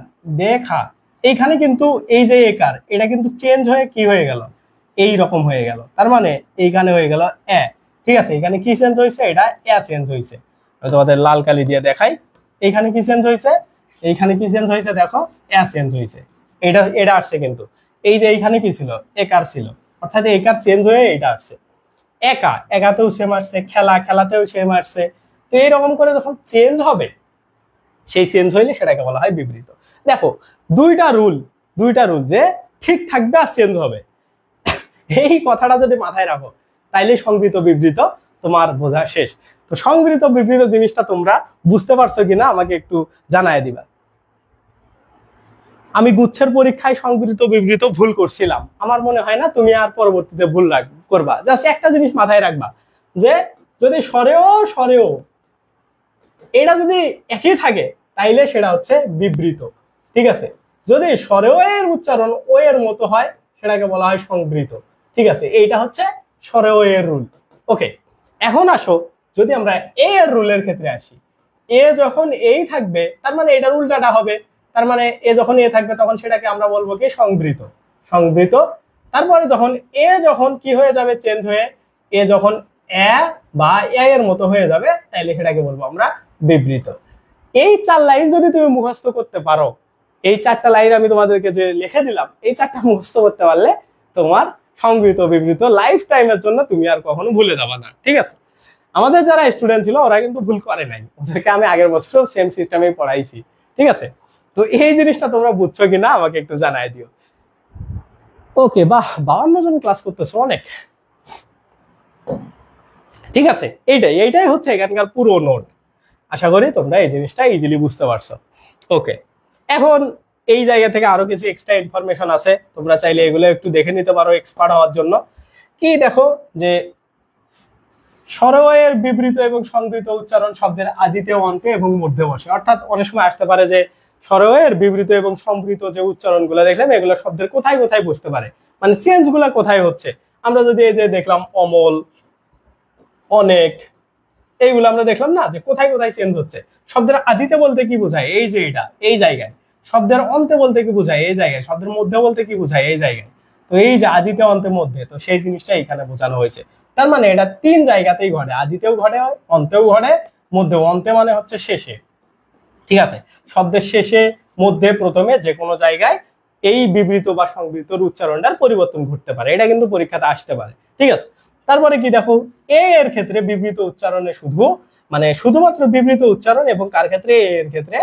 দেখা, এইখানে কিন্তু এই যে একার এটা কিন্তু চেঞ্জ হয়ে কি হয়ে গেল, এই রকম হয়ে গেল, তার মানে এইখানে হয়ে গেল এ। ঠিক আছে, এখানে কি চেঞ্জ হয়েছে, এটা এ চেঞ্জ হয়েছে, তোমাদের লাল কালি দিয়ে দেখাই, এইখানে কি চেঞ্জ হয়েছে, এইখানে কি চেঞ্জ হয়েছে দেখো এ চেঞ্জ হয়েছে, এটা এটা আসছে, কিন্তু এই যে এইখানে কি ছিল একার ছিল, অর্থাৎ একার চেঞ্জ হয়ে এটা আসছে। একা, একাতেও সেম আসছে, খেলা, খেলাতেও সেম আসছে। তো এইরকম করে যখন চেঞ্জ হবে, সেই চেঞ্জ হইলে সেটাকে বলা হয় বিবৃত। দেখো দুইটা রুল যে ঠিক থাকবে আর চেঞ্জ হবে, এই কথাটা যদি মাথায় রাখো তাইলে সংবৃত বিবৃত তোমার বোঝা শেষ। তো সংবৃত বিবৃত জিনিসটা তোমরা বুঝতে পারছো কিনা আমাকে একটু জানায় দিবা। আমি গুচ্ছের পরীক্ষায় সংবৃত বিবৃত ভুল করছিলাম, আমার মনে হয় না তুমি আর পরবর্তীতে ভুল করবা। জাস্ট একটা জিনিস মাথায় রাখবা যে যদি সরেও এটা যদি একই থাকে তাইলে সেটা হচ্ছে বিবৃত। ঠিক আছে, যদি সরেও এর উচ্চারণ ও এর মতো হয় সেটাকে বলা হয় সংবৃত। ঠিক আছে, এইটা হচ্ছে সরেও এর রুল। ওকে, এখন আসো যদি আমরা এ এর রুলের ক্ষেত্রে আসি, এ যখন এই থাকবে তার মানে এটার উল্টাটা হবে, তার মানে এ যখন এ থাকবে তখন সেটাকে আমরা বলবো কি সংবৃত, সংবৃত। তারপরে যখন এ যখন কি হয়ে যাবে চেঞ্জ হয়ে এ যখন এ বা এ এর মতো হয়ে যাবে তাইলে সেটাকে বলবো আমরা বিবৃত। এই 4 লাইন যদি তুমি মুখস্থ করতে পারো, এই 4টা লাইন আমি তোমাদেরকে যে লিখে দিলাম, এই 4টা মুখস্থ করতে পারলে তোমার সংবৃত বিবৃত লাইফ টাইমের জন্য তুমি আর কখনো ভুলে যাবে না। ঠিক আছে, আমাদের যারা স্টুডেন্ট ছিল ওরা কিন্তু ভুল করে নাই, ওদেরকে আমি আগের বছরও সেম সিস্টেমেই পড়াইছি, ঠিক আছে? তো এই জিনিসটা তোমরা বুঝছো কিনা আমাকে একটু জানাই দিও। ওকে, বাহ, 52 জন ক্লাস করতেছো, অনেক। ঠিক আছে, এইটাই হচ্ছে এখানকার পুরো নোট। আশা করি তোমরা এই জিনিসটা ইজিলি বুঝতে পারছো। ওকে, এখন এই জায়গা থেকে আরো কিছু এক্সট্রা ইনফরমেশন আছে, তোমরা চাইলে এগুলো একটু দেখে নিতে পারো এক্সপার্ট হওয়ার জন্য। কি দেখো যে স্বরয়ের বিবৃত এবং সংবৃত উচ্চারণ শব্দের আদিতে, অন্তে এবং মধ্যে বসে। অর্থাৎ অনেক সময় আসতে পারে যে স্বরয়ের বিবৃত এবং সংবৃত যে উচ্চারণগুলো দেখলাম এগুলো শব্দের কোথায় কোথায় বসতে পারে, মানে চেঞ্জ গুলা কোথায় হচ্ছে। আমরা যদি এই যে দেখলাম অমল, অনেক, এইগুলো আমরা দেখলাম না যে কোথায় কোথায় চেঞ্জ হচ্ছে। শব্দের আদিতে বলতে কি বোঝায়, এই যে এটা এই জায়গায়। শব্দের অন্তে বলতে কি বোঝায়, এই জায়গায়। শব্দের মধ্যে বলতে কি বোঝায়, এই জায়গায়। তো এই যে আদিতে, অন্তে, মধ্যে, তো সেই জিনিসটা এখানে বোঝানো হয়েছে। তার মানে এটা 3 জায়গাতেই ঘটে, আদিতেও ঘটে, অন্তেও ঘটে, মধ্যেও। অন্তে মানে হচ্ছে শেষে, ঠিক আছে? শব্দের শেষে, মধ্যে, প্রথমে যে কোনো জায়গায় এই বিবৃত বা সংবৃতর উচ্চারণটার পরিবর্তন ঘটতে পারে, এটা কিন্তু পরীক্ষাতে আসতে পারে, ঠিক আছে? তারপরে কি দেখো, এর ক্ষেত্রে বিবৃত উচ্চারণে শুধুমাত্র বিবৃত উচ্চারণ, এবং কার ক্ষেত্রে, এর ক্ষেত্রে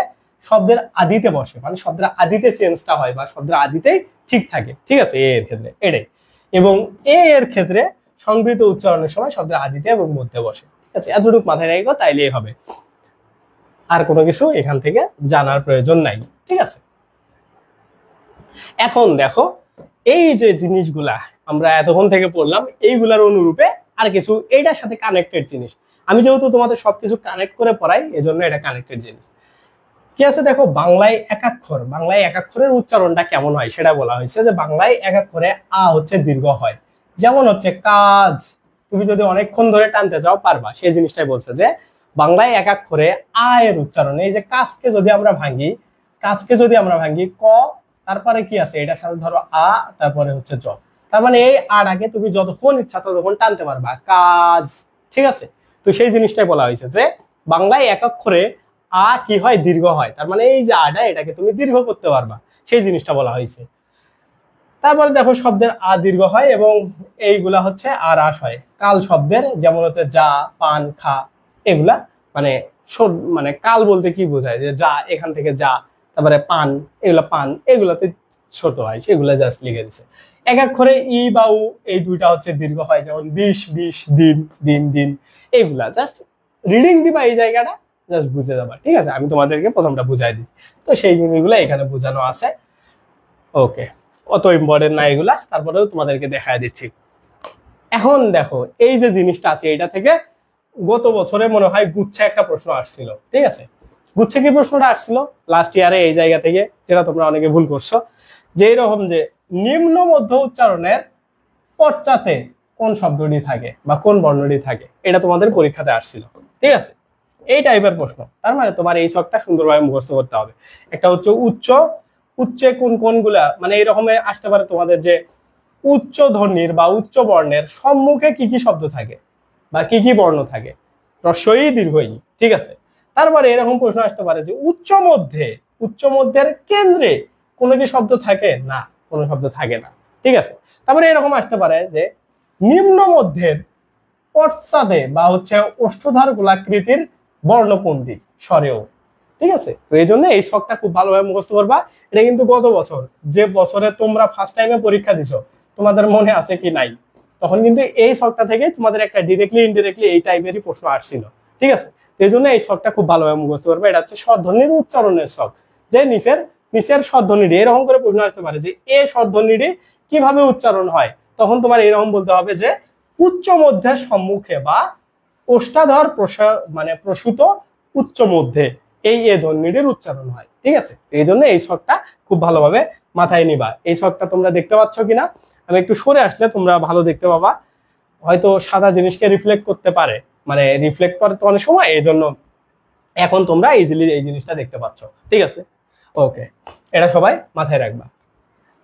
শব্দের আদিতে বসে, মানে শব্দের আদিতে চেঞ্জটা হয় বা শব্দের আদিতেই ঠিক থাকে, ঠিক আছে? এর ক্ষেত্রে এটাই। এবং এর ক্ষেত্রে সংবৃত উচ্চারণের সময় শব্দের আদিতে এবং মধ্যে বসে, ঠিক আছে? এতটুকু মাথায় রাখো, তাইলেই হবে, আর কোনো কিছু এখান থেকে জানার প্রয়োজন নাই, ঠিক আছে? এখন দেখো, এই যে জিনিসগুলা আমরা এতক্ষণ থেকে পড়লাম, এইগুলার অনুরূপে আর কিছু এইটার সাথে কানেক্টেড জিনিস। আমি যেহেতু তোমাদের সবকিছু কানেক্ট করে পড়াই, এজন্য এটা কানেক্টেড জিনিস। কি আছে দেখো, বাংলায় একাক্ষরের উচ্চারণটা কেমন হয় সেটা বলা হয়েছে, যে বাংলায় একাক্ষরে আ হচ্ছে দীর্ঘ হয়। যেমন হচ্ছে কাজ, তুমি যদি অনেকক্ষণ ধরে টানতে যাও পারবা, সেই জিনিসটাই বলছে যে বাংলায় একাক্ষরে আ এর উচ্চারণ। এই যে কাজকে যদি আমরা ভাঙি, ক, তারপরে কি আছে, এটার সাথে ধরো আ, তারপরে হচ্ছে জ। তার মানে এই আটাকে তুমি যতক্ষণ ইচ্ছা ততক্ষণ টানতে পারবা, কাজ, ঠিক আছে? তো সেই জিনিসটাই বলা হয়েছে যে বাংলায় একাক্ষরে আ কি হয়, দীর্ঘ হয়। তার মানে এই যে আটা, এটাকে তুমি দীর্ঘ করতে পারবা, সেই জিনিসটা বলা হয়েছে। তারপরে দেখো, শব্দের আ দীর্ঘ হয় এবং এইগুলা হচ্ছে আর হ্রাস হয়। কাল শব্দের, যেমন হচ্ছে যা, পান, খা, এগুলা মানে মানে কাল বলতে কি বোঝায়, যে যা, এখান থেকে যা, তারপরে পান, এগুলাতে ছোট হয়, সেগুলা জাস্ট লিখে দিছে। একাক্ষরে ই বা উ, এই দুইটা হচ্ছে দীর্ঘ হয়, যেমন 20, দিন, দিন, এইগুলা জাস্ট রিডিং দিবা, এই জায়গাটা জাস্ট বুঝে যাবা, ঠিক আছে? আমি তোমাদেরকে প্রথমটা বুঝাই দিচ্ছি, তো সেই জিনিসগুলো এখানে বোঝানো আছে। ওকে, অত ইম্পর্টেন্ট না এগুলা, তারপরেও তোমাদেরকে দেখায় দিচ্ছি। এখন দেখো, এই যে জিনিসটা আছে, এটা থেকে গত বছরে মনে হয় গুচ্ছে একটা প্রশ্ন আসছিল, ঠিক আছে? গুচ্ছে কি প্রশ্নটা আসছিল লাস্ট ইয়ারে এই জায়গা থেকে, যেটা তোমরা অনেকে ভুল করছো, যে এরকম যে নিম্ন মধ্য উচ্চারণের পশ্চাতে কোন শব্দটি থাকে বা কোন বর্ণটি থাকে, এটা তোমাদের পরীক্ষাতে আসছিল, ঠিক আছে? এই টাইপের প্রশ্ন। তার মানে তোমার এই ছকটা সুন্দরভাবে মুখস্থ করতে হবে। একটা হচ্ছে উচ্চে কোন কোনগুলা, মানে এইরকমের আসতে পারে তোমাদের, যে উচ্চ ধ্বনির বা উচ্চ বর্ণের সম্মুখে কি কি শব্দ থাকে বা কি কি বর্ণ থাকে, হ্রস্বই, দীর্ঘই, ঠিক আছে? তারপরে এরকম প্রশ্ন আসতে পারে যে উচ্চ মধ্যের কেন্দ্রে কোনো কি শব্দ থাকে, না, কোনো শব্দ থাকে না, ঠিক আছে? তারপরে এরকম আসতে পারে যে নিম্ন মধ্যের পশ্চাতে বা হচ্ছে ওষ্ঠ্যধর গোলাকৃতির বর্ণপন্থী স্বরেও, ঠিক আছে? তো এই জন্য এই ছকটা খুব ভালোভাবে মুখস্থ করবা। এটা কিন্তু গত বছর, যে বছরে তোমরা ফার্স্ট টাইমে পরীক্ষা দিছো, তোমাদের মনে আছে কি নাই, তখন কিন্তু এই ছকটা থেকে তোমাদের একটা ডিরেক্টলি ইনডিরেক্টলি এই টাইপেরই প্রশ্ন আসছিল, ঠিক আছে? এই জন্য এই ছকটা খুব ভালোভাবে মুখস্থ করবে। এটা হচ্ছে স্বরধ্বনির উচ্চারণের ছক, যে নিচের স্বরধ্বনিটি, এরকম করে প্রশ্ন আসতে পারে যে এ স্বরধ্বনিটি কিভাবে উচ্চারণ হয়, তখন তোমার এরকম বলতে হবে যে উচ্চ মধ্যের সম্মুখে বা ওষ্ঠাধর প্রসূত উচ্চ মধ্যে এই এ ধ্বনিটির উচ্চারণ হয়, ঠিক আছে? এই জন্য এই ছকটা খুব ভালোভাবে মাথায় নিবা। এই ছকটা তোমরা দেখতে পাচ্ছ কিনা, আমি একটু সরে আসলে তোমরা ভালো দেখতে পাবা। হয়তো সাদা জিনিসকে রিফ্লেক্ট করতে পারে, মানে রিফ্লেক্ট করে তো অনেক সময়, এই জন্য এখন তোমরা ইজিলি এই জিনিসটা দেখতে পাচ্ছ, ঠিক আছে? ওকে, এটা সবাই মাথায় রাখবা।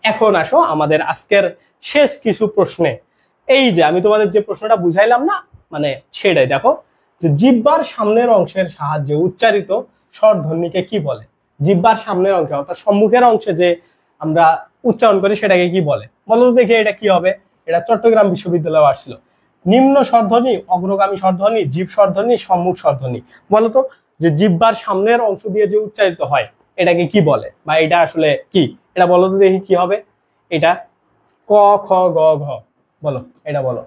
এখন আসো আমাদের আজকের শেষ কিছু প্রশ্নে। এই যে আমি তোমাদের যে প্রশ্নটা বুঝাইলাম না, মানে সেটাই দেখো, যে জিহ্বার সামনের অংশের সাহায্যে উচ্চারিত স্বরধ্বনিকে কি বলে? জিহ্বার সামনের অংশে, অর্থাৎ সম্মুখের অংশে যে আমরা উচ্চারণ করি সেটাকে কি বলে? বলো তো দেখি, এটা কি হবে? এটা চট্টগ্রাম বিশ্ববিদ্যালয়ে আসছিল। নিম্ন স্বরধ্বনি, অগ্রগামী স্বরধ্বনি, জিভ স্বরধ্বনি, সম্মুখ স্বরধ্বনি। বলতো যে জিহ্বার সামনের অংশ দিয়ে যে উচ্চারিত হয় এটাকে কি বলে, বা এটা আসলে কি, এটা বলো তো দেখি কি হবে। এটা ক খ গ ঘ, বলো এটা বলো।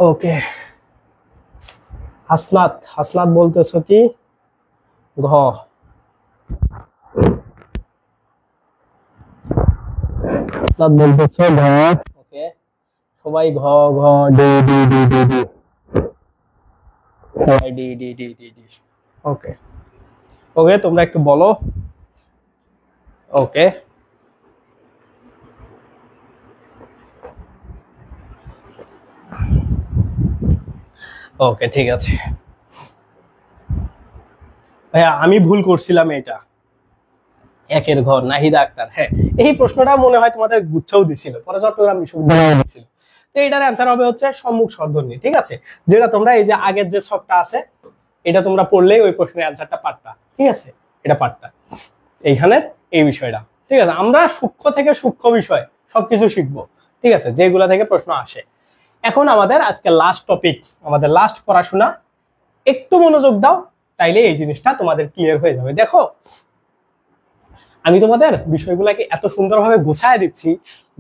ওকে, হাসনাত, হাসনাত বলতেছো কি ঘ। হাসনাত বলতেছো ঘ। ওকে, সবাই ঘ ঘ ডি ডি ডি ডি ডি ডি ডি ডি ডি ডি। ওকে ওকে, তোমরা একটু বলো। ওকে, ওকে ঠিক আছে ভাইয়া, আমি ভুল করছিলাম। এটা একের ঘর, নাহিদা আক্তার। হ্যাঁ, এই প্রশ্নটা মনে হয় তোমাদের গুচ্ছও দিছিল, পরে চট্টগ্রাম বিশ্ববিদ্যালয়ে দিছিল। তো এটার অ্যান্সার হবে হচ্ছে সম্মুখ স্বরধ্বনি। ঠিক আছে, যেটা তোমরা এই যে আগের যে ছকটা আছে এটা তোমরা পড়লেই ওই প্রশ্নের অ্যান্সারটা পারতা। ঠিক আছে, এটা পারতা এইখানের এই বিষয়টা। ঠিক আছে, আমরা সূক্ষ্ম থেকে সূক্ষ্ম বিষয় সবকিছু শিখবো। ঠিক আছে, যেগুলা থেকে প্রশ্ন আসে। এখন আমাদের আজকে লাস্ট টপিক, আমাদের লাস্ট পড়াশোনা। একটু মনোযোগ দাও, তাইলে এই জিনিসটা তোমাদের ক্লিয়ার হয়ে যাবে। দেখো, আমি তোমাদের বিষয়গুলোকে এত সুন্দরভাবে গোছায় দিচ্ছি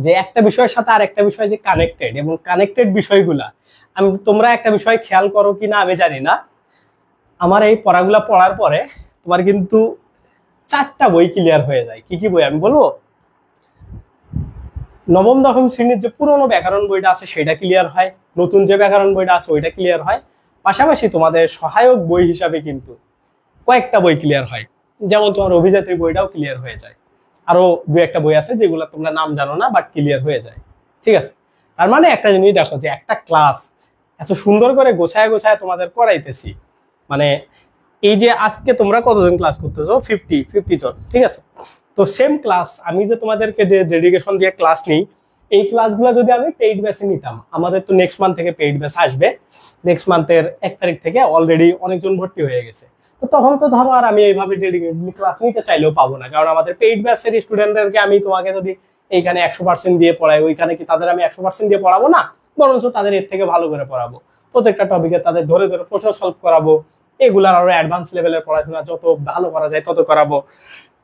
যে একটা বিষয়ের সাথে আর একটা বিষয় যে কানেক্টেড, এবং কানেক্টেড বিষয়গুলা আমি, তোমরা একটা বিষয় খেয়াল করো কিনা আমি জানি না, আমার এই পড়াগুলা পড়ার পরে তোমার কিন্তু 4টা বই ক্লিয়ার হয়ে যায়। কি কি বই আমি বলবো? নবম দশম শ্রেণীর যে পুরনো ব্যাকরণ বইটা আছে সেটা ক্লিয়ার হয়, নতুন যে ব্যাকরণ বইটা আছে ওইটা ক্লিয়ার হয়, পাশাপাশি তোমাদের সহায়ক বই হিসাবে কিন্তু কয়েকটা বই ক্লিয়ার হয়। যেমন তোমার অভিজাত্রী বইটাও ক্লিয়ার হয়ে যায়। আরো দু একটা বই আছে যেগুলো তোমরা নাম জানো না, বাট ক্লিয়ার হয়ে যায়। ঠিক আছে, তার মানে একটা জিনিস দেখো, যে একটা ক্লাস এত সুন্দর করে গোছায় গোছায় তোমাদের করাইতেছি। মানে এই যে আজকে তোমরা কতজন ক্লাস করতেছো? 50 জন। ঠিক আছে, তো সেম ক্লাস আমি যে তোমাদেরকে ডেডিকেশন দিয়ে ক্লাস নিই, এই ক্লাসগুলো যদি আমি পেইড ব্যাচে নিতাম, আমাদের তো নেক্সট মান্থ থেকে পেইড ব্যাচ আসবে। নেক্সট মান্থের 1 তারিখ থেকে অলরেডি অনেকজন ভর্তি হয়ে গেছে। তো তখন তো ধরো আর আমি এইভাবে ডেডিকেটলি ক্লাস নিতে চাইলেও পাবো না, কারণ আমাদের পেইড ব্যাচের স্টুডেন্টদেরকে আমি তোমাকে যদি এইখানে 100% দিয়ে পড়াই, ওইখানে কি তাদের আমি 100% দিয়ে পড়াবো না, বরঞ্চ তাদের এর থেকে ভালো করে পড়াবো। প্রত্যেকটা টপিকে তাদের ধরে ধরে প্রশ্ন সলভ করাবো। এগুলার আরো অ্যাডভান্স লেভেলের পড়াশোনা যত ভালো করা যায় তত করাবো।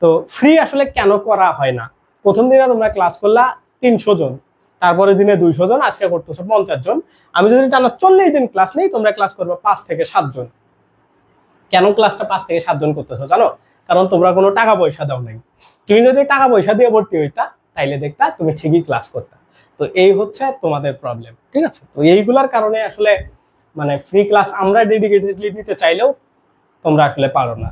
তো ফ্রি আসলে কেন করা হয় না? প্রথম দিনে তোমরা ক্লাস করলা 300 জন, তারপরে দিনে 200 জন, আজকে করতেছো 50 জন। আমি যদি টানা 40 দিন ক্লাস নেই, তোমরা ক্লাস করবে 5 থেকে 7 জন। কেন ক্লাসটা 5 থেকে 7 জন করতেছো জানো? কারণ তোমরা কোনো টাকা পয়সা দাও নাই। তুমি যদি টাকা পয়সা দিয়ে ভর্তি হইতা তাইলে দেখতা তুমি ঠিকই ক্লাস করতা। তো এই হচ্ছে তোমাদের প্রবলেম। ঠিক আছে, তো এইগুলার কারণে আসলে মানে ফ্রি ক্লাস আমরা ডেডিকেটেডলি নিতে চাইলেও তোমরা আসলে পারো না।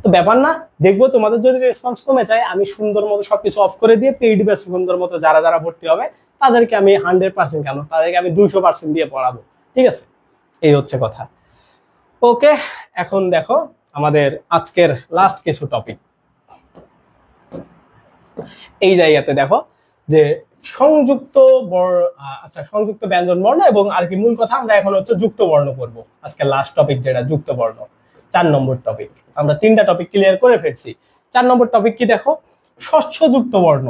তো ব্যাপার না, দেখবো তোমাদের যদি রেসপন্স কমে যায়, আমি সুন্দর মতো সবকিছু অফ করে দিয়ে পেইড ব্যাচ সুন্দর মতো যারা যারা ভর্তি হবে তাদেরকে আমি 100% কেন, তাদেরকে আমি 200% দিয়ে পড়াবো। ঠিক আছে, এই হচ্ছে কথা। ওকে, এখন দেখো আমাদের আজকের লাস্ট কিছু টপিক। এই জায়গাতে দেখো যে সংযুক্ত আচ্ছা, সংযুক্ত ব্যঞ্জন বর্ণ এবং আর কি মূল কথা, আমরা এখন হচ্ছে যুক্ত বর্ণ করবো। আজকে লাস্ট টপিক যেটা যুক্ত বর্ণ, 4 নম্বর টপিক। আমরা 3টা টপিক ক্লিয়ার করে ফেলছি। 4 নম্বর টপিক কি দেখো, ষষ্ঠ যুক্ত বর্ণ।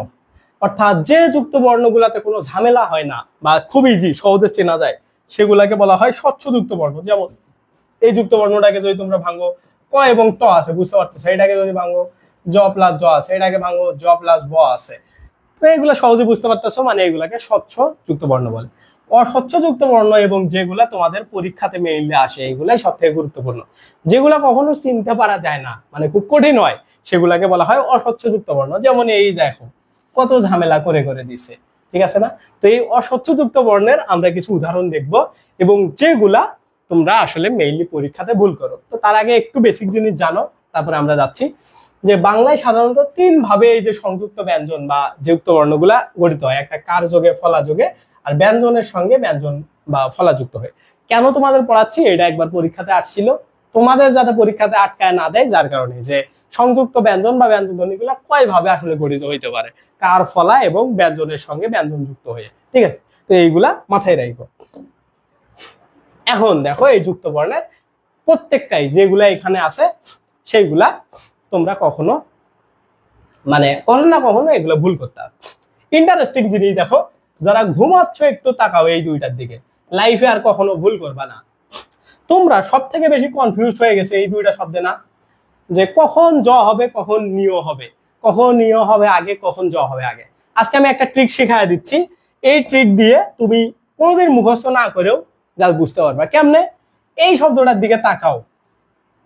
অর্থাৎ যে যুক্ত বর্ণগুলাতে কোনো ঝামেলা হয় না বা খুব ইজি, সহজে চেনা যায়, সেগুলাকে বলা হয় স্বচ্ছ যুক্ত বর্ণ। যেমন এই যুক্ত বর্ণটাকে যদি তোমরা ভাঙো, ক এবং ট আছে, বুঝতে পারতেছো, এটাকে যদি ভাঙো জ প্লাস জ আছে, এটাকে ভাঙো জ প্লাস ব আছে। তো এগুলো সহজে বুঝতে পারতেছো, মানে এগুলাকে স্বচ্ছ যুক্ত বর্ণ বলে। অস্বচ্ছ যুক্ত বর্ণ এবং যেগুলা তোমাদের পরীক্ষাতে মেইনলি আসে, এগুলাই সব থেকে গুরুত্বপূর্ণ। যেগুলা কখনো চিনতে পারা যায় না, মানে খুব কঠিন হয়, সেগুলাকে বলা হয় অস্বচ্ছ যুক্ত বর্ণ। যেমন এই দেখো কত ঝামেলা করে করে দিছে। ঠিক আছে না? তো এই অস্বচ্ছ যুক্ত বর্ণের আমরা কিছু উদাহরণ দেখব, এবং যেগুলা তোমরা আসলে মেইনলি পরীক্ষাতে ভুল করো। তো তার আগে একটু বেসিক জিনিস জানো, তারপরে আমরা যাচ্ছি যে বাংলায় সাধারণত 3 ভাবে এই যে সংযুক্ত ব্যঞ্জন বা যুক্ত বর্ণগুলা গঠিত হয়। একটা কার যোগে, ফলা যোগে, আর ব্যঞ্জনের সঙ্গে ব্যঞ্জন বা ফলা যুক্ত হয়। কেন তোমাদের পড়াচ্ছি, এটা একবার পরীক্ষাতে আসছিল, তোমাদের যাতে পরীক্ষাতে আটকায় না দেয়, যার কারণে যে সংযুক্ত ব্যঞ্জন বা ব্যঞ্জন ধ্বনিগুলা কয় ভাবে আসলে গঠিত হইতে পারে, কার, ফলা এবং ব্যঞ্জনের সঙ্গে ব্যঞ্জন যুক্ত হয়ে। ঠিক আছে, তো এইগুলা মাথায় রাখবো। এখন দেখো এই যুক্ত বর্ণের প্রত্যেকটাই যেগুলা এখানে আছে সেইগুলা তোমরা কখনো মানে কখনো না কখনো এগুলো ভুল করতে হবে। ইন্টারেস্টিং জিনিস দেখো, যারা ঘুমাচ্ছ একটু তাকাও এই দুইটার দিকে, লাইফে আর কখনো ভুল করবা না। তোমরা সব থেকে বেশি কনফিউজ হয়ে গেছে এই দুইটা শব্দে না, যে কখন জ হবে কখন নিয় হবে, কখন নিয় হবে আগে কখন জ হবে আগে। আজকে আমি একটা ট্রিক শেখায় দিচ্ছি, এই ট্রিক দিয়ে তুমি কোনোদিন মুখস্থ না করেও যা বুঝতে পারবা। কেমনে? এই শব্দটার দিকে তাকাও,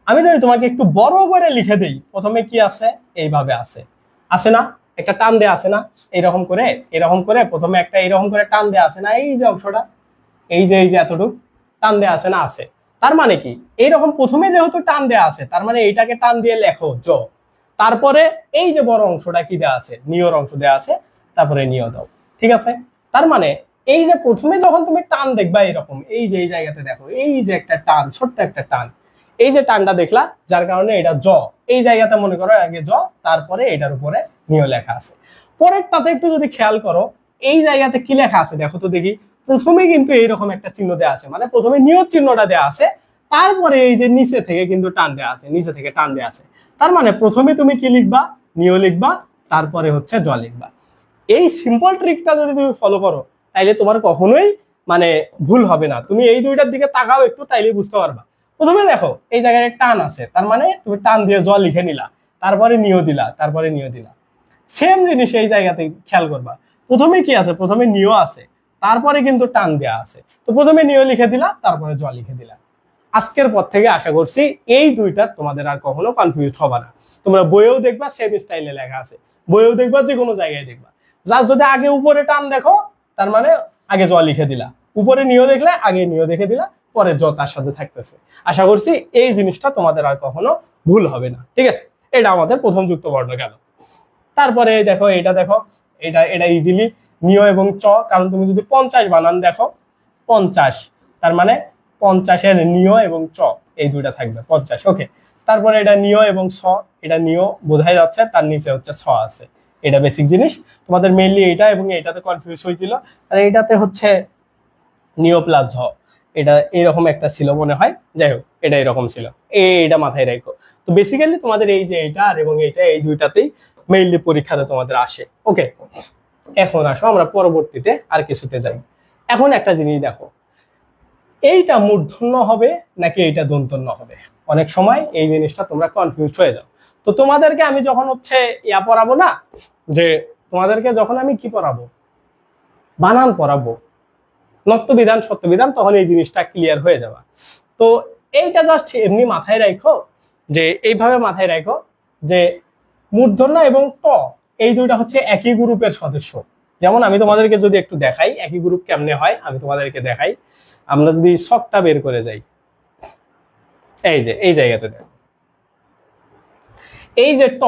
আমি যদি তোমাকে একটু বড় করে লিখে দেই, প্রথমে কি আছে? এইভাবে আছে না? একটা টান দেয়া আছে না? এরকম করে প্রথমে একটা এরকম করে টান দেয়া আছে না? এই যে অংশটা, এই যে এতটুকু টান দেয়া আছে না? আছে। তার মানে কি? এইরকম প্রথমে যেহেতু টান দেয়া আছে, তার মানে এইটাকে টান দিয়ে লেখো জ, তারপরে এই যে বড় অংশটা কি দেয়া আছে? নিয়র অংশ দেয়া আছে, তারপরে নিয় দাও। ঠিক আছে? তার মানে এই যে প্রথমে যখন তুমি টান দেখবা এরকম, এই যে এই জায়গাতে দেখো, এই যে একটা টান, ছোট্ট একটা টান, এই যে টানটা দেখলা, যার কারণে এটা জ, এই জায়গাতে মনে করো আগে জ, তারপরে এটার উপরে নিয় লেখা আছে। পরেরটাতে একটু যদি খেয়াল করো, এই জায়গাতে কি লেখা আছে দেখো তো দেখি। প্রথমে কিন্তু এইরকম একটা চিহ্ন দেওয়া আছে, মানে প্রথমে নিয়ত চিহ্নটা দেওয়া আছে, তারপরে এই যে নিচে থেকে কিন্তু টান দেওয়া আছে, নিচে থেকে টান দেওয়া আছে। তার মানে প্রথমে তুমি কি লিখবা? নিয় লিখবা, তারপরে হচ্ছে জ লিখবা। এই সিম্পল ট্রিকটা যদি তুমি ফলো করো, তাইলে তোমার কখনোই মানে ভুল হবে না। তুমি এই দুইটার দিকে তাকাও একটু, তাইলে বুঝতে পারবা। প্রথমে দেখো এই জায়গায় টান আছে, তার মানে তুমি টান দিয়ে জ লিখে নিলা, তারপরে নিয় দিলা, তারপরে নিয় দিলা। সেম জিনিস এই জায়গাতে খেয়াল করবা, প্রথমে কি আছে? প্রথমে নিয় আছে, তারপরে কিন্তু টান দেয়া আছে। তো প্রথমে নিয় লিখে দিলা, তারপরে জ লিখে দিলা। আজকের পর থেকে আশা করছি এই দুইটার তোমাদের আর কখনো কনফিউজ হবে না। তোমরা বইয়েও দেখবা সেম স্টাইলে লেখা আছে, বইয়েও দেখবা, যে কোনো জায়গায় দেখবা। যার যদি আগে উপরে টান দেখো, তার মানে আগে জ লিখে দিলা, উপরে নিয় দেখলে আগে নিয় দেখে দিলা, পরে জ তার সাথে থাকতেছে। আশা করছি এই জিনিসটা তোমাদের আর কখনো ভুল হবে না। ঠিক আছে? এটা আমাদের প্রথম যুক্ত বর্ণ গেল। তারপরে দেখো এটা ইজিলি নিয় এবং চ, কারণ তুমি যদি 50 বানান দেখো, 50, তার মানে 50-এর নিয় এবং চ এই দুইটা থাকবে 50। ওকে, তারপরে এটা নিয় এবং ছ, এটা নিয় বোঝাই যাচ্ছে, তার নিচে হচ্ছে ছ আছে। এটা বেসিক জিনিস, তোমাদের মেইনলি এটা এবং এটাতে কনফিউজ হয়েছিল। আর এইটাতে হচ্ছে নিয় প্লাস ঝ, এটা এরকম একটা ছিল মনে হয়, যাই হোক এটা এরকম ছিল, এইটা মাথায় রাখো। তো বেসিক্যালি তোমাদের এই যে এইটা আর এবং এইটা, এই দুইটাতেই মেইনলি পরীক্ষাতে তোমাদের আসে। ওকে, এখন আসো আমরা পরবর্তীতে আর কিছুতে যাই। এখন একটা জিনিস দেখো, এইটা মূর্ধন্য হবে নাকি এইটা দন্তন্য হবে? অনেক সময় এই জিনিসটা তোমরা কনফিউজ হয়ে যাও। তো তোমাদেরকে আমি যখন হচ্ছে পড়াবো না, যে তোমাদেরকে যখন আমি কি পড়াবো, বানান পড়াবো, নত্যবিধান সত্যবিধান, তখন এই জিনিসটা ক্লিয়ার হয়ে যাবে। তো এইটা জাস্ট এমনি মাথায় রাখো, যে এইভাবে মাথায় রাখো যে মূর্ধন্য এবং ট এই দুইটা হচ্ছে একই গ্রুপের সদস্য। যেমন আমি তোমাদেরকে যদি একটু দেখাই একই গ্রুপ কেমনে হয়, আমি তোমাদেরকে দেখাই। আমরা যদি ছকটা বের করে যাই, এই যে এই জায়গাতে দেখো, এই যে ট,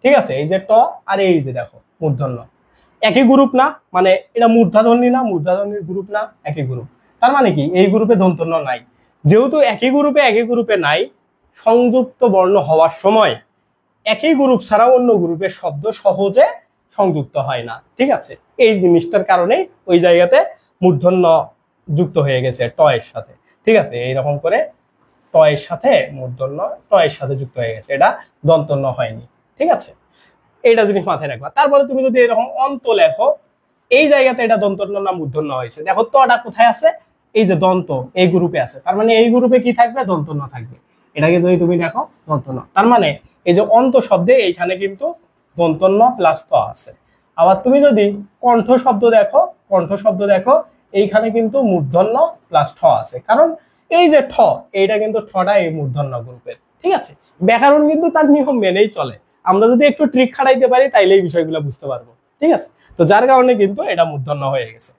ঠিক আছে, এই যে ট আর এই যে দেখো মূর্ধন্য, একই গ্রুপ না? মানে এটা মূর্ধাধ্বনি না, মূর্ধাধ্বনির গ্রুপ না, একই গ্রুপ। তার মানে কি এই গ্রুপে দন্তন্য নাই। যেহেতু একই গ্রুপে নাই, সংযুক্ত বর্ণ হওয়ার সময় একই গ্রুপ ছাড়া অন্য গ্রুপের শব্দ সহজে সংযুক্ত হয় না। ঠিক আছে? এই জিনিসটার কারণেই ওই জায়গাতে মূর্ধন্য যুক্ত হয়ে গেছে ট এর সাথে। ঠিক আছে? এইরকম করে ট এর সাথে মূর্ধন্য ট এর সাথে যুক্ত হয়ে গেছে, এটা দন্তন্য হয়নি। ঠিক আছে? এইটা জিনিস মাথায় রাখবা। তারপরে তুমি যদি এরকম অন্ত লেখো, এই জায়গাতে এটা দন্তন্য না মূর্ধন্য হয়েছে, দেখো তটা কোথায় আছে? এই যে দন্ত এই গ্রুপে আছে, তার মানে এই গ্রুপে কি থাকবে? দন্তন্য থাকবে। এটাকে যদি তুমি দেখো দন্তন্য, তার মানে এই যে অন্ত শব্দে এইখানে কিন্তু দন্তন্য প্লাস ত আছে। আবার তুমি যদি কণ্ঠ শব্দ দেখো, এইখানে কিন্তু মূর্ধন্য প্লাস ঠ আছে, কারণ এই যে ঠ, এইটা কিন্তু ঠটা এই মূর্ধন্য গ্রুপের। ঠিক আছে? ব্যাকরণ কিন্তু তার নিয়ম মেনেই চলে। আমরা যদি একটু ট্রিক খাটাইতে পারি, তাইলে এই বিষয়গুলো বুঝতে পারবো। ঠিক আছে? তো যার কারণে কিন্তু এটা মূর্ধন্য হয়ে গেছে।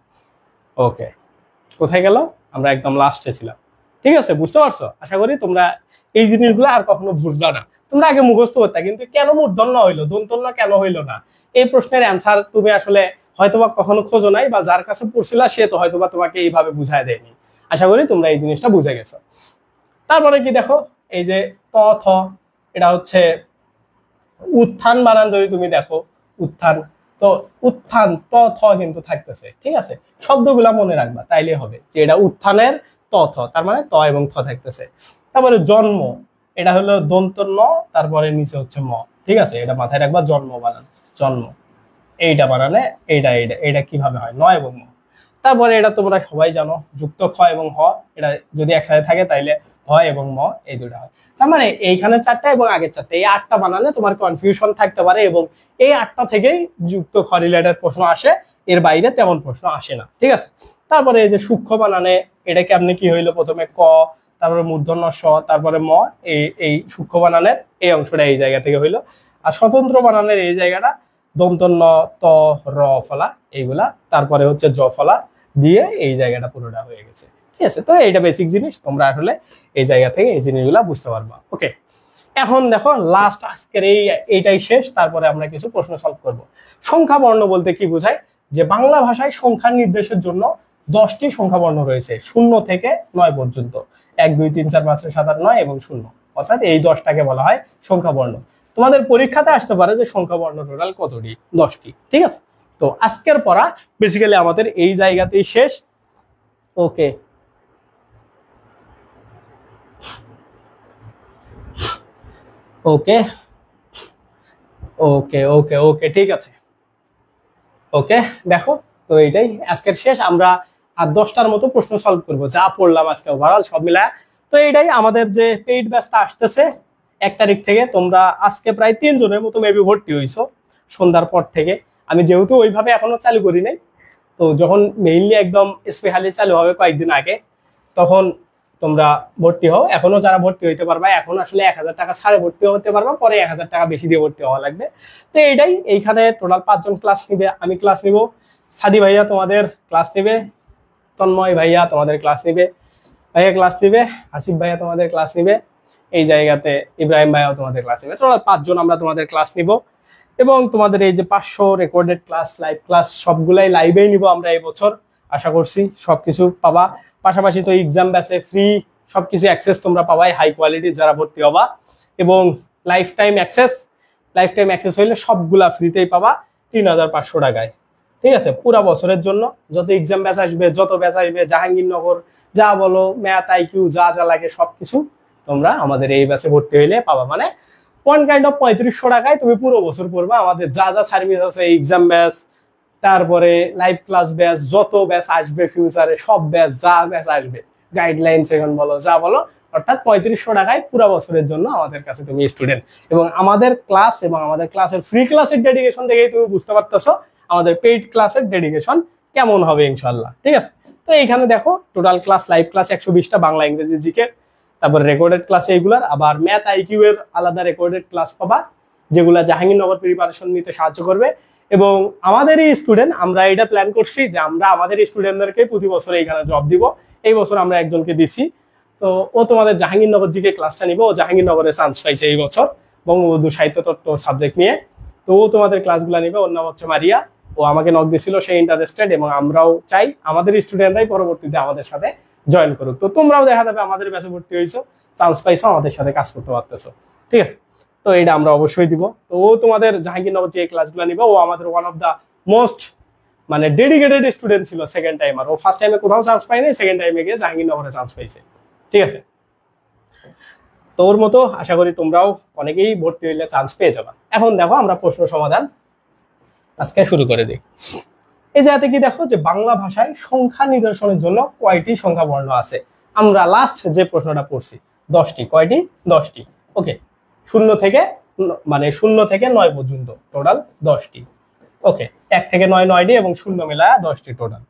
ওকে, কোথায় গেল? আমরা একদম লাস্টে ছিলাম। ঠিক আছে? বুঝতে পারছো? আশা করি তোমরা এই জিনিসগুলো আর কখনো ভুলবা না। তোমরা আগে মুখস্থ করতে, কিন্তু কেন মূর্ধন্য হইলো, দন্তন্য কেন হইলো না, এই প্রশ্নের অ্যান্সার তুমি আসলে হয়তোবা কখনো খোঁজো নাই, বা যার কাছে পড়ছিলা সে তো হয়তোবা তোমাকে এইভাবে বুঝায় দেয়নি। আশা করি তোমরা এই জিনিসটা বুঝে গেছো। তারপরে কি দেখো, এই যে ত থ, এটা হচ্ছে উত্থান বানান। যদি তুমি দেখো উত্থান, তো উত্থান ত থ কিন্তু থাকতেছে। ঠিক আছে? শব্দগুলা মনে রাখবা, তাইলে হবে যে এটা উত্থানের ত থ, তার মানে ত এবং থ থাকতেছে। তারপরে জন্ম, এটা হলো দন্ত ন, তারপরে নিচে হচ্ছে ম। ঠিক আছে? এটা মাথায় রাখবা, জন্ম বানান, জন্ম। এইটা বানালে এইটা এইটা এটা কিভাবে হয়, নয় এবং ম। তারপরে এটা তোমরা সবাই জানো, যুক্ত খ এবং হ, এটা যদি একসাথে থাকে তাইলে হয় এবং ম, এই দুটো হয়। তার মানে এইখানে 4টা এবং আগের 4টা, এই 8টা বানালে তোমার কনফিউশন থাকতে পারে, এবং এই 8টা থেকেই যুক্ত খ রিলেটেড প্রশ্ন আসে, এর বাইরে তেমন প্রশ্ন আসে না, ঠিক আছে। তারপরে এই যে সূক্ষ্ম বানানে, এটাকে আপনি কি হইলো, প্রথমে ক, তারপরে মূর্ধন্য স, তারপরে ম, এই সূক্ষ্ম বানানের এই অংশটা এই জায়গা থেকে হইলো। আর স্বতন্ত্র বানানের এই জায়গাটা দন্তন্য ত, র ফলা এইগুলা, তারপরে হচ্ছে জ ফলা দিয়ে এই জায়গাটা পুরোটা হয়ে গেছে, ঠিক আছে। তো এইটা বেসিক জিনিস, তোমরা আসলে এই জায়গা থেকে এই জিনিসগুলা বুঝতে পারবা। ওকে, এখন দেখো লাস্ট আজকের এইটাই শেষ, তারপরে আমরা কিছু প্রশ্ন সলভ করব। সংখ্যা বর্ণ বলতে কি বোঝায়, যে বাংলা ভাষায় সংখ্যা নির্দেশের জন্য 10টি সংখ্যা বর্ণ রয়েছে 0 থেকে 9 পর্যন্ত, 1 2 3 4 5 6 7 8 9 এবং 0, অর্থাৎ এই 10টাকে বলা হয় সংখ্যা বর্ণ। তোমাদের পরীক্ষাতে আসতে পারে যে সংখ্যা বর্ণ টোটাল কতটি, 10টি, ঠিক আছে। তো আজকের পড়া বেসিক্যালি আমাদের এই জায়গাতেই শেষ। ওকে, ওকে, ওকে, ওকে, ওকে, ঠিক আছে। ওকে, দেখো, তো এইটাই আজকের শেষ। আমরা আর 10টার মতো প্রশ্ন সলভ করবো, যা পড়লাম আজকে ওভারঅল সব মিলায়। তো এইটাই আমাদের যে পেইড ব্যাচটা আসতেছে 1 তারিখ থেকে। তোমরা আজকে প্রায় 3 জনের মতো মেবি ভর্তি হইছো সন্ধ্যার পর থেকে। আমি যেহেতু ওইভাবে এখনো চালু করি নাই, তো যখন মেইনলি একদম স্পেশালি চালু হবে কয়েকদিন আগে, তখন তোমরা ভর্তি হও। এখনো যারা ভর্তি হইতে পারবা, এখন আসলে 1000 টাকা ছাড়ে ভর্তি হতে পারবা, পরে 1000 টাকা বেশি দিয়ে ভর্তি হওয়া লাগবে। তো এইটাই, এইখানে টোটাল 5 জন ক্লাস নিবে, আমি ক্লাস নিব, সাদি ভাইয়া তোমাদের ক্লাস নিবে, তন্ময় ভাইয়া তোমাদের ক্লাস নিবে, ভাইয়া ক্লাস নিবে, আসিফ ভাইয়া তোমাদের ক্লাস নিবে, এই জায়গাতে ইব্রাহিম ভাইয়াও তোমাদের ক্লাস নিবে। টোটাল 5 জন আমরা তোমাদের ক্লাস নিব, এবং তোমাদের এই যে 500 রেকর্ডেড ক্লাস, লাইভ ক্লাস সবগুলাই লাইভেই নিব আমরা এই বছর, আশা করছি সবকিছু পাবা। পাশাপাশি তো এক্সাম ব্যাচে ফ্রি সবকিছু অ্যাক্সেস তোমরা পাবাই, হাই কোয়ালিটি যারা ভর্তি হবা, এবং লাইফ টাইম অ্যাক্সেস হইলে সবগুলা ফ্রিতেই পাবা 3500 টাকায়, ঠিক আছে, পুরা বছরের জন্য। যত এক্সাম ব্যাচ আসবে, যত ব্যাচ আসবে, জাহাঙ্গীরনগর যা বলো, ম্যাথ আইকিউ যা যা লাগে সবকিছু তোমরা আমাদের এই ব্যাচে ভর্তি হইলে পাবা। মানে পয়েন্ট কাইন্ড অফ 3500 টাকায় তুমি পুরো বছর পড়বা। আমাদের যা যা সার্ভিস আছে, এক্সাম ব্যাচ, তারপরে লাইভ ক্লাস ব্যাচ, যত ব্যাচ আসবে ফিউচারে, সব ব্যাচ যা ব্যাচ আসবে, গাইডলাইন সেকশন বলো, যা বলো, অর্থাৎ 3500 টাকায় পুরো বছরের জন্য আমাদের কাছে তুমি স্টুডেন্ট। এবং আমাদের ক্লাস এবং আমাদের ক্লাসের ফ্রি ক্লাসের ডেডিকেশন দেখেই তুমি বুঝতে পারতেছো আমাদের পেইড ক্লাসের ডেডিকেশন কেমন হবে ইনশাল্লাহ, ঠিক আছে। তো এইখানে দেখো টোটাল ক্লাস, লাইভ ক্লাস 120টা, বাংলা ইংরেজি জিকে, তারপরে রেকর্ডেড ক্লাস এইগুলার, আবার ম্যাথ আইকিউ এর আলাদা রেকর্ডেড ক্লাস পাবা, যেগুলা জাহাঙ্গীরনগর প্রিপারেশন নিতে সাহায্য করবে। এবং আমাদেরই স্টুডেন্ট, আমরা এটা প্ল্যান করছি যে আমরা আমাদের স্টুডেন্টদেরকে প্রতি বছর এইখানে জব দিব। এই বছর আমরা একজনকে দিছি, তো ও তোমাদের জাহাঙ্গীরনগর জিকে ক্লাসটা নিবে। ও জাহাঙ্গীরনগরে চান্স পাইছে এই বছর বঙ্গবন্ধু সাহিত্য তত্ত্ব সাবজেক্ট নিয়ে, তো ও তোমাদের ক্লাসগুলো নিবে। ওর নাম হচ্ছে মারিয়া, ও আমাকে নক দিয়েছিল, সে ইন্টারেস্টেড, এবং আমরাও চাই আমাদের স্টুডেন্টরাই পরবর্তীতে আমাদের সাথে জয়েন করুক। তো তোমরাও দেখা যাবে আমাদের ব্যাচে ভর্তি হয়েছো, চান্স পাইছো, আমাদের সাথে কাজ করতে পারতেছো, ঠিক আছে। তো এটা আমরা অবশ্যই দিব। তো ও তোমাদের জাহাঙ্গীরনগর যে ক্লাসগুলো নিবে, ও আমাদের ওয়ান অফ দা মোস্ট মানে ডেডিকেটেড স্টুডেন্ট ছিল সেকেন্ড টাইমার। ও ফার্স্ট টাইমে কোথাও চান্স পায়নি, সেকেন্ড টাইমে গিয়ে জাহাঙ্গীরনগরে চান্স পাইছে, ঠিক আছে। তো ওর মতো আশা করি তোমরাও অনেকেই ভর্তি হইলে চান্স পেয়ে যাবা। এখন দেখো আমরা প্রশ্ন সমাধান আজকে শুরু করে দিই। এই জায়গাতে কি দেখো যে বাংলা ভাষায় সংখ্যা নিদর্শনের জন্য কয়টি সংখ্যা বর্ণ আছে। আমরা লাস্ট যে প্রশ্নটা পড়ছি 10টি, কয়টি? 10টি। ওকে, 0 থেকে 9 পর্যন্ত টোটাল 10টি। ওকে, 1 থেকে 9 9টি এবং 0 মিলায় 10টি টোটাল।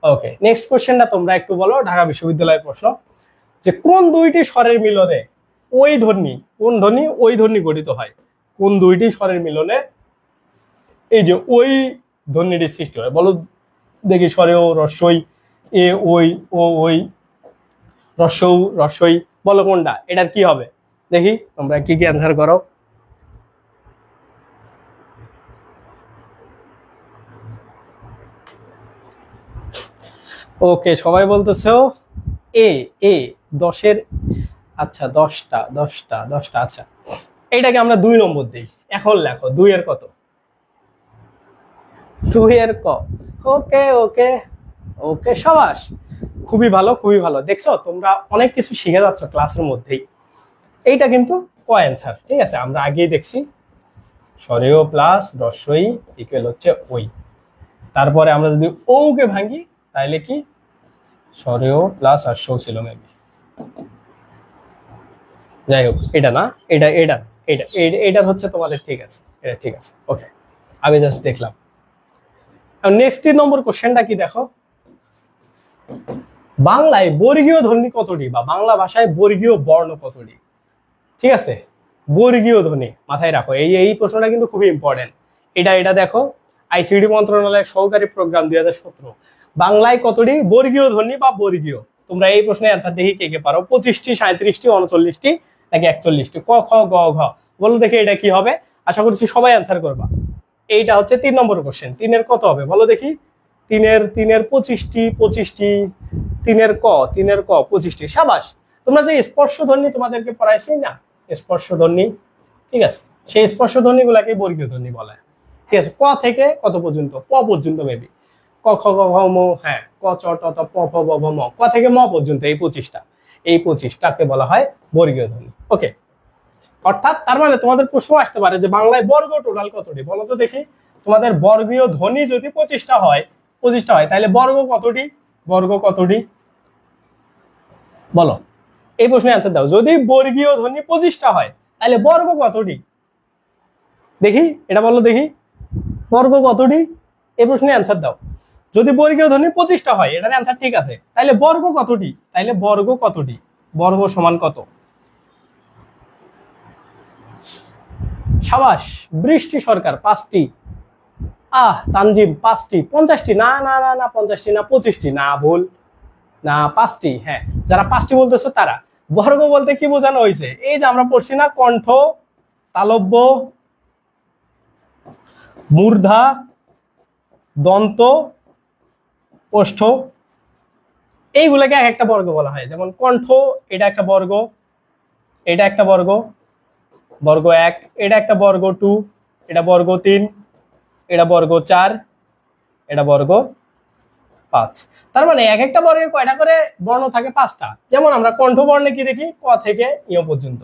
ওকে, নেক্সট কোশ্চেনটা তোমরা একটু বলো, ঢাকা বিশ্ববিদ্যালয়ের প্রশ্ন, যে কোন দুইটি স্বরের মিলনে ওই ধ্বনি, কোন ধ্বনি ওই ধ্বনি গঠিত হয়? কোন দুইটি স্বরের মিলনে এই যে ওই ধ্বনিটি সৃষ্টি হয়? বলো দেখি, স্বরে ও রস্বই, এ ওই, ও ওই, রস্বউ রস্বই, বলো কোনটা? এটার কি হবে দেখি, তোমরা কি কি অ্যান্সার করো। ওকে, সবাই বলতেছো এ, এ 10-এর, আচ্ছা 10টা। আচ্ছা, এইটাকে আমরা 2 নম্বর দিই। এখন লেখো 2 এর কত? 2 এর ক। ওকে, ওকে, ওকে, সাবাস, খুবই ভালো, খুবই ভালো। দেখছো তোমরা অনেক কিছু শিখে যাচ্ছ ক্লাসের মধ্যেই। এইটা কিন্তু ক অ্যান্সার, ঠিক আছে, আমরা আগেই দেখছি। স্বরেও প্লাস রস্বই ইকুয়াল হচ্ছে ওই। তারপরে আমরা যদি ও কে ভাঙি তাহলে কি স্বরেও প্লাস হ্রস্বও ছিল মেবি। যাই হোক, এটা না, এটা এটা এটা এটা হচ্ছে তোমাদের ঠিক আছে, এটা ঠিক আছে। ওকে, আমি জাস্ট দেখলাম। নেক্সট 3 নম্বর কোশ্চেনটা কি দেখো, বাংলায় বর্গীয় ধ্বনি কতটি বা বাংলা ভাষায় বর্গীয় বর্ণ কতটি? ঠিক আছে, বর্গীয় ধ্বনি মাথায় রাখো, এই প্রশ্নটা কিন্তু খুবই ইম্পর্টেন্ট। এটা দেখো, আইসিডি মন্ত্রণালয়ের সহকারী প্রোগ্রাম 2017, বাংলায় কতটি বর্গীয় ধ্বনি বা বর্গীয়? তোমরা এই প্রশ্নের অ্যান্সার দেখি কে কে পারো, 25টি, 37টি, 39টি নাকি 41টি? ক খ গ ঘ বলো দেখি এটা কি হবে। আশা করছি সবাই অ্যান্সার করবা। এইটা হচ্ছে 3 নম্বর কোশ্চেন। 3-এর কত হবে বলো দেখি? 3-এর 25টি, 3-এর ক 25টি। সাবাস, তোমরা যে স্পর্শধ্বনি তোমাদেরকে পড়াইছি না, স্পর্শধ্বনি, ঠিক আছে, সেই স্পর্শধ্বনি গুলাকে বর্গীয় ধ্বনি বলা হয়। ঠিক আছে, ক থেকে কত পর্যন্ত? প পর্যন্ত মেবি, ক খ গ ঘ ম, হ্যাঁ, ক চ ট ত প ফ ব ভ ম, ক থেকে ম পর্যন্ত, এই 25টা, এই 25টাকে বলা হয় বর্গীয় ধ্বনি। ওকে, অর্থাৎ তার মানে তোমাদের প্রশ্ন আসতে পারে যে বাংলায় বর্গ টোটাল কতটি বলো তো দেখি। তোমাদের বর্গীয় ধ্বনি যদি 25টা হয়, তাহলে বর্গ কতটি? বর্গ কতটি বলো, এই প্রশ্নের অ্যান্সার দাও। যদি বর্গীয় ধ্বনি 25টা হয় তাহলে বর্গ কতটি? দেখি এটা বলো দেখি, বর্গ কতটি? এই প্রশ্নের অ্যান্সার দাও। যদি বর্গীয় ধ্বনি 25টা হয়, এটার অ্যান্সার ঠিক আছে, তাহলে বর্গ কতটি? তাহলে বর্গ কতটি? বর্গ সমান কত? সাবাস, বৃষ্টি সরকার 5টি। তানজিম 5টি। 50টি? না না না না, 50টি না, 25টি। না, ভুল, না, 5টি। হ্যাঁ, যারা 5টি বলতেছো তারা। বর্গ বলতে কি বোঝানো হয়েছে? এই যে আমরা পড়ছি না, কণ্ঠ, তালব্য, মূর্ধা, দন্ত, ওষ্ঠ, এইগুলোকে এক একটা বর্গ বলা হয়। যেমন কণ্ঠ, এটা একটা বর্গ, এটা একটা বর্গ, বর্গ 1, এটা একটা বর্গ 2, এটা বর্গ 3, এটা বর্গ 4, এটা বর্গ 5। তার মানে এক একটা বর্গে কয়টা করে বর্ণ থাকে? 5টা। যেমন আমরা কণ্ঠ বর্ণে কি দেখি? ক থেকে ইয় পর্যন্ত,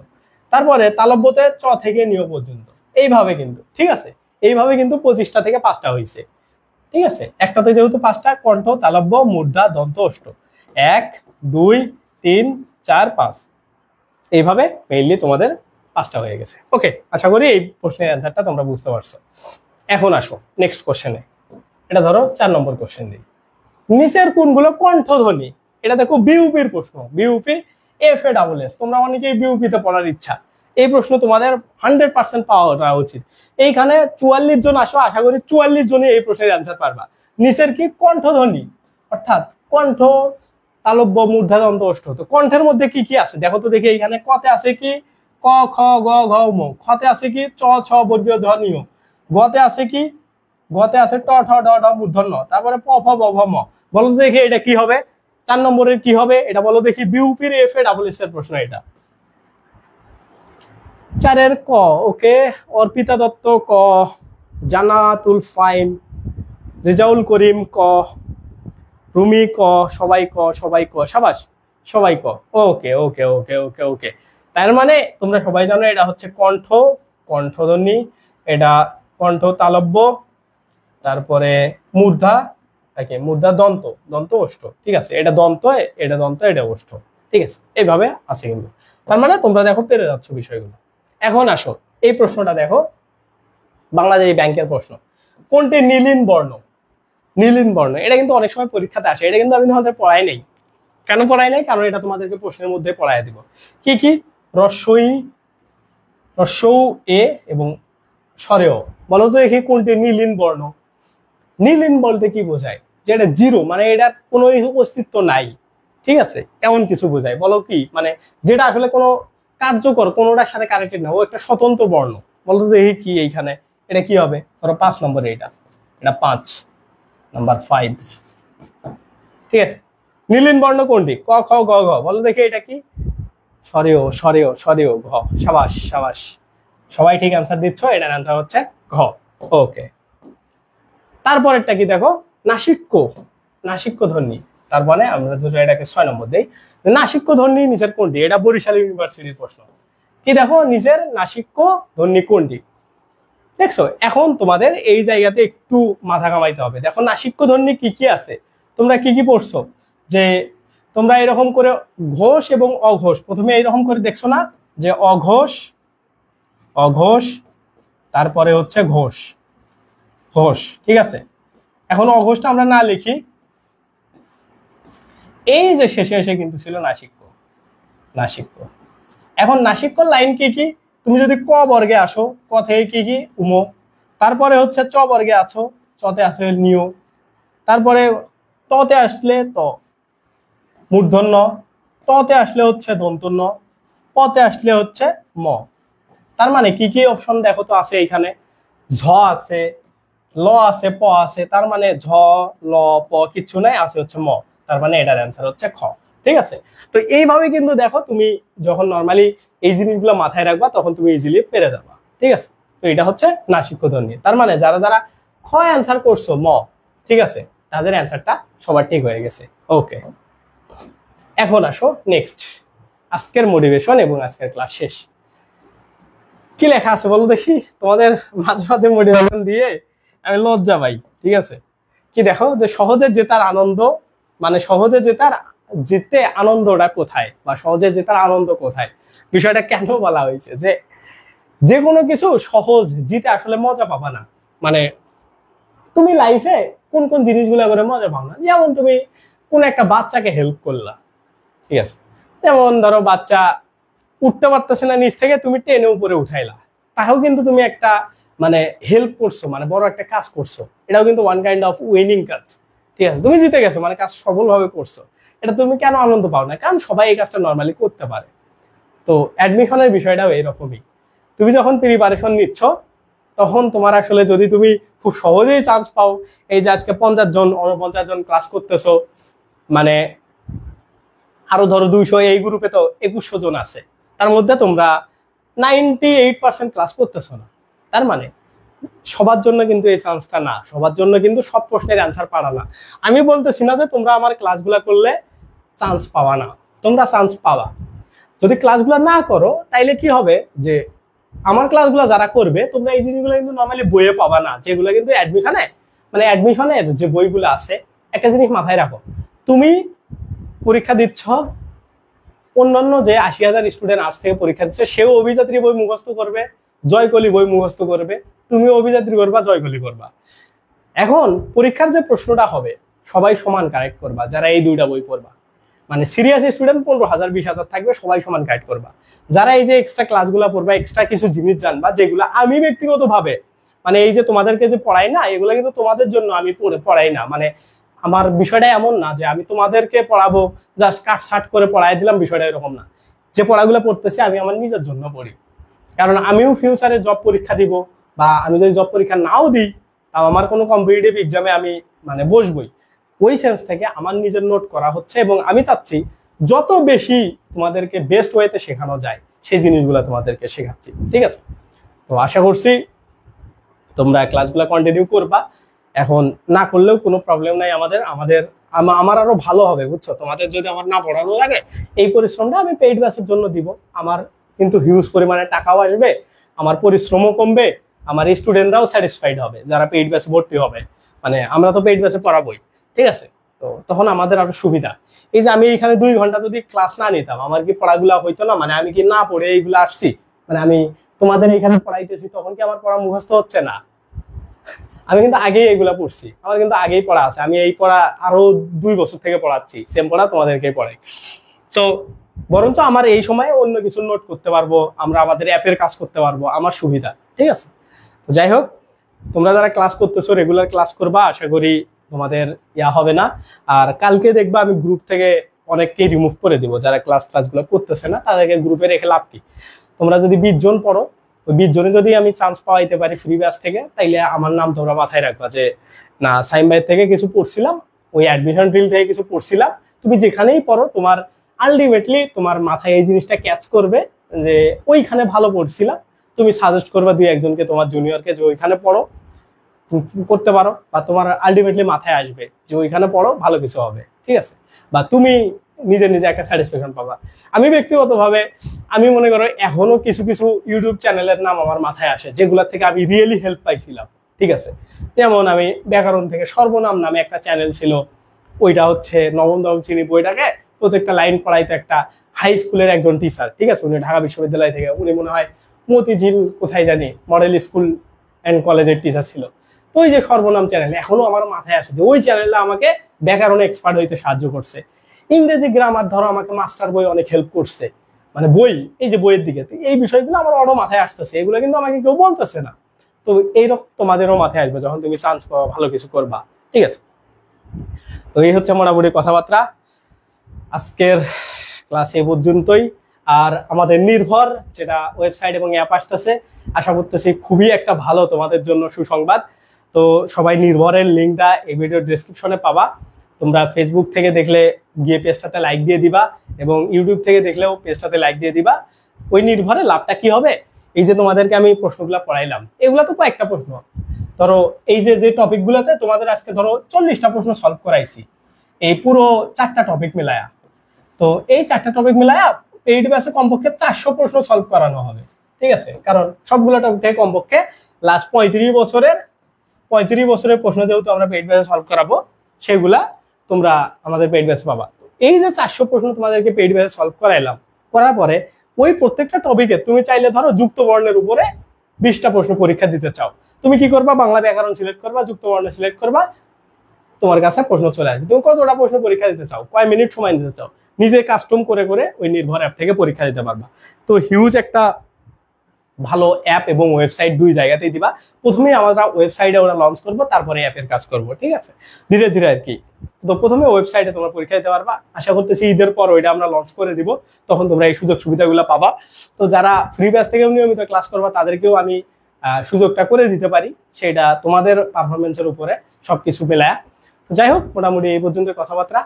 তারপরে তালব্যতে চ থেকে নিয় পর্যন্ত, এইভাবে কিন্তু, ঠিক আছে, এইভাবে কিন্তু 25টা থেকে 5টা হয়েছে। ঠিক আছে, একটাতে যেহেতু 5টা, কণ্ঠ, তালব্য, মূর্ধা, দন্ত, ওষ্ঠ, 1 2 3 4 5, এইভাবে মেইনলি তোমাদের 5টা হয়ে গেছে। ওকে, আশা করি এই প্রশ্নের অ্যান্সারটা তোমরা বুঝতে পারছো। এখন আসো নেক্সট কোশ্চেনে। এটা ধরো 4 নম্বর কোশ্চেন দিই, নিচের কোনগুলো কণ্ঠধ্বনি? এটা দেখো বিউপির প্রশ্ন, বিউপি FA+S। তোমরা অনেকেই বিউপিতে পড়ার ইচ্ছা, এই প্রশ্ন তোমাদের 100% পাওয়া উচিত। এইখানে 44 জন আসো, আশা করি 44 জনই এই প্রশ্নের অ্যান্সার পারবা। নিচের কি কণ্ঠধ্বনি, অর্থাৎ কণ্ঠ, তালব্য, মূর্ধা, দন্ত, ওষ্ঠ। তো কণ্ঠের মধ্যে কি কি আছে দেখো তো দেখি। এখানে কতে আছে কি? ক খ গ ঘ ম। খতে আছে কি? চ ছ বর্গীয় ধ্বনি। গতে আছে কি? গতে আছে ট ঠ ড ঢ মূর্ধন্য, তারপরে প ফ ব ভ ম। বলো তো দেখি এটা কি হবে? 4 নম্বরের কি হবে এটা বলো দেখি। বিউপির FA+S এর প্রশ্ন এটা। 4-এর ক। ওকে, অর্পিতা দত্ত ক, জান্নাতুল ফাইম, রেজাউল করিম ক, রুমি ক, সবাই ক, সবাই ক। সাবাস, সবাই ক। ওকে ওকে ওকে ওকে ওকে, তার মানে তোমরা সবাই জানো এটা হচ্ছে কণ্ঠ, কণ্ঠধ্বনি, এটা কণ্ঠ, তালব্য, তারপরে মূর্ধা, মূর্ধা, দন্ত, দন্ত, ওষ্ঠ। ঠিক আছে, এটা দন্ত, এটা দন্ত, এটা ওষ্ঠ। ঠিক আছে, এইভাবে আছে কিন্তু। তার মানে তোমরা দেখো পেরে যাচ্ছ বিষয়গুলো। এখন আসো এই প্রশ্নটা দেখো, বাংলাদেশ ব্যাংকের প্রশ্ন। কোনটি নীলিন বর্ণ? নীলিন বর্ণ, এটা কিন্তু অনেক সময় পরীক্ষাতে আসে। এটা কিন্তু আমি তোমাদের পড়াই নেই। কেন পড়াই নাই? কারণ এটা তোমাদেরকে প্রশ্নের মধ্যে পড়াই দিব। কি কি? রস্বই, রস্বউ এ এবং স্বরেও। বলো তো দেখি কোনটি নীলিন বর্ণ? নীলিন বলতে কি বোঝায়? যে এটা জিরো, মানে এটার কোনো অস্তিত্ব নাই। ঠিক আছে, এমন কিছু বোঝায়। বলো কি, মানে যেটা আসলে কোনো কার্যকর, কোনোটার সাথে কানেক্টেড না, ও একটা স্বতন্ত্র বর্ণ। বলো তো দেখি কি এইখানে, এটা কি হবে? ধরো 5 নম্বরে এটা 5, নাম্বার 5। ঠিক আছে, নীলিন বর্ণ কোনটি? ক খ গ ঘ। বলো দেখি এটা কি? স্বরেও, স্বরেও, স্বরেও, ঘ। সাবাস সাবাস, সবাই ঠিক অ্যান্সার দিচ্ছ। এটার অ্যান্সার হচ্ছে ঘ। ওকে, তারপরেরটা কি দেখো? নাসিক্য, নাসিক্য ধ্বনি। তার মানে আমরা ধরো এটাকে 6 নম্বর দেই। নাসিক্য ধ্বনি নিচের কোনটি? এটা বরিশাল ইউনিভার্সিটির প্রশ্ন। কি দেখো, নিচের নাসিক্য ধ্বনি কোনটি? দেখছো, এখন তোমাদের এই জায়গাতে একটু মাথা কামাইতে হবে। দেখো নাসিক্য ধ্বনি কি কি আছে, তোমরা কি কি পড়ছো, যে তোমরা এরকম করে ঘোষ এবং অঘোষ প্রথমে এইরকম করে দেখছো না, যে অঘোষ অঘোষ তারপরে হচ্ছে ঘোষ ঘোষ, ঠিক আছে। এখন অঘোষটা আমরা না লিখি, এই যে শেষে এসে কিন্তু ছিল নাসিক্য নাসিক্য। এখন নাসিক্যর লাইন কি কি, তুমি যদি ক বর্গে আসো, ক থেকে কি কি উম, তারপরে হচ্ছে চ বর্গে আছো, চতে আসো নিয়, তারপরে ততে আসলে ত মূর্ধন্য, ততে আসলে হচ্ছে দন্তন্য, পতে আসলে হচ্ছে ম। তার মানে কি কি অপশন দেখো তো আছে এখানে, ঝ আছে, ল আছে, প আছে, তার মানে ঝ ল প কিচ্ছু নাই, আছে হচ্ছে ম। তার মানে এটার অ্যান্সার হচ্ছে খ, ঠিক আছে। তো এইভাবে কিন্তু দেখো তুমি যখন নর্মালি এই জিনিসগুলো মাথায় রাখবা তখন তুমি ইজিলি পেরে যাবা, ঠিক আছে। তো এটা হচ্ছে নাসিক্য ধ্বনি। তার মানে যারা যারা খ অ্যান্সার করছো ম, ঠিক আছে, তাদের অ্যান্সারটা সবার ঠিক হয়ে গেছে। ওকে, এখন আসো নেক্সট, আজকের মোটিভেশন এবং আজকের ক্লাস শেষ। কি লেখা আছে বলো দেখি, তোমাদের মাঝে মাঝে মোটিভেশন দিয়ে আমি লজ্জা পাই, ঠিক আছে। কি দেখো, যে সহজে জেতার আনন্দ, মানে সহজে জিতে আনন্দটা কোথায়, বা সহজে জেতার আনন্দ কোথায়, বিষয়টা কেন বলা হয়েছে, যে যে কোনো কিছু সহজ জিতে আসলে মজা পাবা না। মানে তুমি লাইফে কোন কোন জিনিসগুলো করে মজা পাও না, যেমন তুমি কোন একটা বাচ্চাকে হেল্প করলা, ঠিক আছে, যেমন ধরো বাচ্চা উঠতে পারতেছে না নিচ থেকে, তুমি টেনে উপরে উঠাইলা, তাও কিন্তু তুমি একটা মানে হেল্প করছো, মানে বড় একটা কাজ করছো, এটাও কিন্তু ওয়ান কাইন্ড অফ উইনিং কাজ, ঠিক আছে, তুমি জিতে গেছো, মানে কাজ সফলভাবে করছো। এটা তুমি কেন আনন্দ পাও না, কারণ সবাই এই কাজটা নর্মালি করতে পারে। তো অ্যাডমিশনের বিষয়টাও এরকমই, তুমি যখন প্রিপারেশন নিচ্ছ তখন তোমার আসলে যদি তুমি খুব সহজেই চান্স পাও, এই যে আজকে 50 জন 49 জন ক্লাস করতেছো, মানে আরো ধরো 200, এই গ্রুপে তো 2100 জন আছে, তার মধ্যে তোমরা 98% ক্লাস করতেছো না। তার মানে সবার জন্য কিন্তু এই চান্সটা না, সবার জন্য কিন্তু সব প্রশ্নের অ্যান্সার পারা না। আমি বলতেছি না যে তোমরা আমার ক্লাসগুলো করলে চান্স পাওয়া না, তোমরা চান্স পাওয়া। যদি ক্লাসগুলো না করো তাইলে কি হবে, যে আমার ক্লাসগুলো যারা করবে তোমরা এই জিনিসগুলো কিন্তু নর্মালি বইয়ে পাবা না, যেগুলো কিন্তু অ্যাডমিশনে, মানে অ্যাডমিশনের যে বইগুলো আছে, একটা জিনিস মাথায় রাখো, তুমি পরীক্ষা দিচ্ছ, অন্যান্য যে 80,000 স্টুডেন্ট আর্টস থেকে পরীক্ষা দিচ্ছে, সেও অভিযাত্রী বই মুখস্থ করবে, জয়কলি বই মুখস্থ করবে, তুমিও অভিযাত্রী করবা, জয়কলি করবা। এখন পরীক্ষার যে প্রশ্নটা হবে সবাই সমান কারেক্ট করবা, যারা এই দুইটা বই পড়বা, মানে সিরিয়াস স্টুডেন্ট 15,000 20,000 থাকবে, সবাই সমান কারেক্ট করবা। যারা এই যে এক্সট্রা ক্লাসগুলো পড়বা, এক্সট্রা কিছু জিনিস জানবা, যেগুলো আমি ব্যক্তিগতভাবে, মানে এই যে তোমাদেরকে যে পড়াই না, এগুলো কিন্তু তোমাদের জন্য আমি পড়াই না, মানে আমার বিষয়টা এমন না যে আমি তোমাদেরকে পড়াবো জাস্ট কাটছাট করে পড়াই দিলাম, বিষয়টা এরকম না। যে পড়াগুলো পড়তেছি আমি আমার নিজের জন্য পড়ি, কারণ আমিও ফিউচারে জব পরীক্ষা দিব, বা আমি যদি জব পরীক্ষা নাও দিই, তাও আমার কোনো কম্পিটিটিভ এক্সামে আমি মানে বসবই, ওই সেন্স থেকে আমার নিজের নোট করা হচ্ছে, এবং আমি চাচ্ছি যত বেশি তোমাদেরকে বেস্ট ওয়েতে শেখানো যায় সেই জিনিসগুলো তোমাদেরকে শেখাচ্ছি, ঠিক আছে। তো আশা করছি তোমরা ক্লাসগুলো কন্টিনিউ করবা, এখন না করলেও কোনো প্রবলেম নাই, আমার আরো ভালো হবে, বুঝছো। তোমাদের যদি আমার না পড়ানো লাগে, এই পরিশ্রমটা আমি পেইড ব্যাচের জন্য দিব, আমার কিন্তু হিউজ পরিমাণে টাকাও আসবে, আমার পরিশ্রমও কমবে, আমার স্টুডেন্টরাও স্যাটিসফাইড হবে যারা পেইড ব্যাচে ভর্তি হবে, মানে আমরা তো পেইড ব্যাচে পড়াবোই, ঠিক আছে। তো তখন আমাদের আরো সুবিধা। এই যে আমি এখানে 2 ঘন্টা যদি ক্লাস না নিতাম, আমার কি পড়াগুলা হইতো না, মানে আমি কি না পড়ে এইগুলো আসছি, মানে আমি তোমাদের এখানে পড়াইতেছি, তখন কি আমার পড়া মুখস্থ হচ্ছে না? আমি কিন্তু আগেই এগুলা পড়ছি, আমার কিন্তু আগেই পড়া আছে, আমি এই পড়া আরো 2 বছর থেকে পড়াচ্ছি, সেম পড়া তোমাদেরকে পড়াই। তো বরঞ্চ আমার এই সময় অন্য কিছু নোট করতে পারবো, আমরা আমাদের অ্যাপের কাজ করতে পারবো, আমার সুবিধা, ঠিক আছে। তো যাই হোক, তোমরা যারা ক্লাস করতেছো রেগুলার ক্লাস করবা, আশা করি তোমাদের হবে না। আর কালকে দেখবা আমি গ্রুপ থেকে অনেককেই রিমুভ করে দিব, যারা ক্লাসগুলো করতেছে না, তাদেরকে গ্রুপে রেখে লাভ কি। তোমরা যদি 20 জন পড়ো, ওই 20 জনে যদি আমি চান্স পাওয়াইতে পারি ফ্রি ব্যাচ থেকে, তাইলে আমার নাম তোমরা মাথায় রাখবা, যে না সাইম ভাই থেকে কিছু পড়ছিলাম, ওই অ্যাডমিশন ড্রিল থেকে কিছু পড়ছিলাম। তুমি যেখানেই পড়ো, তোমার আলটিমেটলি তোমার মাথায় এই জিনিসটা ক্যাচ করবে যে ওইখানে ভালো পড়ছিলাম, তুমি সাজেস্ট করবা 2-1 জনকে তোমার জুনিয়রকে যে ওইখানে পড়ো, করতে পারো, বা তোমার আলটিমেটলি মাথায় আসবে যে ওইখানে পড়ো ভালো কিছু হবে, ঠিক আছে। বা তুমি নিজে নিজে একটা স্যাটিসফ্যাকশন পাবা। আমি ব্যক্তিগতভাবে আমি মনে করো এখনো কিছু কিছু ইউটিউব চ্যানেলের নাম আমার মাথায় আসে যেগুলোর থেকে আমি রিয়েলি হেল্প পাইছিলাম, ঠিক আছে। যেমন আমি ব্যাকরণ থেকে সর্বনাম নামে একটা চ্যানেল ছিল, ওইটা হচ্ছে নবম দশম শ্রেণী বইটাকে প্রত্যেকটা লাইন পড়াইতো একটা হাই স্কুলের একজন টিচার, ঠিক আছে। উনি ঢাকা বিশ্ববিদ্যালয় থেকে, উনি মনে হয় মতিঝিল কোথায় জানি মডেল স্কুল অ্যান্ড কলেজের টিচার ছিল। তো ওই যে সর্বনাম চ্যানেল এখনো আমার মাথায় আসে যে ওই চ্যানেলটা আমাকে ব্যাকরণে এক্সপার্ট হইতে সাহায্য করছে। ইংরেজি গ্রামার ধরো আমাকে মাস্টার বই অনেক হেল্প করছে, মানে বই, এই যে বইয়ের দিকে এই বিষয়গুলো আমার আরো মাথায় আসতেছে, এগুলো কিন্তু আমাকে কেউ বলতেছে না। তো এইরকম তোমাদেরও মাথায় আসবে যখন তুমি চান্স পাওয়া, ভালো কিছু করবা, ঠিক আছে। তো এই হচ্ছে মোটামুটি কথাবার্তা, আজকের ক্লাস এই পর্যন্তই। আর আমাদের নির্ভর যেটা ওয়েবসাইট এবং অ্যাপ আসতেছে, আশা করতেছি খুবই একটা ভালো তোমাদের জন্য সুসংবাদ। তো সবাই নির্ভরের লিঙ্কটা এই ভিডিওর ডেসক্রিপশনে পাবা। তোমরা ফেসবুক থেকে দেখলে গিয়ে পেজটাতে লাইক দিয়ে দিবা, এবং ইউটিউব থেকে দেখলেও পেজটাতে লাইক দিয়ে দিবা। ওই নির্ভরে লাভটা কি হবে, এই যে তোমাদেরকে আমি প্রশ্নগুলো পড়াইলাম, এগুলো তো কয়েকটা প্রশ্ন, ধরো এই যে টপিকগুলোতে তোমাদের আজকে ধরো 40টা প্রশ্ন সলভ করাইছি, এই পুরো 4টা টপিক মিলায়া। তো এই 4টা টপিক মিলায়া পেইড ব্যাচে কমপক্ষে 400 প্রশ্ন সলভ করানো হবে, ঠিক আছে। কারণ সবগুলো টপিক থেকে কমপক্ষে লাস্ট 35 বছরের প্রশ্ন যেহেতু আমরা পেইড ব্যাচে সলভ করাবো, সেগুলা তোমরা আমাদের পেইড ব্যাচে পাবা। এই যে 400 প্রশ্ন তোমাদেরকে পেইড ব্যাচে সলভ করাইলাম, করার পরে ওই প্রত্যেকটা টপিকে তুমি চাইলে ধরো যুক্ত বর্ণের উপরে 20টা প্রশ্ন পরীক্ষা দিতে চাও, তুমি কি করবা, বাংলা ব্যাকরণ সিলেক্ট করবা, যুক্ত বর্ণ সিলেক্ট করবা, তোমার কাছে প্রশ্ন চলে আসবে। তুমি কতটা প্রশ্ন পরীক্ষা দিতে চাও, কয় মিনিট সময় দিতে চাও, নিজে কাস্টম করে করে ওই নির্ভর অ্যাপ থেকে পরীক্ষা দিতে পারবা। তো হিউজ একটা ভালো অ্যাপ এবং ওয়েবসাইট দুই জায়গাতেই দিবা। প্রথমেই আমরা ওয়েবসাইটে ওরা লঞ্চ করবো, তারপরে অ্যাপের কাজ করব, ঠিক আছে, ধীরে ধীরে আর কি। তো প্রথমে ওয়েবসাইটে তোমরা পরীক্ষা দিতে পারবা, আশা করতেছি ঈদের পর ওইটা আমরা লঞ্চ করে দিব, তখন তোমরা এই সুযোগ সুবিধাগুলো পাবা। তো যারা ফ্রি ব্যাচ থেকেও নিয়মিত ক্লাস করবা তাদেরকেও আমি সুযোগটা করে দিতে পারি, সেটা তোমাদের পারফরমেন্সের উপরে সবকিছু মেলায়া। তো যাই হোক, মোটামুটি এই পর্যন্ত কথাবার্তা।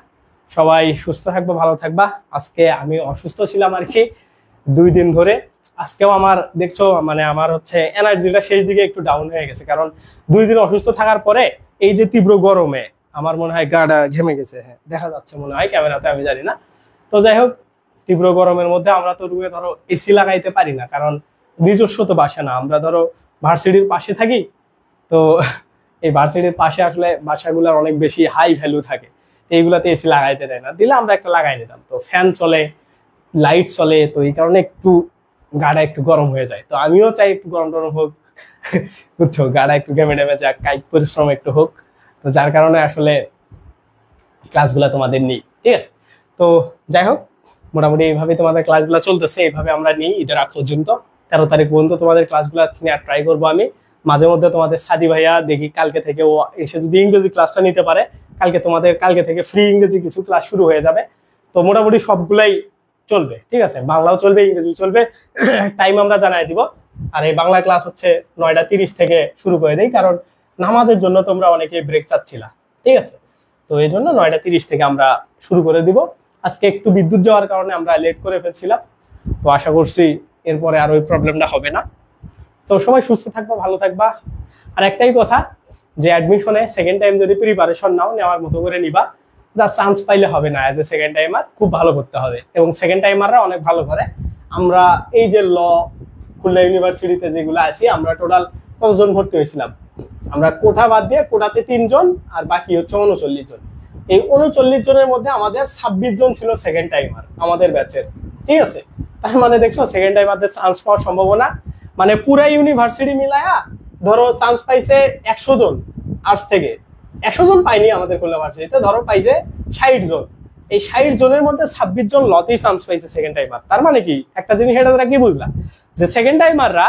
সবাই সুস্থ থাকবা, ভালো থাকবা। আজকে আমি অসুস্থ ছিলাম আর কি 2 দিন ধরে, আজকেও আমার দেখছো মানে আমার হচ্ছে এনার্জিটা শেষ দিকে একটু ডাউন হয়ে গেছে, কারণ 2 দিন অসুস্থ থাকার পরে এই যে তীব্র গরমে আমার মনে হয় গাটা ঘেমে গেছে, হ্যাঁ দেখা যাচ্ছে মনে হয় ক্যামেরাতে, আমি জানি না। তো যাই হোক, তীব্র গরমের মধ্যে আমরা তো রুমে ধরো এসি লাগাইতে পারি না, কারণ নিজস্ব তো বাসা না, আমরা ধরো ভার্সিটির পাশে থাকি। তো এই ভার্সিটির পাশে আসলে বাসাগুলোর অনেক বেশি হাই ভ্যালু থাকে, এইগুলাতে এসি লাগাইতে দেয় না, দিলে আমরা একটা লাগাই নিতাম। তো ফ্যান চলে, লাইট চলে, তো এই কারণে একটু গাড়া একটু গরম হয়ে যায়। তো আমিও চাই একটু গরম টরম হোক, বুঝছো, গাড়া একটু ঘেমে টেমে যাক, কায়িক পরিশ্রম একটু হোক। তো যার কারণে আসলে ক্লাসগুলো তোমাদের নিই, ঠিক আছে। তো যাই হোক, মোটামুটি এইভাবে তোমাদের ক্লাসগুলো চলতেছে, এইভাবে আমরা নিই ঈদের আগ পর্যন্ত। 13 তারিখ পর্যন্ত তোমাদের ক্লাসগুলো নেওয়ার ট্রাই করবো আমি। মাঝে মধ্যে তোমাদের সাদি ভাইয়া দেখি কালকে থেকে ও এসে যদি ইংরেজি ক্লাসটা নিতে পারে, কালকে থেকে ফ্রি ইংরেজি কিছু ক্লাস শুরু হয়ে যাবে। তো মোটামুটি সবগুলাই চলবে, ঠিক আছে, বাংলাও চলবে, ইংরেজিও চলবে, টাইম আমরা জানাই দিব। আর এই বাংলা ক্লাস হচ্ছে 9টা 30 থেকে শুরু করে দেই, কারণ নামাজের জন্য তোমরা অনেকেই ব্রেক চাচ্ছিলা, ঠিক আছে। তো এই জন্য 9টা 30 থেকে আমরা শুরু করে দিব। আজকে একটু বিদ্যুৎ যাওয়ার কারণে আমরা লেট করে ফেলছিলাম, তো আশা করছি এরপরে আর ওই প্রবলেমটা হবে না। তো সবাই সুস্থ থাকবা, ভালো থাকবা। আর একটাই কথা, যে অ্যাডমিশনে সেকেন্ড টাইম যদি প্রিপারেশন নাও, নেওয়ার মতো করে নিবা, যা চান্স পাইলে হবে না, অ্যাজ এ সেকেন্ড টাইমার খুব ভালো করতে হবে, এবং সেকেন্ড টাইমাররা অনেক ভালো করে। আমরা এই যে খুলনা ইউনিভার্সিটিতে যেগুলো আছি, আমরা টোটাল কতজন ভর্তি হয়েছিলাম, আমরা কোটা বাদ দিয়ে কোটাতে 3 জন, আর বাকি হচ্ছে 39 জন। এই 39 জনের মধ্যে আমাদের 26 জন ছিল সেকেন্ড টাইমার আমাদের ব্যাচের, ঠিক আছে। তার মানে দেখছো সেকেন্ড টাইমারদের চান্স পাওয়ার সম্ভাবনা, মানে পুরা ইউনিভার্সিটি মিলায়া ধরো চান্স পাইছে 100 জন, আর্টস থেকে 100 জন পাইনি আমাদের খুলনা ইউনিভার্সিটিতে, ধরো পাইছে 60 জন। এই 60 জনের মধ্যে 26 জন লতেই চান্স পাইছে সেকেন্ড টাইমার। তার মানে কি, একটা জিনিস এটা তারা কি বুঝলা, যে সেকেন্ড টাইমাররা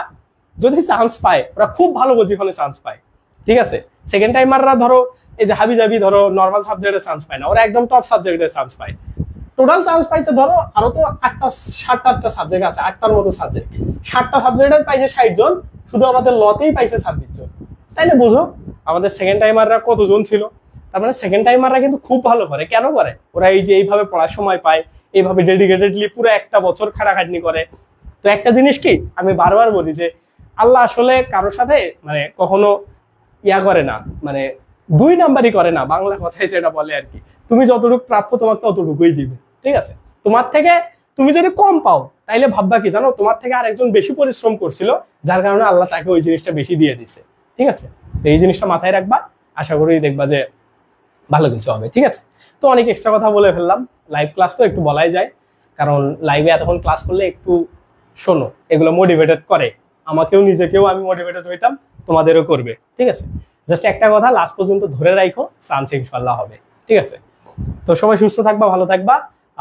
যদি চান্স পায়, ওরা খুব ভালো পজিশনে চান্স পায়, ঠিক আছে। সেকেন্ড টাইমাররা ধরো এই যে হাবি জাবি ধরো নর্মাল সাবজেক্টে চান্স পায় না, ওরা একদম টপ সাবজেক্টে চান্স পায়। টোটাল চান্স পাইছে ধরো আরো তো 7-8টা সাবজেক্ট আছে, 8টার মতো সাবজেক্ট, 7টা সাবজেক্টে পাইছে 60 জন, শুধু আমাদের লতেই পাইছে 26 জন। তাইলে বুঝো আমাদের সেকেন্ড টাইমাররা কতজন ছিল। তার মানে সেকেন্ড টাইমাররা কিন্তু খুব ভালো করে। কেন করে? ওরা এই যে এইভাবে পড়ার সময় পায়, এইভাবে ডেডিকেটেডলি পুরো একটা বছর খাটাখাটনি করে। তো একটা জিনিস কি আমি বারবার বলি, যে আল্লাহ আসলে কারোর সাথে মানে কখনো ইয়া করে না, মানে 2 নাম্বারই করে না, বাংলা কথায় যেটা বলে আর কি, তুমি যতটুকু প্রাপ্য তোমার ততটুকুই দিবে, ঠিক আছে? তোমার থেকে তুমি যদি কম পাও তাইলে ভাববা কি জানো, তোমার থেকে আরেকজন বেশি পরিশ্রম করছিল, যার কারণে আল্লাহ তাকে ওই জিনিসটা বেশি দিয়ে দিছে। ঠিক আছে? তো এই জিনিসটা মাথায় রাখবা, আশা করি দেখবা যে ভালো কিছু হবে। ঠিক আছে? তো অনেক এক্সট্রা কথা বলে ফেললাম, লাইভ ক্লাস তো একটু বলাই যায়, কারণ লাইভে এতক্ষণ ক্লাস করলে একটু শোনো, এগুলো মোটিভেটেড করে আমাকেও, নিজেকেও আমি মোটিভেটেড হইতাম, তোমাদেরও করবে। ঠিক আছে? জাস্ট একটা কথা, লাস্ট পর্যন্ত ধরে রাখো, চান্স ইনশাল্লাহ হবে। ঠিক আছে? তো সবাই সুস্থ থাকবা, ভালো থাকবা।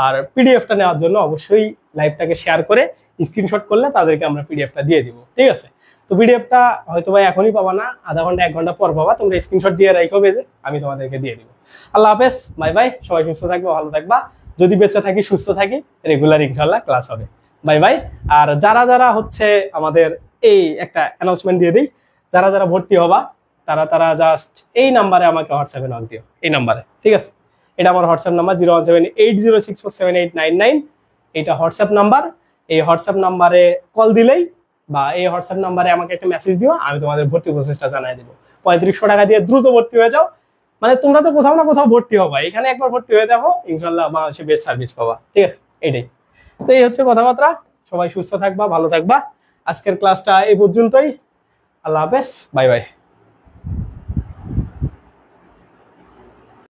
আর পিডিএফটা নেওয়ার জন্য অবশ্যই লাইভটাকে শেয়ার করে স্ক্রিনশট করলে তাদেরকে আমরা পিডিএফটা দিয়ে দিব। ঠিক আছে? তো পিডিএফটা হয়তো ভাই এখনই পাবা না, আধা ঘন্টা 1 ঘন্টা পর পাবা, তোমরা স্ক্রিনশট দিয়ে রাখো পেজে, আমি তোমাদেরকে দিয়ে দিব। আল্লাহ হাফেজ, বাই বাই, সবাই সুস্থ থাকবা, ভালো থাকবা। যদি বেঁচে থাকি, সুস্থ থাকি, রেগুলার ইনশাল্লাহ ক্লাস হবে। Bye bye. আর যারা যারা হচ্ছে আমাদের এই একটা অ্যানাউন্সমেন্ট দিয়ে দিই, যারা যারা ভর্তি হবা তারা তারা জাস্ট এই নাম্বারে আমাকে হোয়াটসঅ্যাপে নক দিও, এই নাম্বারে। ঠিক আছে? এটা আমার হোয়াটসঅ্যাপ নাম্বার 01780647899। এটা হোয়াটসঅ্যাপ নাম্বার। এই হোয়াটসঅ্যাপ নাম্বারে কল দিলেই বা এই হোয়াটসঅ্যাপ নাম্বারে আমাকে একটা মেসেজ দিও, আমি তোমাদের ভর্তি প্রসেসটা জানাই দেবো। 3500 টাকা দিয়ে দ্রুত ভর্তি হয়ে যাও। মানে তোমরা তো কোথাও না কোথাও ভর্তি হবা, এখানে একবার ভর্তি হয়ে যাবো, ইনশাল্লাহ বাংলাদেশে বেস্ট সার্ভিস পাবা। ঠিক আছে? এটাই তো, এই হচ্ছে কথাবার্তা। সবাই সুস্থ থাকবা, ভালো থাকবা। আজকের ক্লাসটা এই পর্যন্তই। আল্লাহ হাফেজ, বাই বাই।